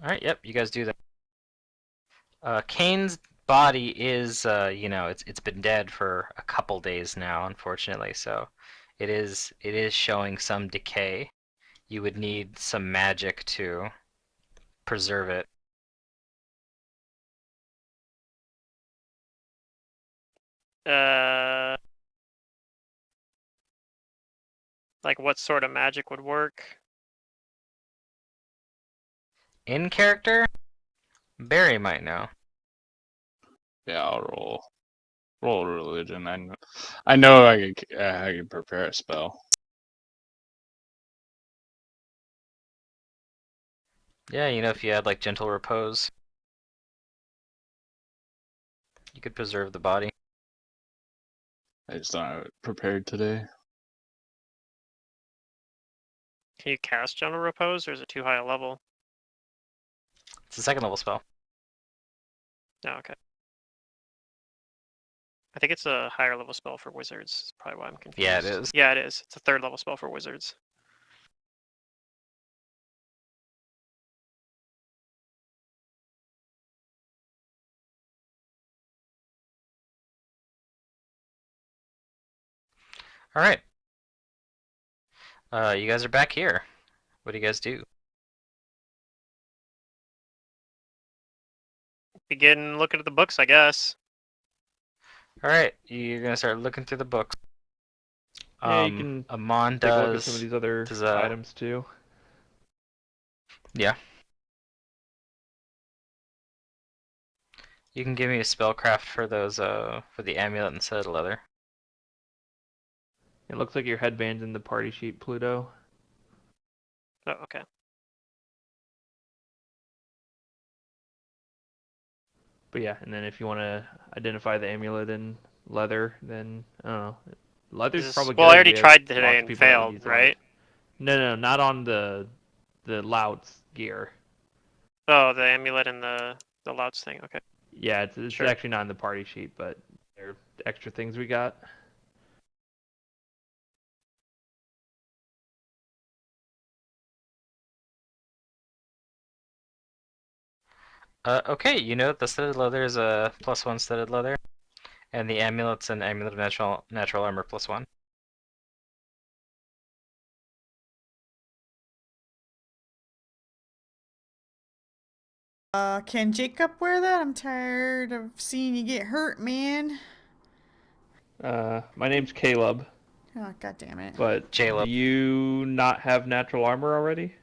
Alright, yep, you guys do that. Kane's body is, it's been dead for a couple days now, unfortunately, so it is showing some decay. You would need some magic to preserve it. Like, what sort of magic would work? In character, Barry might know. Yeah, I'll roll religion. I know I can prepare a spell. Yeah, you know, if you had like gentle repose, you could preserve the body. I just don't have it prepared today. Can you cast Gentle Repose, or is it too high a level? It's a second level spell. No, okay. I think it's a higher level spell for wizards. That's probably why I'm confused. Yeah, it is. Yeah, it is. It's a third level spell for wizards. All right. You guys are back here. What do you guys do? Begin looking at the books, I guess. All right, you're gonna start looking through the books. Yeah, you can Amon take a look at does. some of these other does, items too. Yeah. You can give me a spellcraft for those. For the amulet and set of leather. It looks like your headband's in the party sheet, Pluto. Oh, okay. But yeah, and then if you want to identify the amulet in leather, then I don't know. Leather's probably good. Well, I already We have tried lots today of and people that failed, use it. right? No, not on the Louts gear. Oh, the amulet and the louts thing. Okay. Yeah, it's Sure. actually not in the party sheet, but they're extra things we got. Okay, you know the studded leather is a +1 studded leather, and the amulet's an amulet of natural armor +1. Can Jacob wear that? I'm tired of seeing you get hurt, man. My name's Caleb, Oh, god damn it. but Caleb. do you not have natural armor already?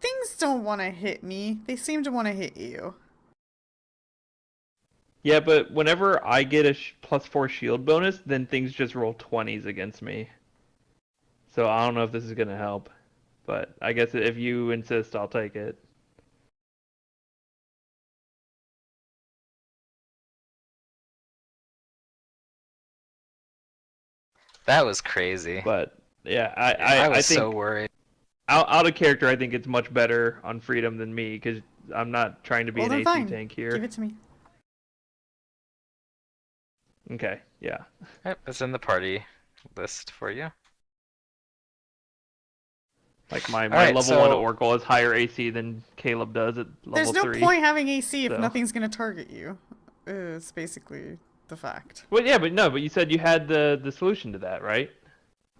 Things don't want to hit me. They seem to want to hit you. Yeah, but whenever I get a +4 shield bonus, then things just roll 20s against me. So I don't know if this is gonna help, but I guess if you insist, I'll take it. That was crazy. But yeah, I was I think so worried. out of character, I think it's much better on freedom than me because I'm not trying to be Well, an then AC fine. tank here. Give it to me. Okay, yeah. Yep, it's in the party list for you. Like my Alright, level 1 so- Oracle has higher AC than Caleb does at level There's no 3. point having AC if so. nothing's gonna target you. It's basically the fact. Well, yeah, but you said you had the solution to that, right?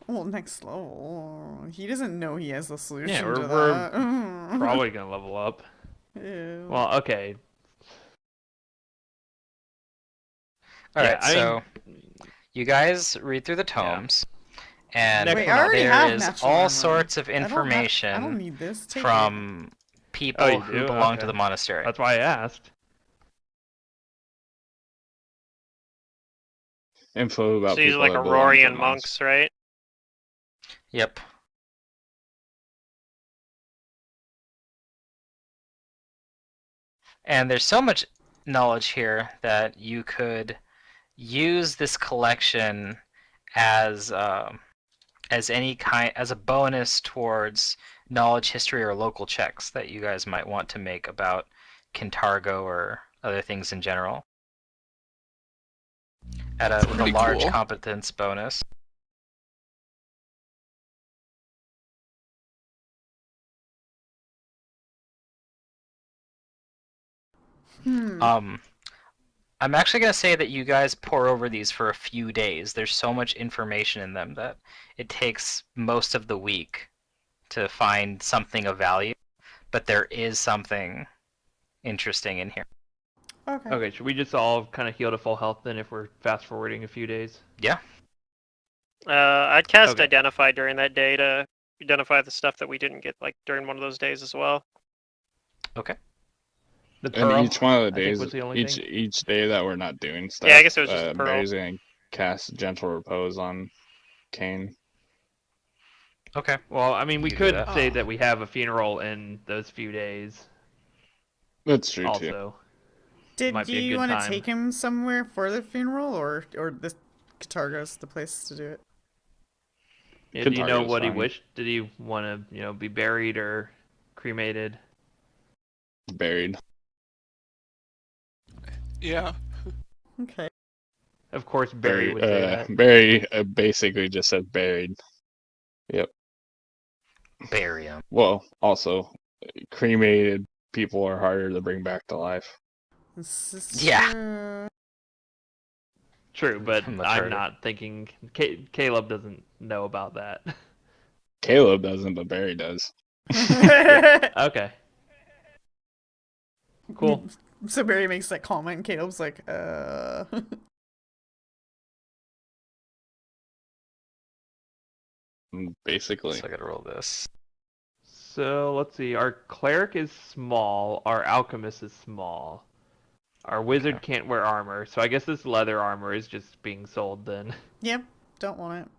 Well, next level. He doesn't know he has the solution we're- to we're that. Probably gonna level up. Ew. Well, okay. Alright, I so mean, you guys read through the tomes, and Next Wait, one I up. already there have is natural all armor. sorts of I don't have- information I don't need this. Take from people Oh, you who do? belong to Okay. the monastery. that's why I asked. Info about So these are people like that belong to Aurorian the monks, right? Yep. And there's so much knowledge here that you could use this collection as as a bonus towards knowledge, history, or local checks that you guys might want to make about Kintargo or other things in general. With a pretty large cool. competence bonus. Hmm. I'm actually going to say that you guys pour over these for a few days. There's so much information in them that it takes most of the week to find something of value, but there is something interesting in here. Okay. Okay, should we just all kind of heal to full health then if we're fast forwarding a few days? Yeah. I'd cast Okay. Identify during that day to identify the stuff that we didn't get like during one of those days as well. Okay. The And pearl, each one of the I think, days, was the only each thing. each day that we're not doing stuff, Yeah, I guess it was just the pearl. Barry's gonna cast Gentle Repose on Kane. Okay. Well, I mean, we You can do could that. say Ah. that we have a funeral in those few days. That's true too. Also, Did might be a you good want to time. take him somewhere for the funeral, or this Katarga's the place to do it? Yeah, do you know Katarga's what he fine. wished? Did he want to, be buried or cremated? Buried. Yeah. Okay. Of course, Barry would say that. Barry basically just said buried. Yep. Bury him. Well, also, cremated people are harder to bring back to life. This is Yeah. true. True, but Much I'm harder. not thinking. Caleb doesn't know about that. Caleb doesn't, but Barry does. Okay. Cool. So Barry makes that comment, and Caleb's like, Basically. So I gotta roll this. So let's see. Our cleric is small. Our alchemist is small. Our wizard Okay. can't wear armor, so I guess this leather armor is just being sold then, yep, don't want it.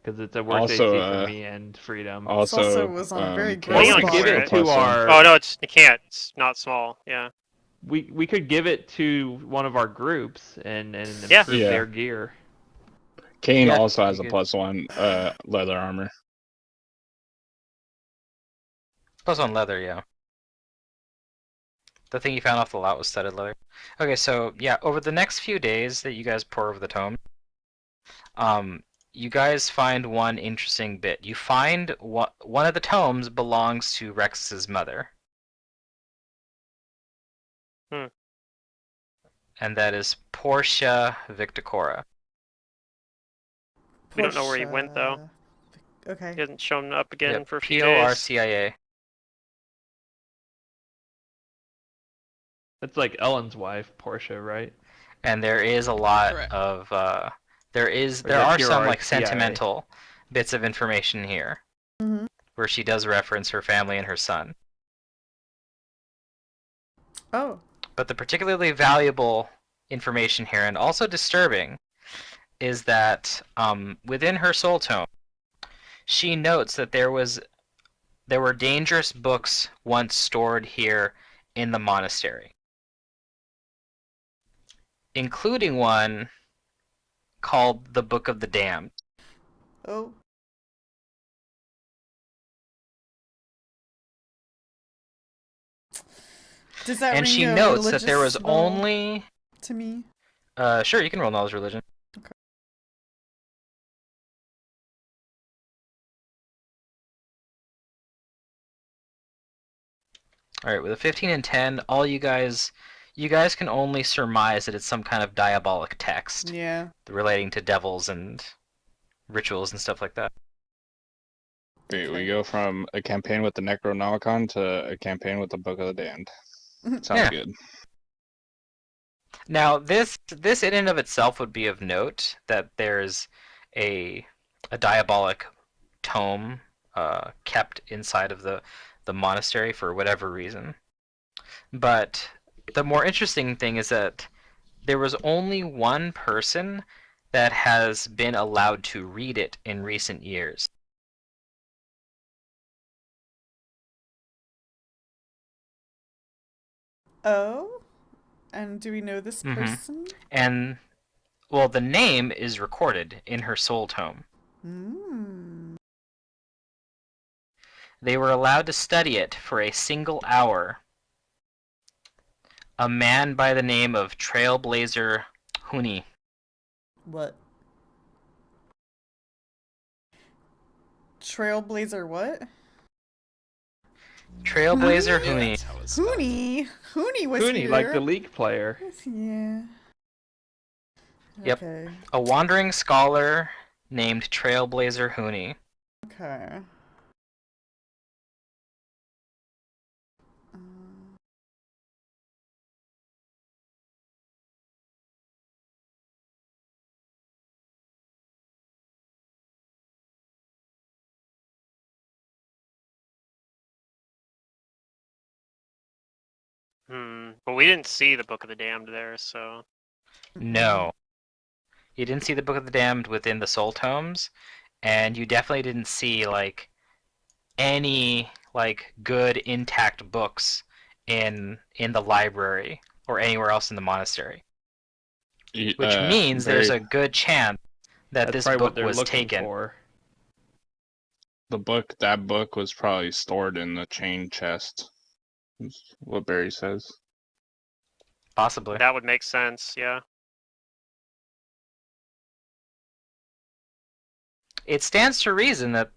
because it's a worse Also, AC for me and freedom. This also was on a very Caleb gross Leon gets can bar. wear a it. to +1. our- Oh no, you can't. It's not small. Yeah. We could give it to one of our groups and Yeah. improve Yeah. their gear. Kane Yeah, also has a you could- +1 leather armor. Plus on leather, yeah. The thing you found off the lot was studded leather. Okay, so yeah, over the next few days that you guys pore over the tome, you guys find one interesting bit. You find one of the tomes belongs to Rex's mother. Hmm. And that is Portia Victicora. We don't know where he went, though. Okay. He hasn't shown up again Yep, for a few days. Porcia. That's like Ellen's wife, Portia, right? And there is a lot Correct. of there is are that some PRI like CIA? sentimental bits of information here Mm-hmm. where she does reference her family and her son. Oh. But the particularly valuable information here, and also disturbing, is that within her soul tome, she notes that there were dangerous books once stored here in the monastery, including one called the Book of the Damned. Oh. Does that And ring she a notes that there was religious bell only... to me? Sure, you can roll knowledge religion. Okay. Alright, with a 15 and 10, all you guys can only surmise that it's some kind of diabolic text Yeah. relating to devils and rituals and stuff like that. We go from a campaign with the Necronomicon to a campaign with the Book of the Damned. Sounds Yeah. good. Now, this in and of itself would be of note, that there's a diabolic tome kept inside of the monastery for whatever reason. But the more interesting thing is that there was only one person that has been allowed to read it in recent years. Oh? And do we know this Mhm. person? And, well, the name is recorded in her soul tome. Hmm. They were allowed to study it for a single hour. A man by the name of Trailblazer Huni. What? Trailblazer what? Trailblazer Huni? Yeah, Huni. that's how it's spelled. Huni was Cooney, here. like the League player. Yeah. Yep. Okay. A wandering scholar named Trailblazer Huni. Okay. But we didn't see the Book of the Damned there, so No. You didn't see the Book of the Damned within the Soul Tomes, and you definitely didn't see like any like good intact books in the library or anywhere else in the monastery. Which means there's a good chance that That's this probably what book they're was looking taken. for. That book was probably stored in the chain chest. Is what Barry says. Possibly. that would make sense. Yeah. It stands to reason that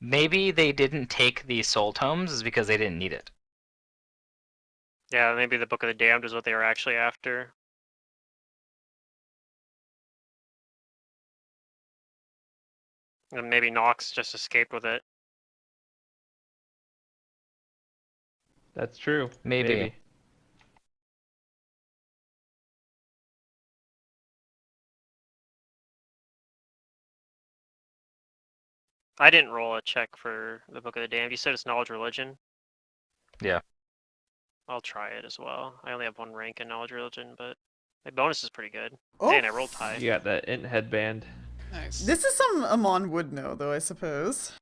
maybe they didn't take the Soul Tomes is because they didn't need it. Yeah, maybe the Book of the Damned is what they were actually after. And maybe Nox just escaped with it. That's true. Maybe. I didn't roll a check for the Book of the Damned. You said it's Knowledge Religion? Yeah. I'll try it as well. I only have 1 rank in Knowledge Religion, but my bonus is pretty good. Oh, And I rolled high. You got that int headband. Nice. This is some Amon would know, though, I suppose.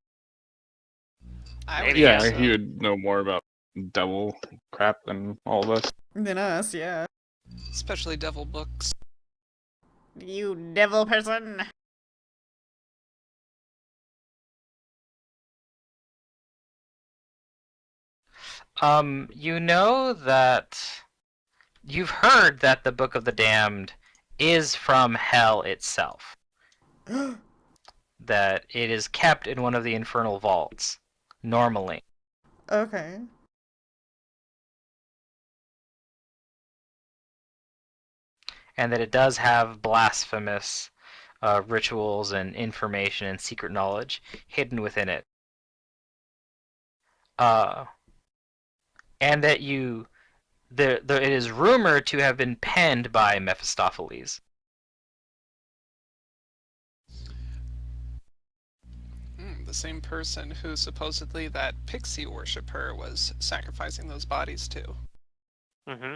I Maybe, would Yeah, guess so. he would know more about devil crap than all of us. Than us, yeah. Especially devil books. You devil person. You know that you've heard that the Book of the Damned is from hell itself. That it is kept in one of the infernal vaults, normally. Okay. And that it does have blasphemous rituals and information and secret knowledge hidden within it. And that it is rumored to have been penned by Mephistopheles. The same person who supposedly that pixie worshipper was sacrificing those bodies to. Mm-hmm.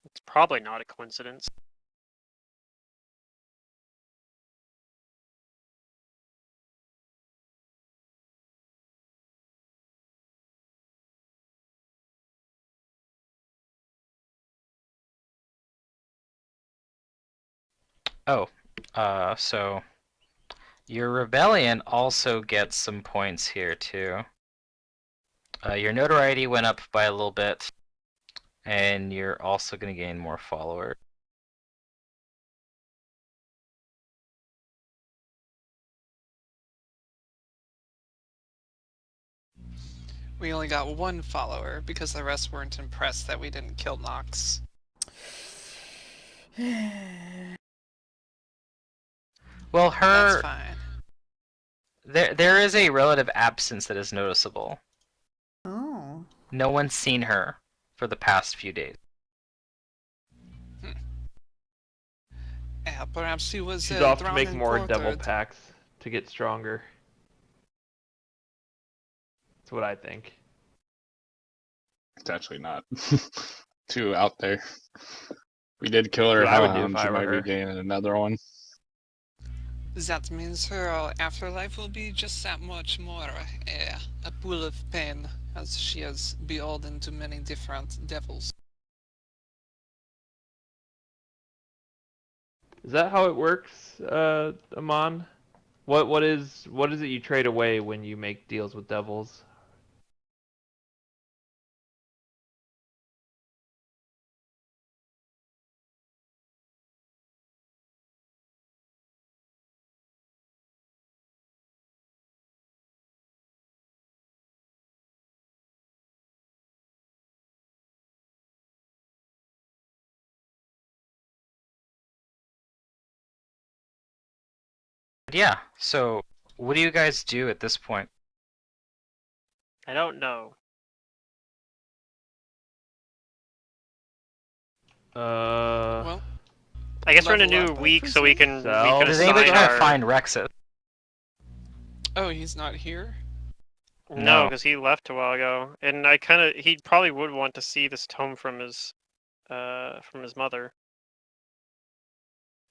It's probably not a coincidence. Oh, so your rebellion also gets some points here too. Your notoriety went up by a little bit, and you're also going to gain more followers. We only got 1 follower because the rest weren't impressed that we didn't kill Nox. Well, That's fine. there is a relative absence that is noticeable. Oh. No one's seen her for the past few days. Yeah, perhaps she was She's off to drowned make and more devil quartered. packs to get stronger. That's what I think. It's actually not too out there. We did kill her What I would do if hound. I She were might her. be gaining another one. That means her afterlife will be just that much more a pool of pain, as she is beholden to many different devils. Is that how it works, Amon? What is it you trade away when you make deals with devils? Yeah, so what do you guys do at this point? I don't know. Well, I guess we're in a level new up, I week, so we can presume. Does anybody assign try to our. find Rexus? Oh, he's not here? No, No. because he left a while ago, and he probably would want to see this tome from his mother.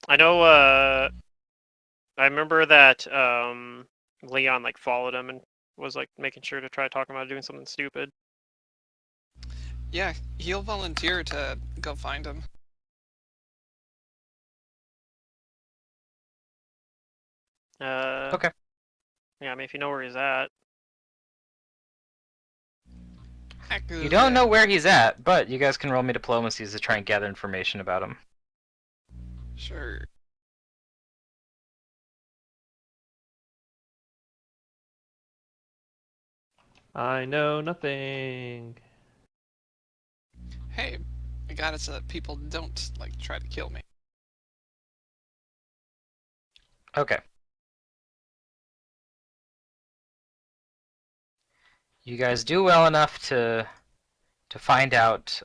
I know. I remember that Leon like followed him and was like making sure to try talking about doing something stupid. Yeah, he'll volunteer to go find him. Okay. Yeah, I mean, if you know where he's at. You don't know where he's at, but you guys can roll me diplomacies to try and gather information about him. Sure. I know nothing. Hey, I got it so that people don't, like, try to kill me. Okay. You guys do well enough to find out,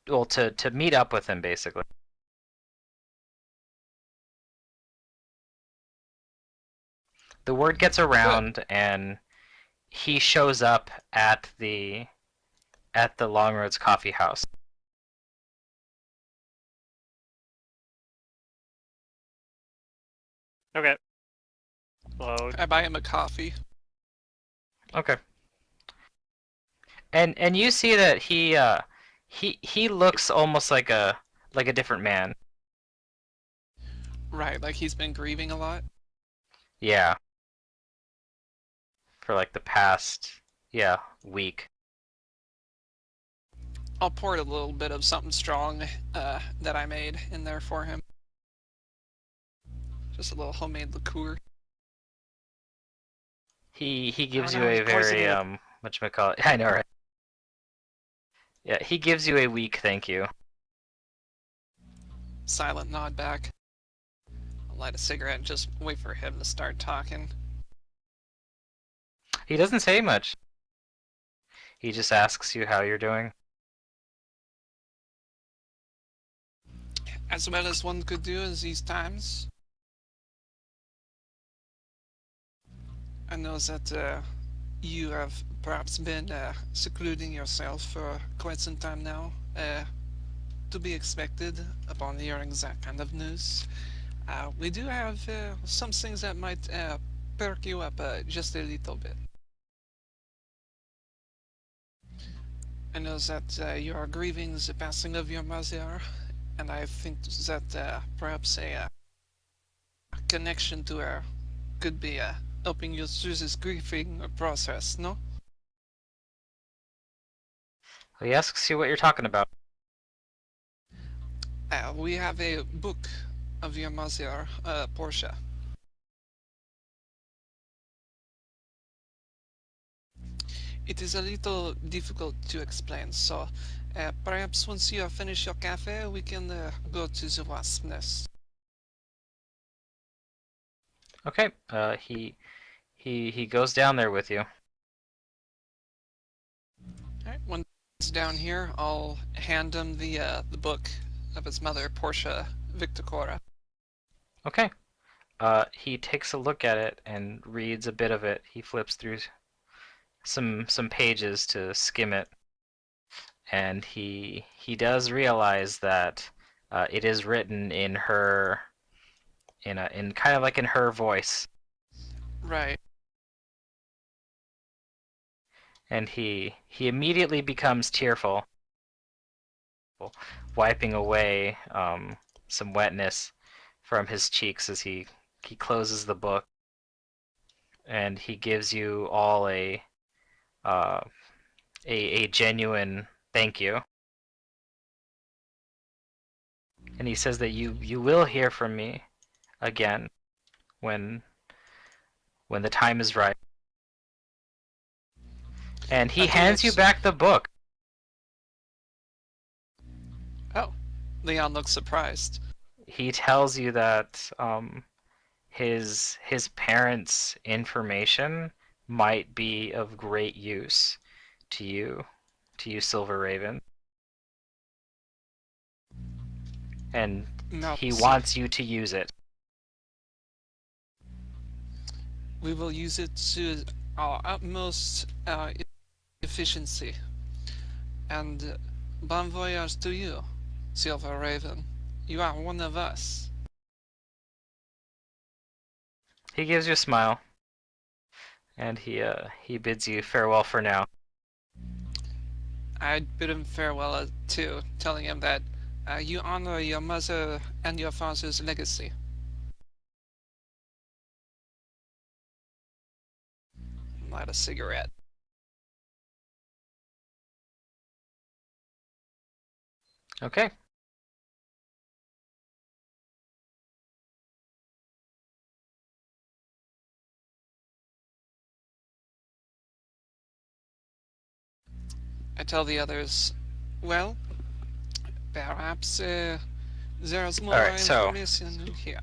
well, to meet up with him, basically. The word gets around, and he shows up at the Longroads Coffee House. Okay. Well, I buy him a coffee. Okay. And you see that he looks almost like a different man. Right, like he's been grieving a lot. Yeah. For like the past, week. I'll pour a little bit of something strong that I made in there for him. Just a little homemade liqueur. He gives Oh, you no, a he's very poisoning whatchamacallit. I know, right? Yeah, he gives you a weak thank you. Silent nod back. I'll light a cigarette and just wait for him to start talking. He doesn't say much. He just asks you how you're doing. As well as one could do in these times. I know that you have perhaps been secluding yourself for quite some time now. To be expected upon hearing that kind of news. We do have some things that might perk you up just a little bit. I know that you are grieving the passing of your mother, and I think that perhaps a connection to her could be helping you through this grieving process, no? He asks you what you're talking about. We have a book of your mother, Portia. It is a little difficult to explain, so perhaps once you have finished your cafe, we can go to the wasp nest. Okay. He goes down there with you. Alright, once down here, I'll hand him the book of his mother, Portia Victicora. Okay. He takes a look at it and reads a bit of it. He flips through some pages to skim it, and he does realize that it is written in her in kind of like in her voice, Right. and he immediately becomes tearful, wiping away some wetness from his cheeks as he closes the book, and he gives you all a genuine thank you. And he says that you will hear from me again when the time is right. And he hands you back the book. Oh, Leon looks surprised. He tells you that his parents' information might be of great use to you, Silver Raven. and No, he sir. wants you to use it. We will use it to our utmost efficiency. And bon voyage to you, Silver Raven. You are one of us. He gives you a smile, and he bids you farewell for now. I'd bid him farewell too, telling him that you honor your mother and your father's legacy. Light a cigarette. Okay. I tell the others, well, perhaps there's more Alright, so information here.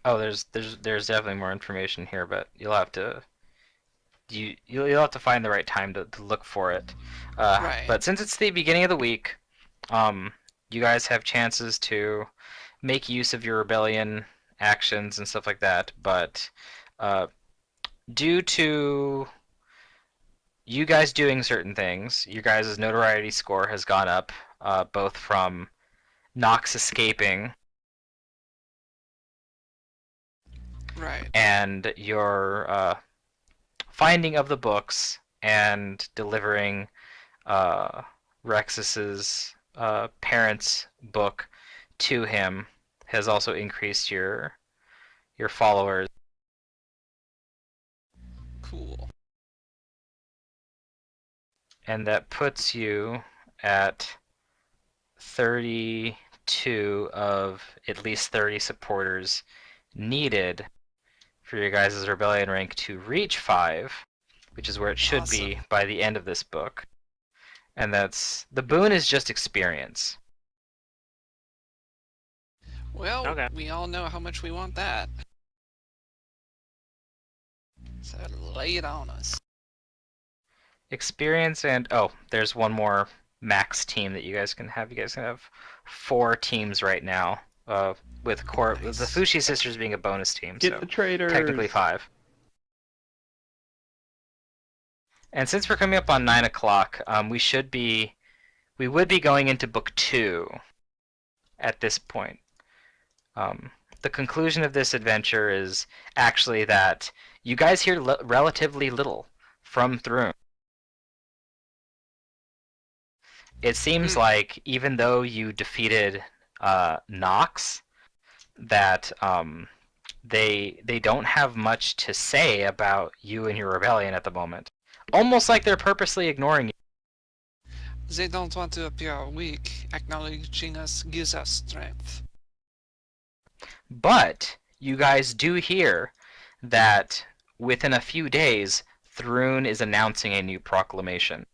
oh, there's definitely more information here, but you'll have to you'll have to find the right time to look for it. Right. But since it's the beginning of the week, you guys have chances to make use of your rebellion actions and stuff like that. But due to you guys doing certain things, your guys' notoriety score has gone up, both from Nox escaping Right. and your finding of the books and delivering Rexus's parents' book to him has also increased your followers. Cool. And that puts you at 32 of at least 30 supporters needed for your guys' rebellion rank to reach 5, which is where it should be Awesome. by the end of this book. And that's the boon is just experience. Well, Okay. we all know how much we want that. So lay it on us. Experience and oh, there's one more max team that you guys can have. You guys can have 4 teams right now. With Nice. the Fushi sisters being a bonus team, Get so the traders. technically 5. And since we're coming up on 9 o'clock, we would be going into book 2 at this point. The conclusion of this adventure is actually that you guys hear relatively little from Thrun. It seems like even though you defeated Nox, that they don't have much to say about you and your rebellion at the moment. Almost like they're purposely ignoring you. They don't want to appear weak. Acknowledging us gives us strength. But you guys do hear that within a few days, Thrun is announcing a new proclamation.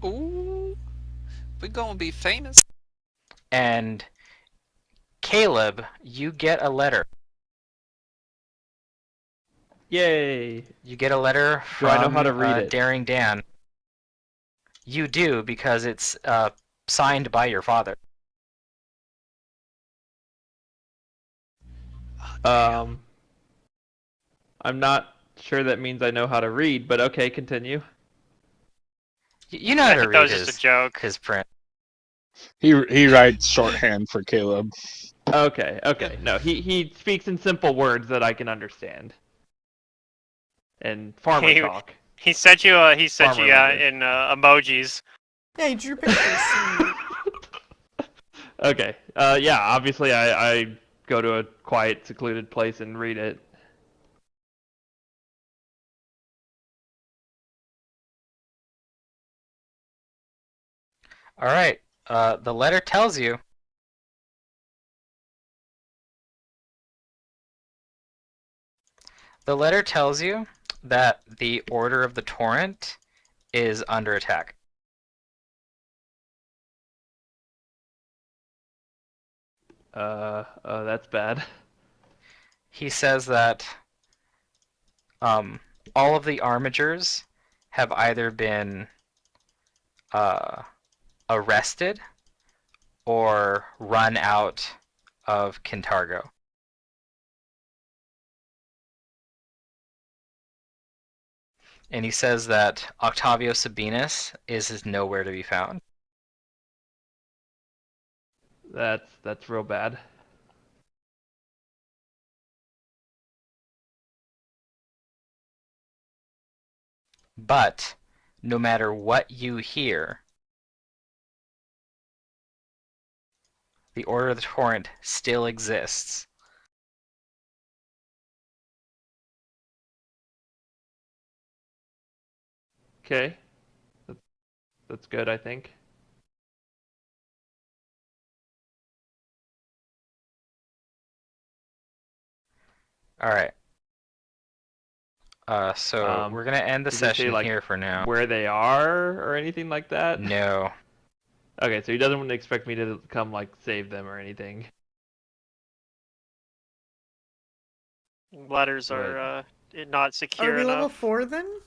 Ooh, we're gonna be famous. And Caleb, you get a letter. Yay! You get a letter Do from I know how to read it? Daring Dan. You do, because it's signed by your father. I'm not sure that means I know how to read, but okay, continue. You know how I to think that read was just a joke. his print. He writes shorthand for Caleb. Okay. No, he speaks in simple words that I can understand. And farmer He- talk. He sent you Farmer language. in emojis. Yeah, he drew pictures. Okay. Yeah, obviously I go to a quiet, secluded place and read it. All right. The letter tells you that the Order of the Torrent is under attack. That's bad. He says that all of the armigers have either been arrested or run out of Kintargo. And he says that Octavio Sabinus is nowhere to be found. That's real bad. But no matter what you hear, the Order of the Torrent still exists. Okay. That's good, I think. Alright. So we're gonna end the Did they say, session like, here for now. where they are or anything like that? No. Okay, so he doesn't expect me to come, like, save them or anything. Letters are not secure Are we level enough. 4 then?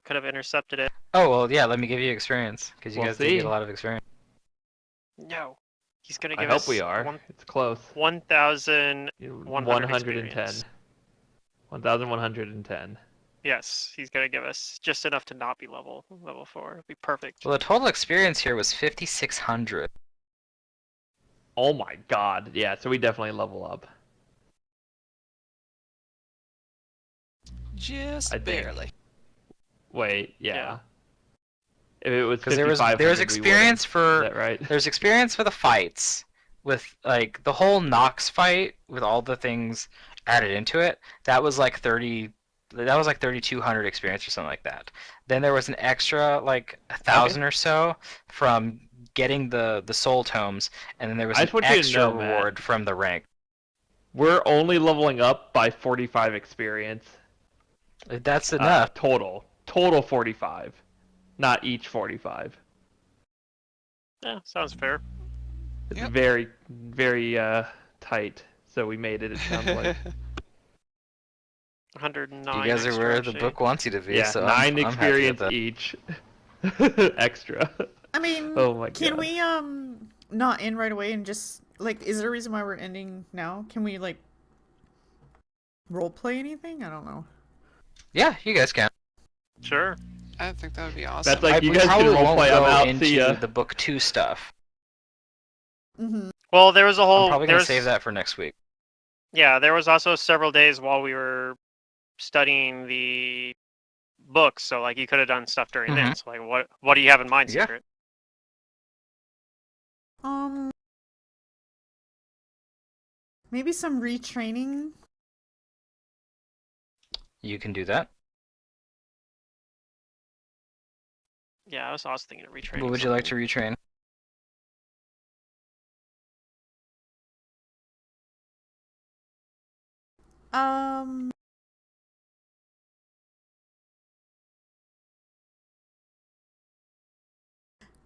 Could have intercepted it. Oh, well, yeah, let me give you experience, because you We'll guys did get see. a lot of experience. No. He's gonna I give hope us we are. It's close. 1,100 110. experience. 1,110. Yes, he's gonna give us just enough to not be level 4. It'll be perfect. Well, the total experience here was 5,600. Oh my god. Yeah, so we definitely level up. Just I think. barely. Wait, yeah. Yeah. If it was Because there was 5,500, experience Is for that right? there's experience for the fights with like the whole Nox fight with all the things added into it. That was like 3,200 experience or something like that. Then there was an extra like 1,000 or so from getting the soul tomes, and then there was I an just want you to extra know, Matt. reward from the rank. We're only leveling up by 45 experience. That's enough. Total. Total 45. Not each 45. Yeah, sounds fair. It's Yep. very, very tight. So we made it, it sounds like. 109. You guys are extra, where actually. the book wants you to be. Yeah, so 9 I'm happy with experience that. each. Extra. I mean, Oh my can God. we not end right away and just like is there a reason why we're ending now? Can we like role play anything? I don't know. Yeah, you guys can. Sure. I think that would be awesome. That's like, you we guys can probably won't roleplay. I'm go out. into See ya. the book 2 stuff. Mm-hmm. Well, there was a I'm whole. probably gonna There's save that for next week. Yeah, there was also several days while we were studying the books, so like you could have done stuff during there. So like, what do you have in mind, Yeah. Secret? Maybe some retraining. You can do that. Yeah, I was also thinking of retraining. What would you like to retrain?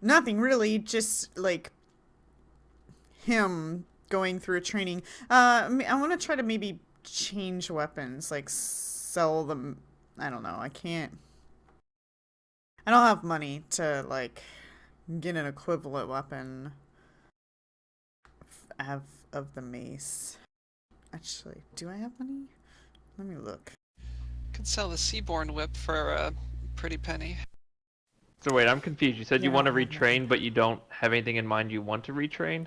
Nothing really, just like him going through a training. I want to try to maybe change weapons, like sell them. I don't know. I can't. I don't have money to like get an equivalent weapon of the mace. Actually, do I have money? Let me look. Could sell the Seaborn whip for a pretty penny. So wait, I'm confused. You said you Yeah, want to I don't have retrain, but you don't have anything in mind you want to retrain?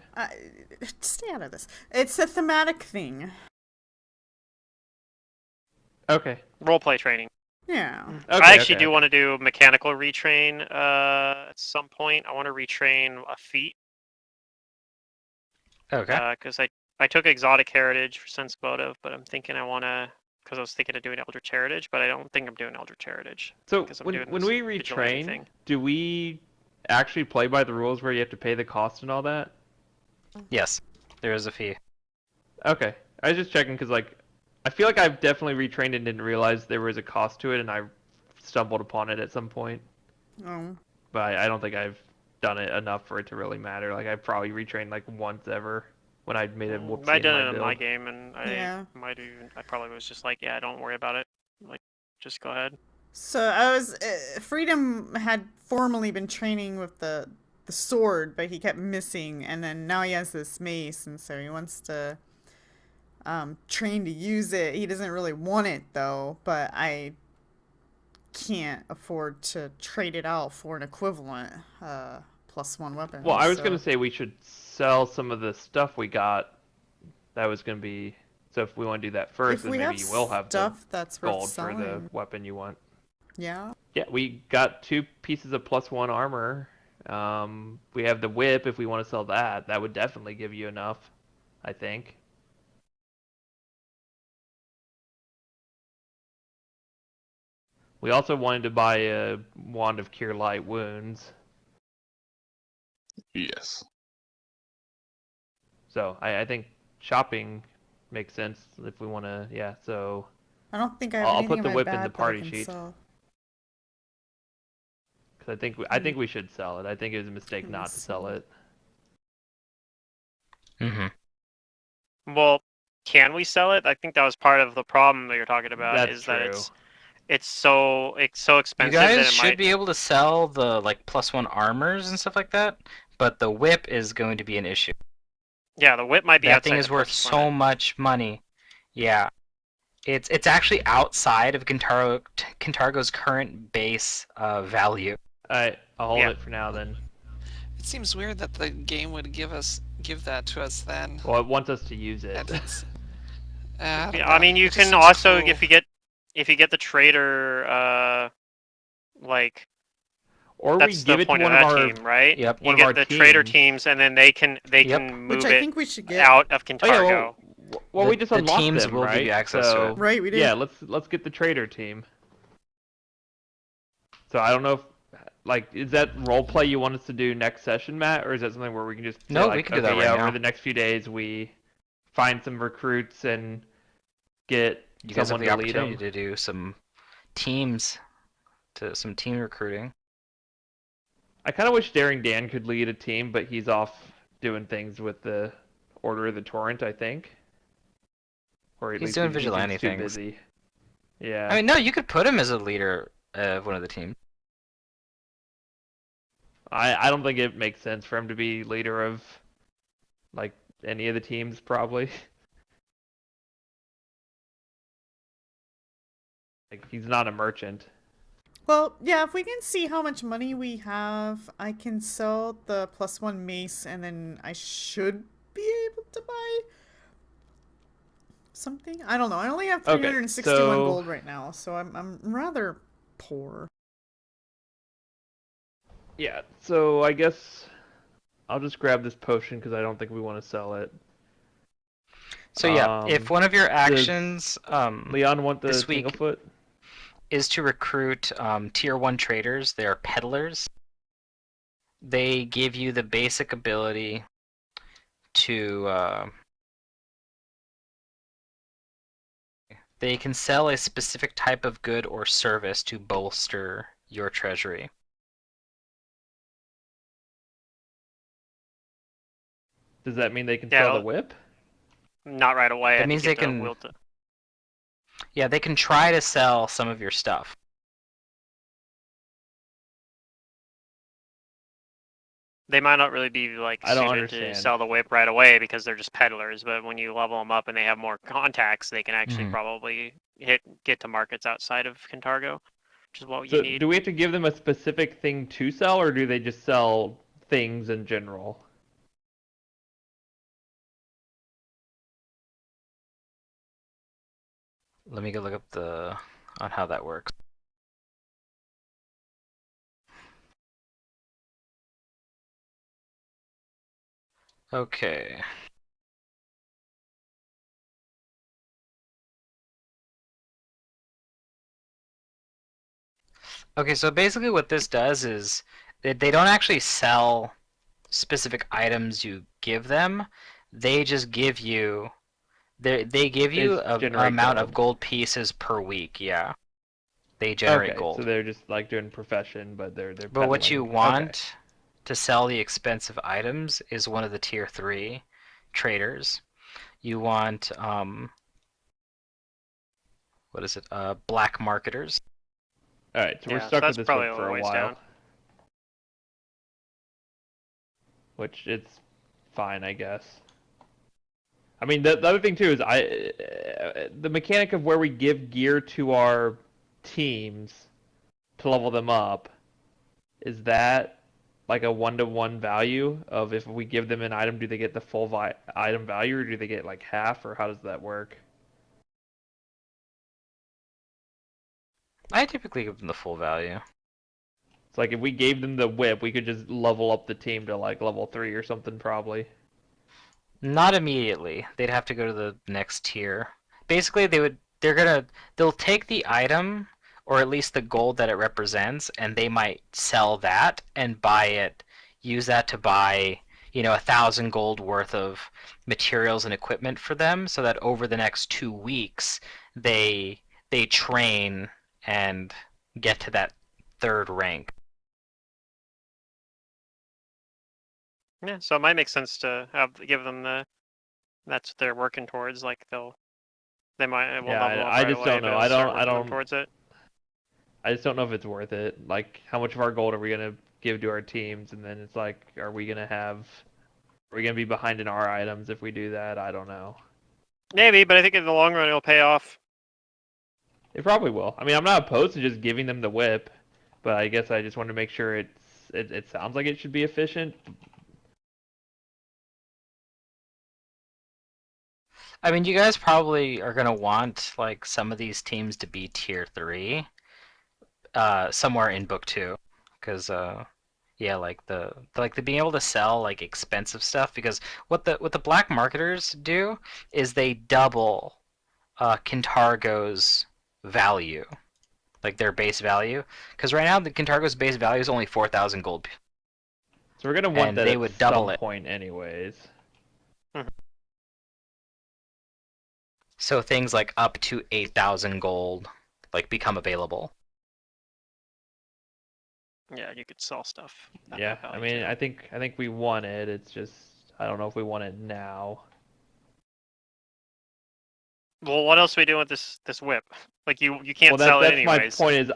Stay out of this. It's a thematic thing. Okay. Roleplay training. Yeah. Okay, I actually okay, do okay. want to do mechanical retrain at some point. I want to retrain a feat Okay. because I took exotic heritage for sense motive, but I'm thinking I want to because I was thinking of doing eldritch heritage, but I don't think I'm doing eldritch heritage. So because I'm when doing when this we vigilante retrain, thing. do we actually play by the rules where you have to pay the cost and all that? Yes, there is a fee. Okay. I was just checking because like I feel like I've definitely retrained and didn't realize there was a cost to it, and I stumbled upon it at some point. Oh. But I don't think I've done it enough for it to really matter. Like I've probably retrained like once ever when I made a whoopsie I in did my it in build. my game, and I Yeah. might even. I probably was just like, yeah, don't worry about it. Like, just go ahead. So I was Freedom had formerly been training with the the sword, but he kept missing, and then now he has this mace, and so he wants to train to use it. He doesn't really want it though, but I can't afford to trade it out for an equivalent +1 weapon. Well, I was so- gonna say we should sell some of the stuff we got. That was gonna be. So if we want to do that first, if then we maybe have you will have the stuff that's worth gold for the selling. weapon you want. Yeah. Yeah, we got 2 pieces of +1 armor. We have the whip if we want to sell that. That would definitely give you enough, I think. We also wanted to buy a wand of cure light wounds. Yes. So I think shopping makes sense if we want to. Yeah. So I don't think I have I'll anything put the in my whip in bag the that party I can sheet. sell. because I think we should sell it. I think it was a mistake Let me not to sell see. it. Well, can we sell it? I think that was part of the problem that you're talking about. That's is that true. it's so You expensive that guys it should might. be able to sell the like +1 armors and stuff like that, but the whip is going to be an issue. Yeah, the whip might be That outside thing is the worth price so limit. much money. Yeah. It's actually outside of Kintargo's current base value. Alright, I'll hold Yeah. it for now then. It seems weird that the game would give that to us then. Well, it wants us to use it. I don't Yeah, I know. mean, you It just can seems also cruel. if you get the trader, like Or we that's give the it to point one of of that our. team, right? Yep. You One of get our the trader teams. teams, and then they can Yep. move Which I it think we should get. out of Oh yeah, Kintargo. well, we just The unlocked teams them, will right? give you access to it. Right, we did. Yeah, let's get the trader team. So I don't know if is that role play you want us to do next session, Matt, or is that something where we can just say, No, like, we can do okay, that right yeah, now. over the next few days we find some recruits and get You guys have someone the to lead opportunity them? to do some team recruiting. I kind of wish Daring Dan could lead a team, but he's off doing things with the Order of the Torrent, I think. Or at He's least doing he seems vigilante too things. busy. Yeah. I mean, no, you could put him as a leader of one of the teams. I don't think it makes sense for him to be leader of like any of the teams, probably. Like he's not a merchant. Well, yeah, if we can see how much money we have, I can sell the +1 mace, and then I should be able to buy something. I don't know. I only have Okay, 361 so- gold right now, so I'm rather poor. Yeah. So I guess I'll just grab this potion because I don't think we want to sell it. So yeah, if one of your actions Leon want the this week- Tinglefoot? is to recruit tier 1 traders, they are peddlers. They give you the basic ability to they can sell a specific type of good or service to bolster your treasury. Does that mean they can Yeah, sell the whip? Not right away. That I means think they you have to can- wield the- Yeah, they can try to sell some of your stuff. They might not really be like I don't suited understand. to sell the whip right away because they're just peddlers. But when you level them up and they have more contacts, they can actually Mhm. probably get to markets outside of Kintargo, which is what So you need. do we have to give them a specific thing to sell, or do they just sell things in general? Let me go look up on how that works. Okay. Okay, so basically what this does is they don't actually sell specific items you give them. They just give you they give you They a generate amount gold. of gold pieces per week, yeah. They generate Okay, gold. so they're just like doing profession, but they're But what you peddling. want to sell the expensive items is one of the tier 3 traders. You want what is it? Black marketers. All right, so we're Yeah, so stuck that's with this probably whip a for a ways while. down. which it's fine, I guess. I mean, the other thing too is the mechanic of where we give gear to our teams to level them up, is that like a 1-to-1 value of if we give them an item, do they get the full item value, or do they get like half, or how does that work? I typically give them the full value. It's like if we gave them the whip, we could just level up the team to like level 3 or something probably. Not immediately. They'd have to go to the next tier. Basically, they'll take the item, or at least the gold that it represents, and they might sell that and buy it, use that to buy, 1,000 gold worth of materials and equipment for them, so that over the next 2 weeks, they train and get to that third rank. Yeah, so it might make sense to give them that's what they're working towards. Like they might will Yeah, level up I right just away, don't know. but I start don't working towards it. I just don't know if it's worth it. Like, how much of our gold are we gonna give to our teams, and then it's like, are we gonna be behind in our items if we do that? I don't know. Maybe, but I think in the long run it'll pay off. It probably will. I mean, I'm not opposed to just giving them the whip, but I guess I just want to make sure it sounds like it should be efficient. I mean, you guys probably are gonna want like some of these teams to be tier 3, somewhere in book 2, because yeah, like the being able to sell like expensive stuff, because what the black marketers do is they double Kintargo's value, like their base value, because right now the Kintargo's base value is only 4,000 gold, So we're gonna want and that they at would double some it. point, anyways. So things like up to 8,000 gold like become available. Yeah, you could sell stuff. at Yeah, that I value, mean, too. I think we want it. It's just I don't know if we want it now. Well, what else are we doing with this whip? Like you can't Well, sell it that's my anyways. point. Is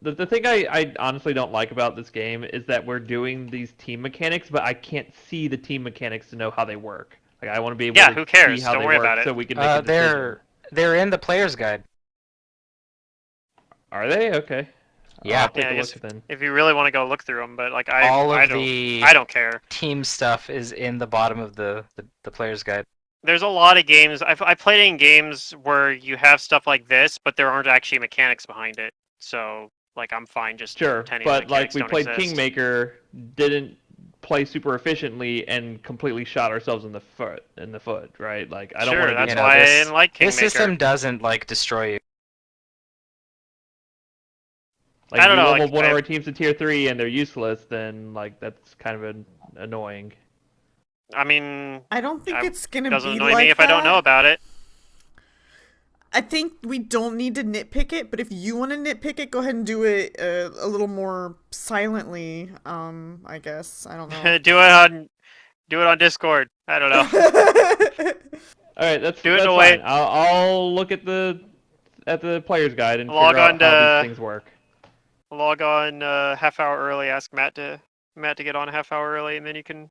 the thing I honestly don't like about this game is that we're doing these team mechanics, but I can't see the team mechanics to know how they work. Like, I want to be able Yeah, to who see cares? how Don't they worry work about it. so we can make a decision. They're in the player's guide. Are they? Okay. Yeah. I'll take Yeah, a just- look then. If you really want to go look through them, but like All of I don't the I don't care. team stuff is in the bottom of the player's guide. There's a lot of games I played in games where you have stuff like this, but there aren't actually mechanics behind it. So like I'm fine just Sure, pretending the but like mechanics we don't played exist. Kingmaker, didn't play super efficiently and completely shot ourselves in the foot, right? Like, I don't Sure, want to that's do why I that. didn't like This Kingmaker. system doesn't like destroy you. Like, I if don't we know, leveled like, one of our teams to tier 3 and they're useless, then like that's kind of annoying. I mean, I don't think it's gonna doesn't be annoy like me if I don't know that. about it. I think we don't need to nitpick it, but if you want to nitpick it, go ahead and do it a little more silently. I guess I don't know. do it on Discord. I don't know. All right, that's Do it in a fine. way- I'll look at the player's guide and Log figure out on how to- these things work. Log on half hour early. Ask Matt to get on a half hour early, and then you can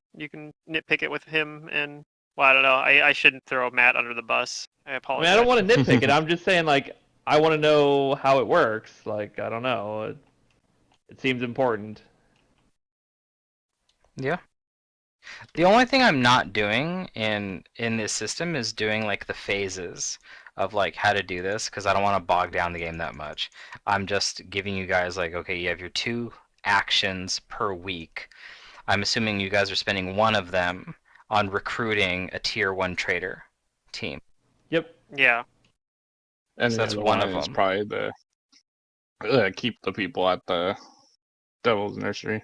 nitpick it with him. And well, I don't know. I shouldn't throw Matt under the bus. I I mean, apologize. I don't want to nitpick it. I'm just saying, like, I want to know how it works. Like, I don't know. It seems important. Yeah. The only thing I'm not doing in this system is doing like the phases of like how to do this, because I don't want to bog down the game that much. I'm just giving you guys like, okay, you have your 2 actions per week. I'm assuming you guys are spending one of them on recruiting a tier 1 trader team. Yep. Yeah. And So the that's other one of is them. probably the keep the people at the Devil's Nursery.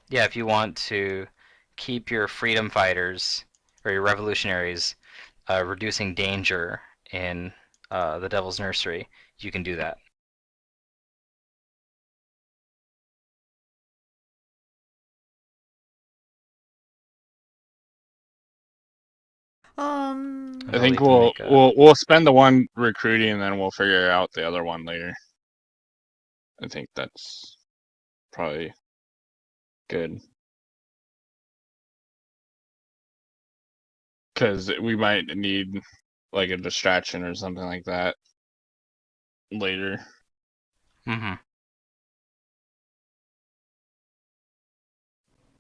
Yeah, if you want to keep your freedom fighters or your revolutionaries reducing danger in the Devil's Nursery, you can do that. I Well, think you can make a- we'll spend the one recruiting and then we'll figure out the other one later. I think that's probably good. because we might need like a distraction or something like that later. Mm-hmm.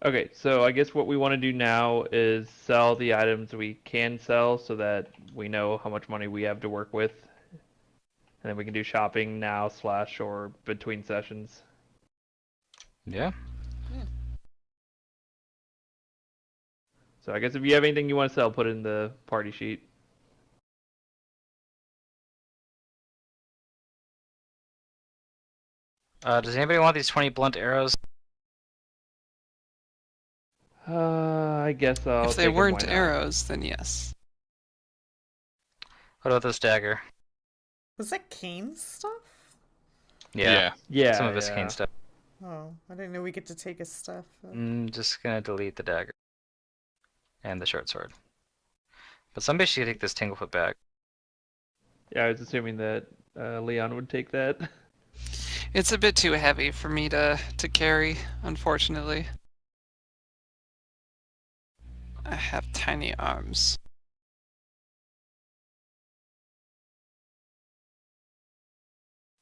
Okay, so I guess what we want to do now is sell the items we can sell so that we know how much money we have to work with. And then we can do shopping now / or between sessions. Yeah. So I guess if you have anything you want to sell, put it in the party sheet. Does anybody want these 20 blunt arrows? I guess I'll If they take 'em, why weren't not? arrows, then yes. What about this dagger? Was that cane stuff? Yeah. Yeah, Some of it's yeah. cane stuff. Oh, I didn't know we get to take his stuff. Just gonna delete the dagger. And the short sword. But somebody should take this Tanglefoot bag. Yeah, I was assuming that Leon would take that. It's a bit too heavy for me to carry, unfortunately. I have tiny arms.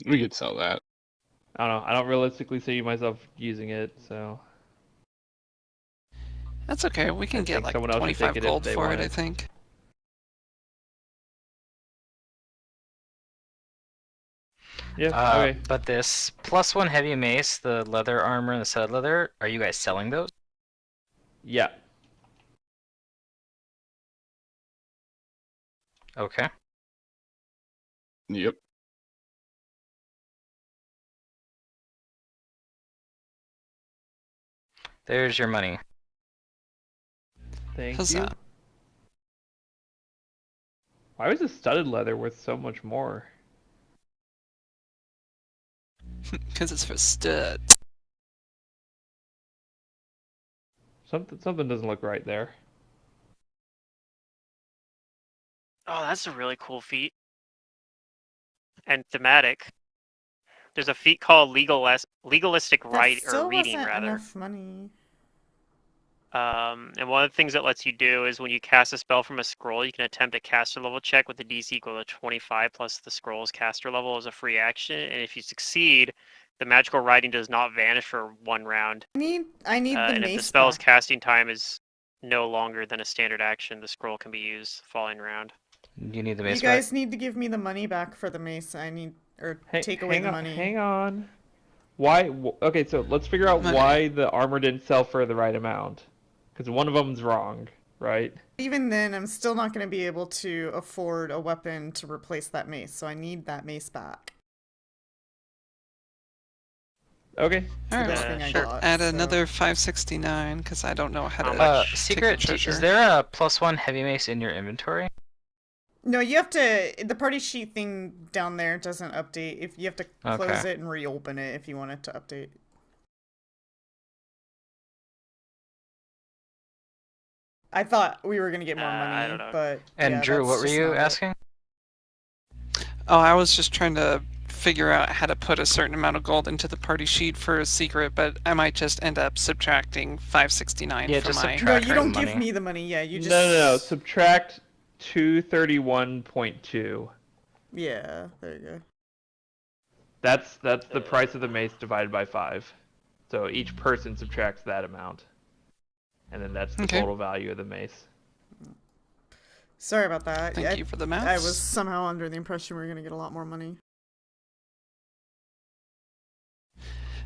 We could sell that. I don't know. I don't realistically see myself using it, so That's okay. We can I get think like someone else should 25 take it if gold they for want it, I it. think. yeah. Okay. But this +1 heavy mace, the leather armor, and the studded leather, are you guys selling those? Yeah. Okay. Yep. There's your money. Thank you. Huzzah. Why was the studded leather worth so much more? Because it's for studs. Something doesn't look right there. Oh, that's a really cool feat. And thematic. There's a feat called legalistic That still reading, wasn't rather. enough money. And one of the things that lets you do is when you cast a spell from a scroll, you can attempt a caster level check with a DC equal to 25 plus the scroll's caster level as a free action. And if you succeed, the magical writing does not vanish for 1 round. I need the And if the mace spell's back. casting time is no longer than a standard action, the scroll can be used the following round. You need the You mace guys back? need to give me the money back for the mace. I need, or take away hang the on, money. Hang on. Why? Okay, so let's figure out Money. why the armor didn't sell for the right amount. Because one of them's wrong, right? Even then, I'm still not going to be able to afford a weapon to replace that mace, so I need that mace back. Okay. For this Alright. thing I Sure. got, Add so- another 569, because I don't know how How to much? take Secret, the treasure. is there a +1 heavy mace in your inventory? No, you have to. The party sheet thing down there doesn't update. If you have to close Okay. it and reopen it if you want it to update. I thought we were gonna get more money, I don't know. but And yeah, Drew, that's what were just you not it. asking? Oh, I was just trying to figure out how to put a certain amount of gold into the party sheet for a secret, but I might just end up subtracting 569 Yeah, from just my No, subtract you the don't money. give me the money. Yeah, you just. No. Subtract 231.2. Yeah, there you go. That's the price of the mace divided by 5. So each person subtracts that amount. And then that's the Okay. total value of the mace. Sorry about that. Thank you for the maths. I was somehow under the impression we were gonna get a lot more money.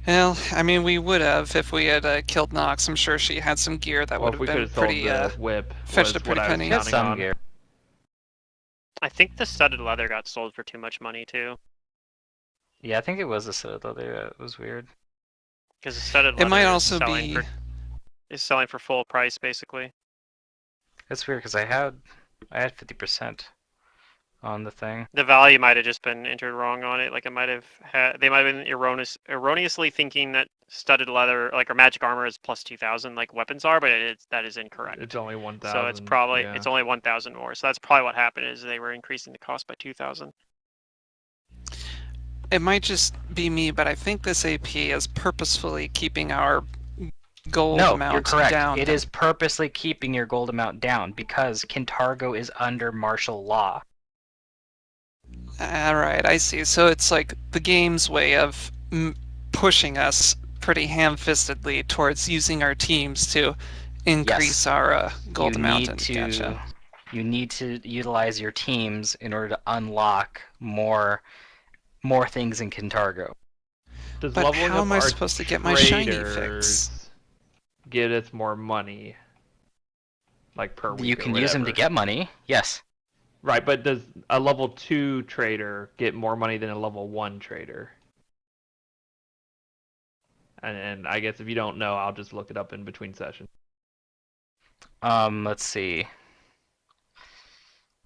Well, I mean, we would have if we had killed Nox. I'm sure she had some gear that Or would if we have could been have sold pretty. the whip, fetched was a pretty what I was penny. Get counting some on. gear. I think the studded leather got sold for too much money too. Yeah, I think it was a studded leather. That was weird. Because the studded It leather might is also selling be. is selling for full price basically. That's weird because I had 50% on the thing. The value might have just been entered wrong on it. Like it might have they might have been erroneously thinking that studded leather, like or magic armor, is plus 2,000 like weapons are, but that is incorrect. It's only 1,000. So it's probably yeah. it's only 1,000 more. So that's probably what happened is they were increasing the cost by 2,000. It might just be me, but I think this AP is purposefully keeping our gold No, amount you're correct. down. It is purposely keeping your gold amount down because Kintargo is under martial law. Alright, I see. So it's like the game's way of pushing us pretty ham-fistedly towards using our teams to increase Yes. our gold you amount. need And to gotcha. you need to utilize your teams in order to unlock more things in Kintargo. Does But leveling how up am I our supposed to get my shiny traders fix? get us more money, like per week? You or can use them to whatever? get money. Yes. Right, but does a level 2 trader get more money than a level 1 trader? And I guess if you don't know, I'll just look it up in between sessions. Let's see.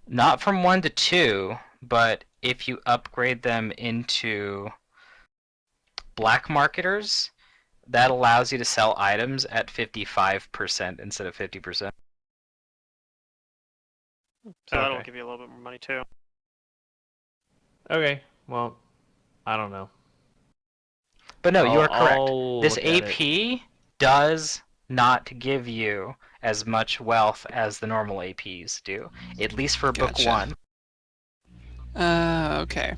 Not from 1 to 2, but if you upgrade them into black marketers, that allows you to sell items at 55% instead of 50%. So that'll Okay. give you a little bit more money too. Okay, well, I don't know. But no, you are correct. I'll This look at AP does not give you as much wealth as the normal APs do, at least for book Gotcha. 1. Okay.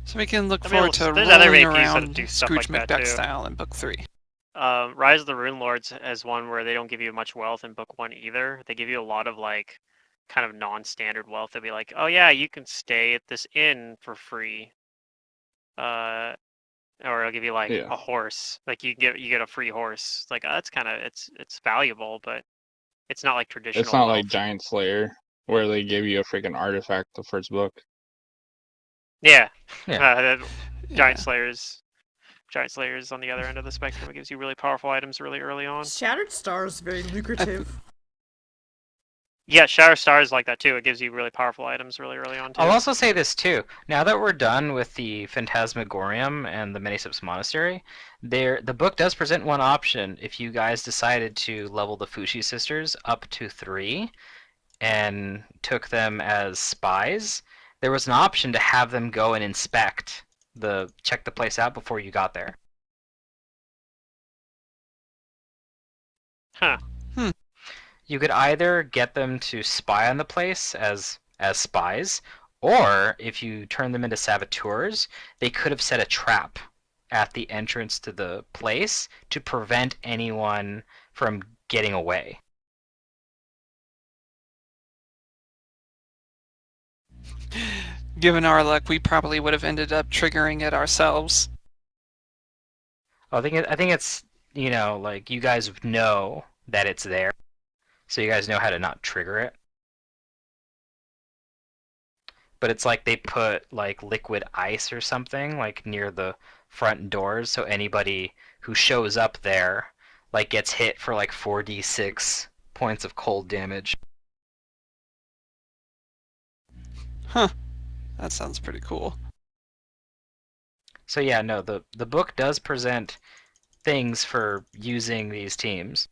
So we can look I mean, forward to there's other rolling APs that around do stuff Scrooge like that, McDuck too. style in book 3. Rise of the Rune Lords has one where they don't give you much wealth in book 1 either. They give you a lot of like kind of non-standard wealth. They'll be like, oh yeah, you can stay at this inn for free. Or it'll give you like Yeah. a horse. Like you get a free horse. It's like that's kind of it's valuable, but it's not like traditional. It's not wealth. like Giant Slayer where they give you a freaking artifact the first book. Yeah. Yeah. Giant Slayers on the other end of the spectrum. It gives you really powerful items really early on. Shattered Star is very lucrative. Yeah, Shadow Star is like that too. It gives you really powerful items really early on too. I'll also say this too. Now that we're done with the Phantasmagorium and the Many Steps Monastery, the book does present one option if you guys decided to level the Fushi sisters up to 3 and took them as spies. There was an option to have them go and check the place out before you got there. Huh. You could either get them to spy on the place as spies, or if you turn them into saboteurs, they could have set a trap at the entrance to the place to prevent anyone from getting away. Given our luck, we probably would have ended up triggering it ourselves. I think it's, like you guys know that it's there, so you guys know how to not trigger it. But it's like they put like liquid ice or something like near the front doors, so anybody who shows up there like gets hit for like 4d6 points of cold damage. Huh. That sounds pretty cool. So yeah, no, the book does present things for using these teams.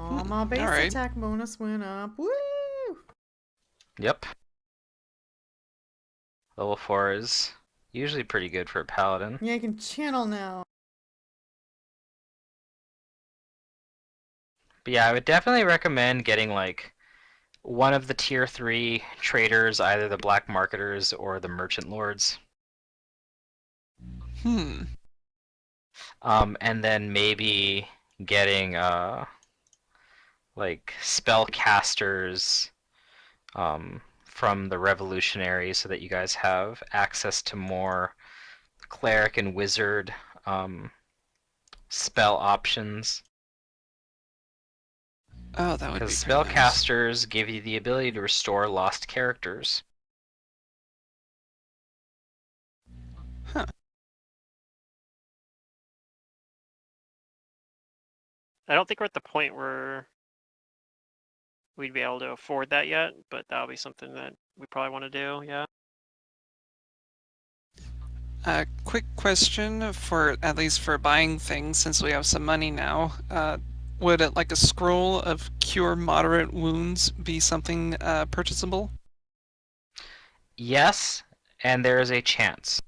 Oh, my base alright. attack bonus went up. Woo! Yep. Level 4 is usually pretty good for a paladin. Yeah, I can channel now. But yeah, I would definitely recommend getting like one of the tier 3 traders, either the black marketers or the merchant lords. And then maybe getting like spellcasters from the revolutionary so that you guys have access to more cleric and wizard spell options. Oh, that would be Because pretty nice. spellcasters give you the ability to restore lost characters. Huh. I don't think we're at the point where we'd be able to afford that yet, but that'll be something that we probably want to do, yeah. Quick question for, at least for buying things, since we have some money now. Would it, like a scroll of cure moderate wounds be something purchasable? Yes, and there is a chance.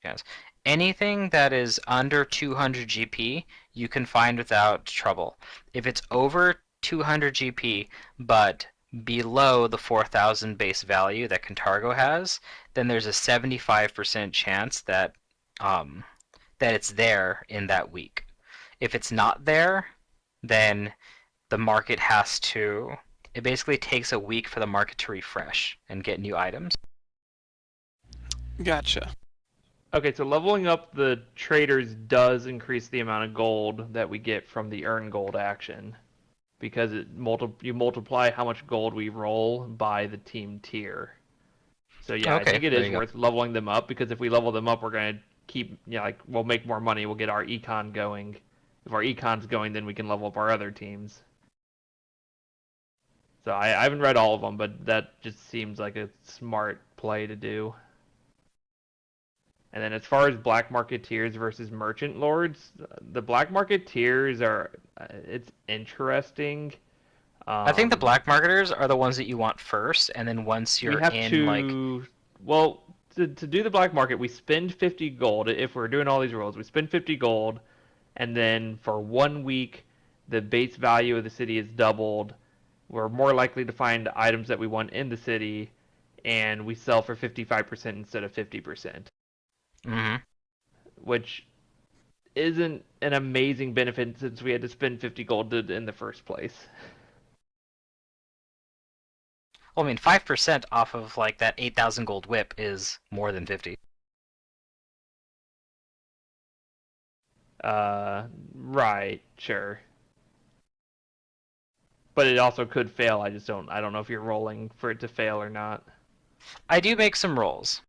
Yes. anything that is under 200 GP, you can find without trouble. If it's over 200 GP, but below the 4,000 base value that Cantargo has, then there's a 75% chance that that it's there in that week. If it's not there, then the market has to. It basically takes a week for the market to refresh and get new items. Gotcha. Okay, so leveling up the traders does increase the amount of gold that we get from the earn gold action, because you multiply how much gold we roll by the team tier. So yeah, I Okay, think it there is you go. worth leveling them up, because if we level them up, we're gonna keep, like, we'll make more money. We'll get our econ going. If our econ's going, then we can level up our other teams. So I haven't read all of them, but that just seems like a smart play to do. And then as far as black market tiers versus merchant lords, the black market tiers are it's interesting. I think the black marketers are the ones that you want first, and then once we you're have in, to like, well, to do the black market, we spend 50 gold. If we're doing all these rolls, we spend 50 gold, and then for 1 week, the base value of the city is doubled. We're more likely to find items that we want in the city, and we sell for 55% instead of 50%. mhm. Which isn't an amazing benefit since we had to spend 50 gold in the first place. Well, I mean, 5% off of like that 8,000 gold whip is more than 50. Right, sure. But it also could fail. I don't know if you're rolling for it to fail or not. I do make some rolls.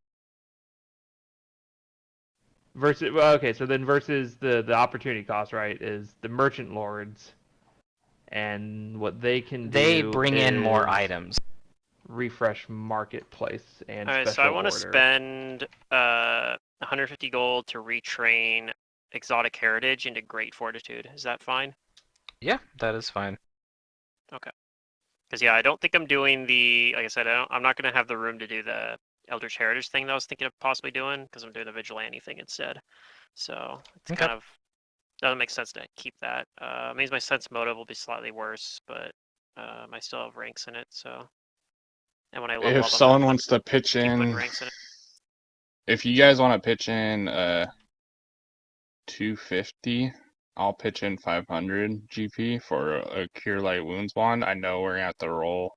Versus, well, okay, so then versus the opportunity cost, right, is the merchant lords, and what they can do. They bring in more is items. refresh marketplace and Alright, so special I want to order. spend 150 gold to retrain exotic heritage into great fortitude. Is that fine? Yeah, that is fine. Because yeah, I don't think I'm doing the. Like I said, I'm not going to have the room to do the Eldritch Heritage thing that I was thinking of possibly doing, because I'm doing the Vigilante thing instead. So it's Okay. kind of doesn't make sense to keep that. It means my sense motive will be slightly worse, but I still have ranks in it. So, and when I level If up, someone I'm wants to pitch keep putting in, ranks in it. if you guys want to pitch in 250, I'll pitch in 500 GP for a Cure Light Wounds bond. I know we're gonna have to roll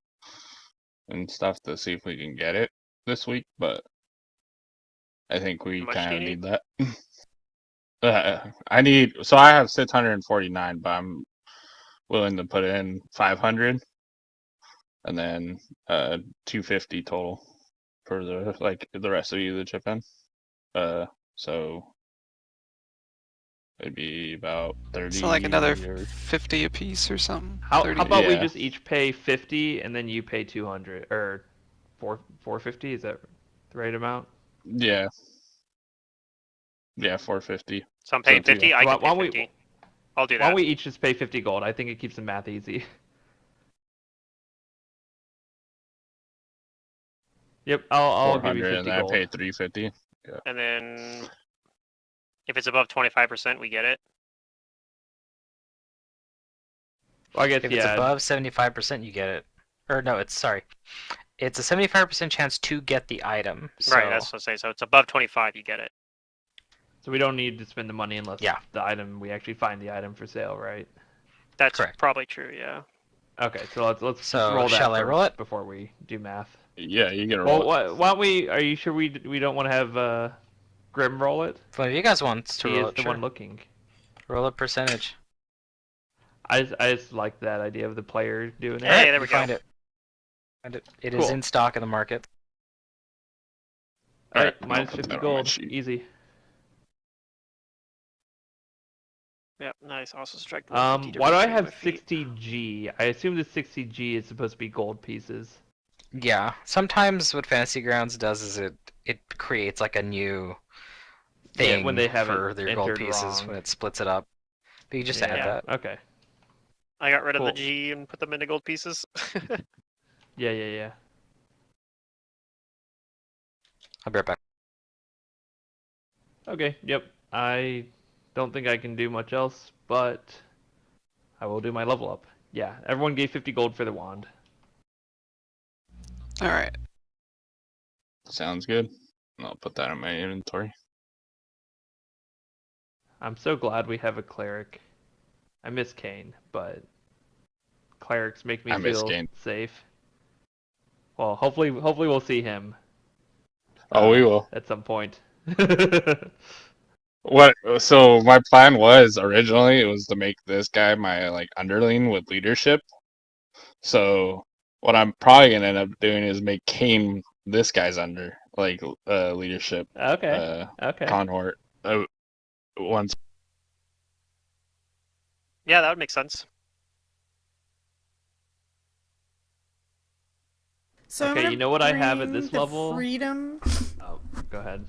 and stuff to see if we can get it this week, but I think we How much kind do of you need that. So I have 649, but I'm willing to put in 500 and then 250 total for the rest of you to chip in. So it'd be about 30 So like another or 50 apiece or something. How 30. about we Yeah. just each pay 50 and then you pay 200 or 450? Is that the right amount? yeah. Yeah, 450. So I'm paying So, 50. yeah. I Why- can why pay don't we- 50. I'll do Why don't that. we each just pay 50 gold? I think it keeps the math easy. Yep, I'll give you 400 50 and then I gold. pay 350. And then if it's above 25%, we get it. Well, I guess If yeah. it's above 75%, you get it. Or no, it's a 75% chance to get the item. So, Right, that's what I say. So it's above 25, you get it. So we don't need to spend the money unless Yeah. the item we actually find the item for sale, right? That's Correct. probably true. Yeah. Okay, so let's just So, roll that shall I first roll it? before we do math. Yeah, you get a roll. Well, why don't we? Are you sure we don't want to have Grim roll it? if one of you guys wants to He roll is it, the sure. one looking. Roll a percentage. I just like that idea of the player doing it. Hey, Alright, there you we go. find it. Find it. It is Cool. in stock in the market. All right, I'll minus put 50 that on my gold, sheet. easy. Yep. Nice. Also strike. the Why 50 to do I retrain have my feet. 60G? I assume the 60G is supposed to be gold pieces. Yeah. Sometimes what Fantasy Grounds does is it creates like a new thing Yeah, when they have for it their gold entered pieces wrong. when it splits it up. But you just add Yeah, that. Okay. I got rid of the Cool. G and put them into gold pieces. Yeah. I'll be right back. Okay, yep. I don't think I can do much else, but I will do my level up. Yeah, everyone gave 50 gold for the wand. Alright. Sounds good. I'll put that in my inventory. I'm so glad we have a cleric. I miss Kane, but clerics make me I miss feel Kane. safe. Well, hopefully we'll see him. Oh, we will. At some point. What? So my plan was originally it was to make this guy my like underling with leadership. So what I'm probably gonna end up doing is make Kane this guy's under like leadership Okay. Okay. cohort once. Yeah, that would make sense. So I'm Okay, gonna you know what I have at bring this the level? Freedom Oh, go ahead.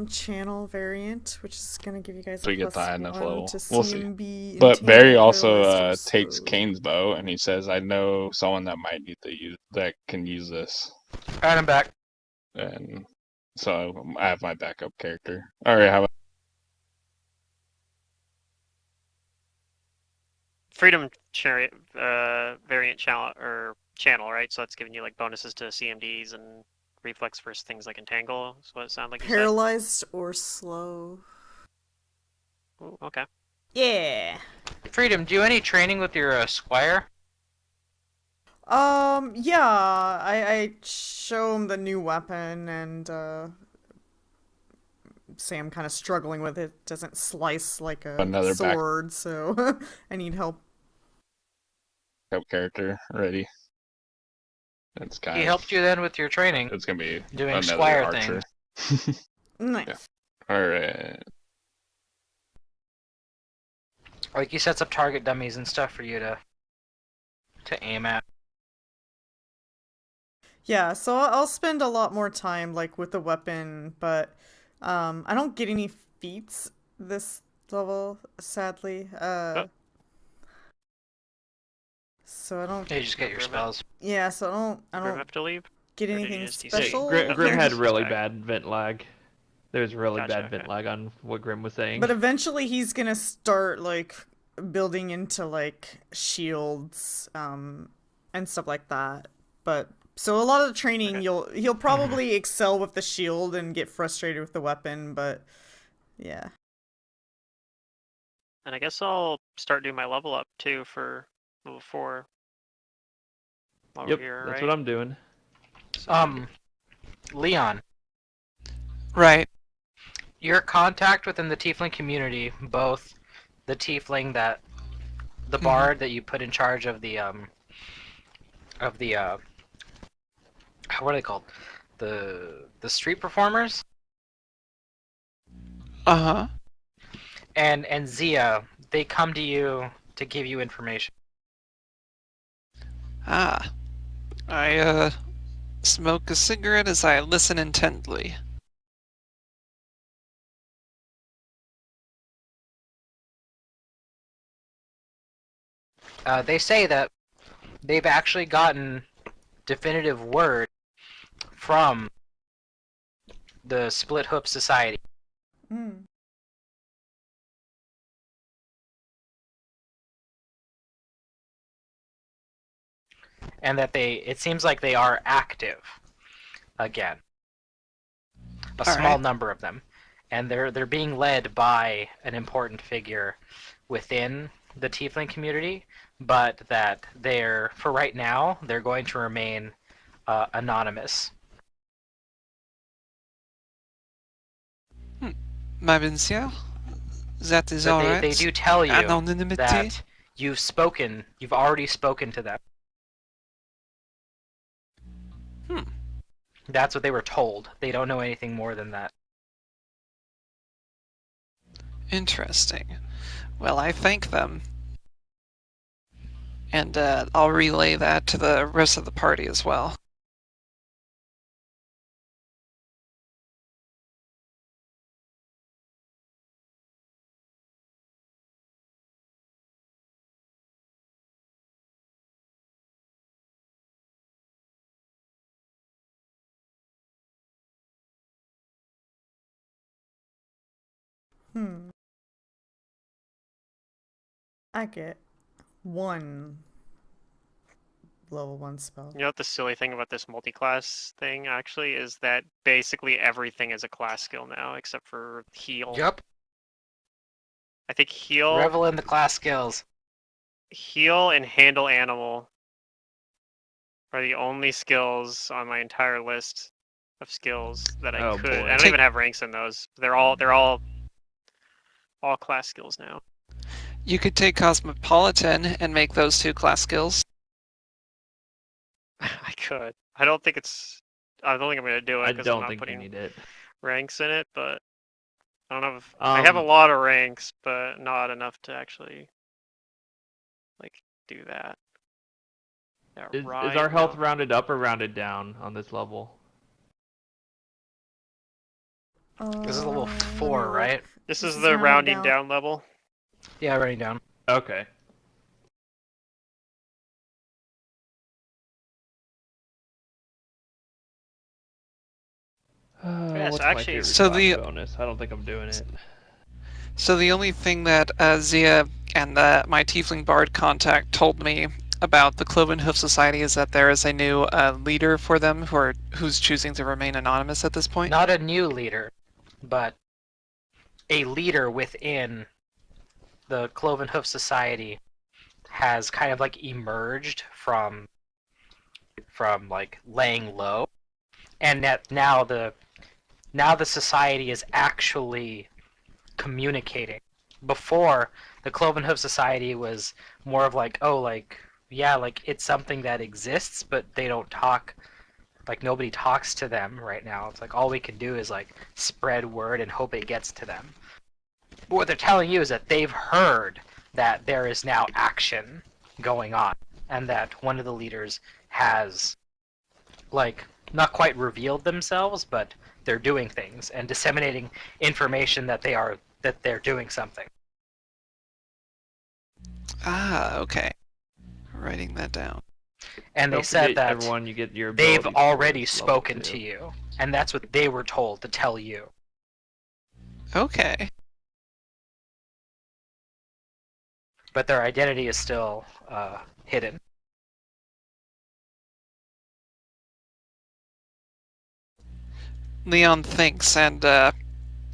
channel variant, which is gonna give you guys So a we get the plus high enough one level. to We'll see. CMB. But Barry also paralyzed, or takes slowed. Kane's bow, and he says, "I know someone that might need to use that can use this." Alright, I'm back. And so I have my backup character. All right, how about Freedom variant channel, right? So that's giving you like bonuses to CMDs and reflex versus things like entangle. Is what it sounded like you said. Paralyzed or slow. Ooh, okay. Yeah. Freedom, do you any training with your squire? Yeah, I show him the new weapon and say I'm kind of struggling with it. It doesn't slice like a another sword, so I need help. backup character ready? It's kind He of helped you then with your training, it's gonna be doing another squire archer. things. Nice. Yeah. All right. Like he sets up target dummies and stuff for you to aim at. Yeah, so I'll spend a lot more time like with the weapon, but I don't get any feats this level, sadly. So I don't. Yeah, you just get your spells. Yeah, so I Grim don't have to leave? get Or did anything you just Yeah, special. Okay, Grim had he's really back. bad vent lag. There's really Gotcha, bad vent okay. lag on what Grim was saying. But eventually he's gonna start like building into like shields, and stuff like that. But so a lot of the training Okay. he'll probably excel with the shield and get frustrated with the weapon, but yeah. And I guess I'll start doing my level up too for level 4. While Yep, we're here, that's right? what I'm doing. So, Leon, Right. your contact within the tiefling community, both the tiefling that the bard that you put in charge of the what are they called? The street performers Uh-huh. and Zia, they come to you to give you information. Ah. I, smoke a cigarette as I listen intently. They say that they've actually gotten definitive word from the Split Hoof Society. Mm. And that it seems like they are active again. A small Alright. number of them. And they're being led by an important figure within the tiefling community, but that for right now, they're going to remain anonymous. Ma monsieur, that is But alright. they do tell you Anonymity. that you've already spoken to them. That's what they were told. They don't know anything more than that. Interesting. Well, I thank them. And I'll relay that to the rest of the party as well. I get one level 1 spell. You know what the silly thing about this multi-class thing actually is that basically everything is a class skill now except for heal. Yup. I think heal, Revel in the class skills. heal, and handle animal are the only skills on my entire list of skills that I Oh, could. boy. I don't even have ranks in those. They're all class skills now. You could take Cosmopolitan and make those 2 class skills. I could. I don't think I'm gonna do it I because I'm don't not think you putting need it. ranks in it. But I don't know if I have a lot of ranks, but not enough to actually like do that. Yeah, Is right our health now. rounded up or rounded down on this level? This is level Let me 4, look. right? This is the rounding down level. Yeah, writing down. Okay. Yeah, What's so my actually- favorite So class the- bonus? I don't think I'm doing it. So the only thing that Zia and my Tiefling Bard contact told me about the Cloven Hoof Society is that there is a new leader for them who's choosing to remain anonymous at this point. Not a new leader, but a leader within the Cloven Hoof Society has kind of like emerged from like laying low, and that now the society is actually communicating. Before, the Cloven Hoof Society was more of like, oh, like, yeah, like it's something that exists, but they don't talk. Like nobody talks to them right now. It's like all we can do is like spread word and hope it gets to them. But what they're telling you is that they've heard that there is now action going on, and that one of the leaders has, like, not quite revealed themselves, but they're doing things and disseminating information that they're doing something. Ah, okay. Writing that down. And they Don't said forget, that everyone, you get your they've abilities already bonus level spoken 2. to you, and that's what they were told to tell you. Okay. But their identity is still hidden. Leon thinks, and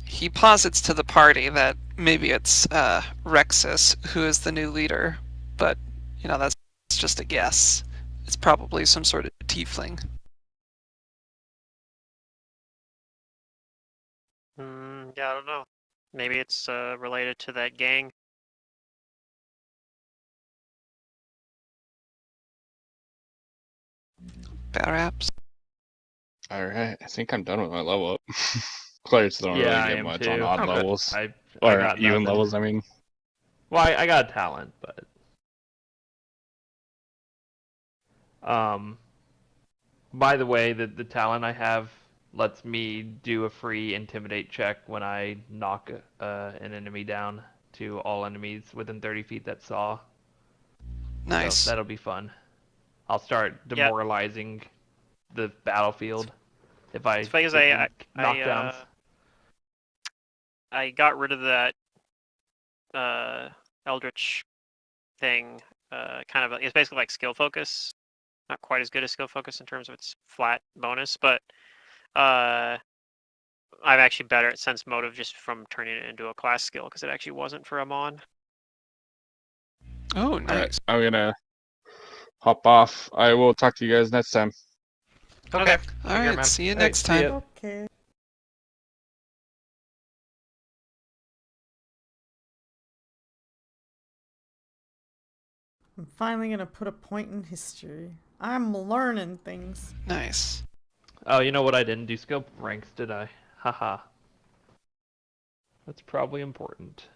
he posits to the party that maybe it's Rexus who is the new leader, but that's just a guess. It's probably some sort of tiefling. Yeah, I don't know. Maybe it's related to that gang. Perhaps. Alright, I think I'm done with my level up. Players don't Yeah, I really get am much too. on odd Oh, good. levels. I Or got even nothing. levels, I mean. Well, I got talent, but by the way, the talent I have lets me do a free intimidate check when I knock an enemy down to all enemies within 30 feet that saw. Nice. So that'll be fun. I'll start demoralizing the battlefield if I As far as get knockdowns. I got rid of that Eldritch thing. Kind of, it's basically like skill focus. Not quite as good as skill focus in terms of its flat bonus, but I'm actually better at sense motive just from turning it into a class skill because it actually wasn't for Amon. Oh, Alright, nice. I'm gonna hop off. I will talk to you guys next time. Okay. All Take care, right, man. see you Hey, next see time. ya. Okay. I'm finally gonna put a point in history. I'm learning things. Nice. Oh, you know what? I didn't do skill ranks, did I? Haha. That's probably important.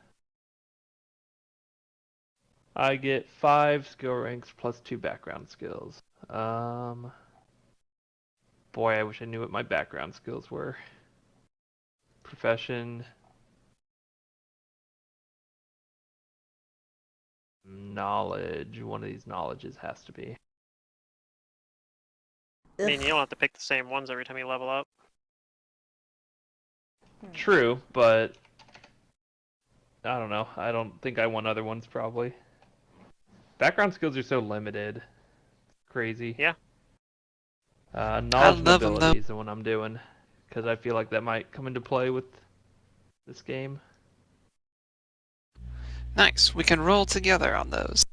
I get 5 skill ranks plus 2 background skills. Boy, I wish I knew what my background skills were. Profession. Knowledge. One of these knowledges has to be. I mean, you don't have to pick the same ones every time you level up. True, but I don't know. I don't think I want other ones probably. Background skills are so limited. Crazy. Yeah. Knowledge and love 'em, though. ability is the one I'm doing, because I feel like that might come into play with this game. Nice. We can roll together on those.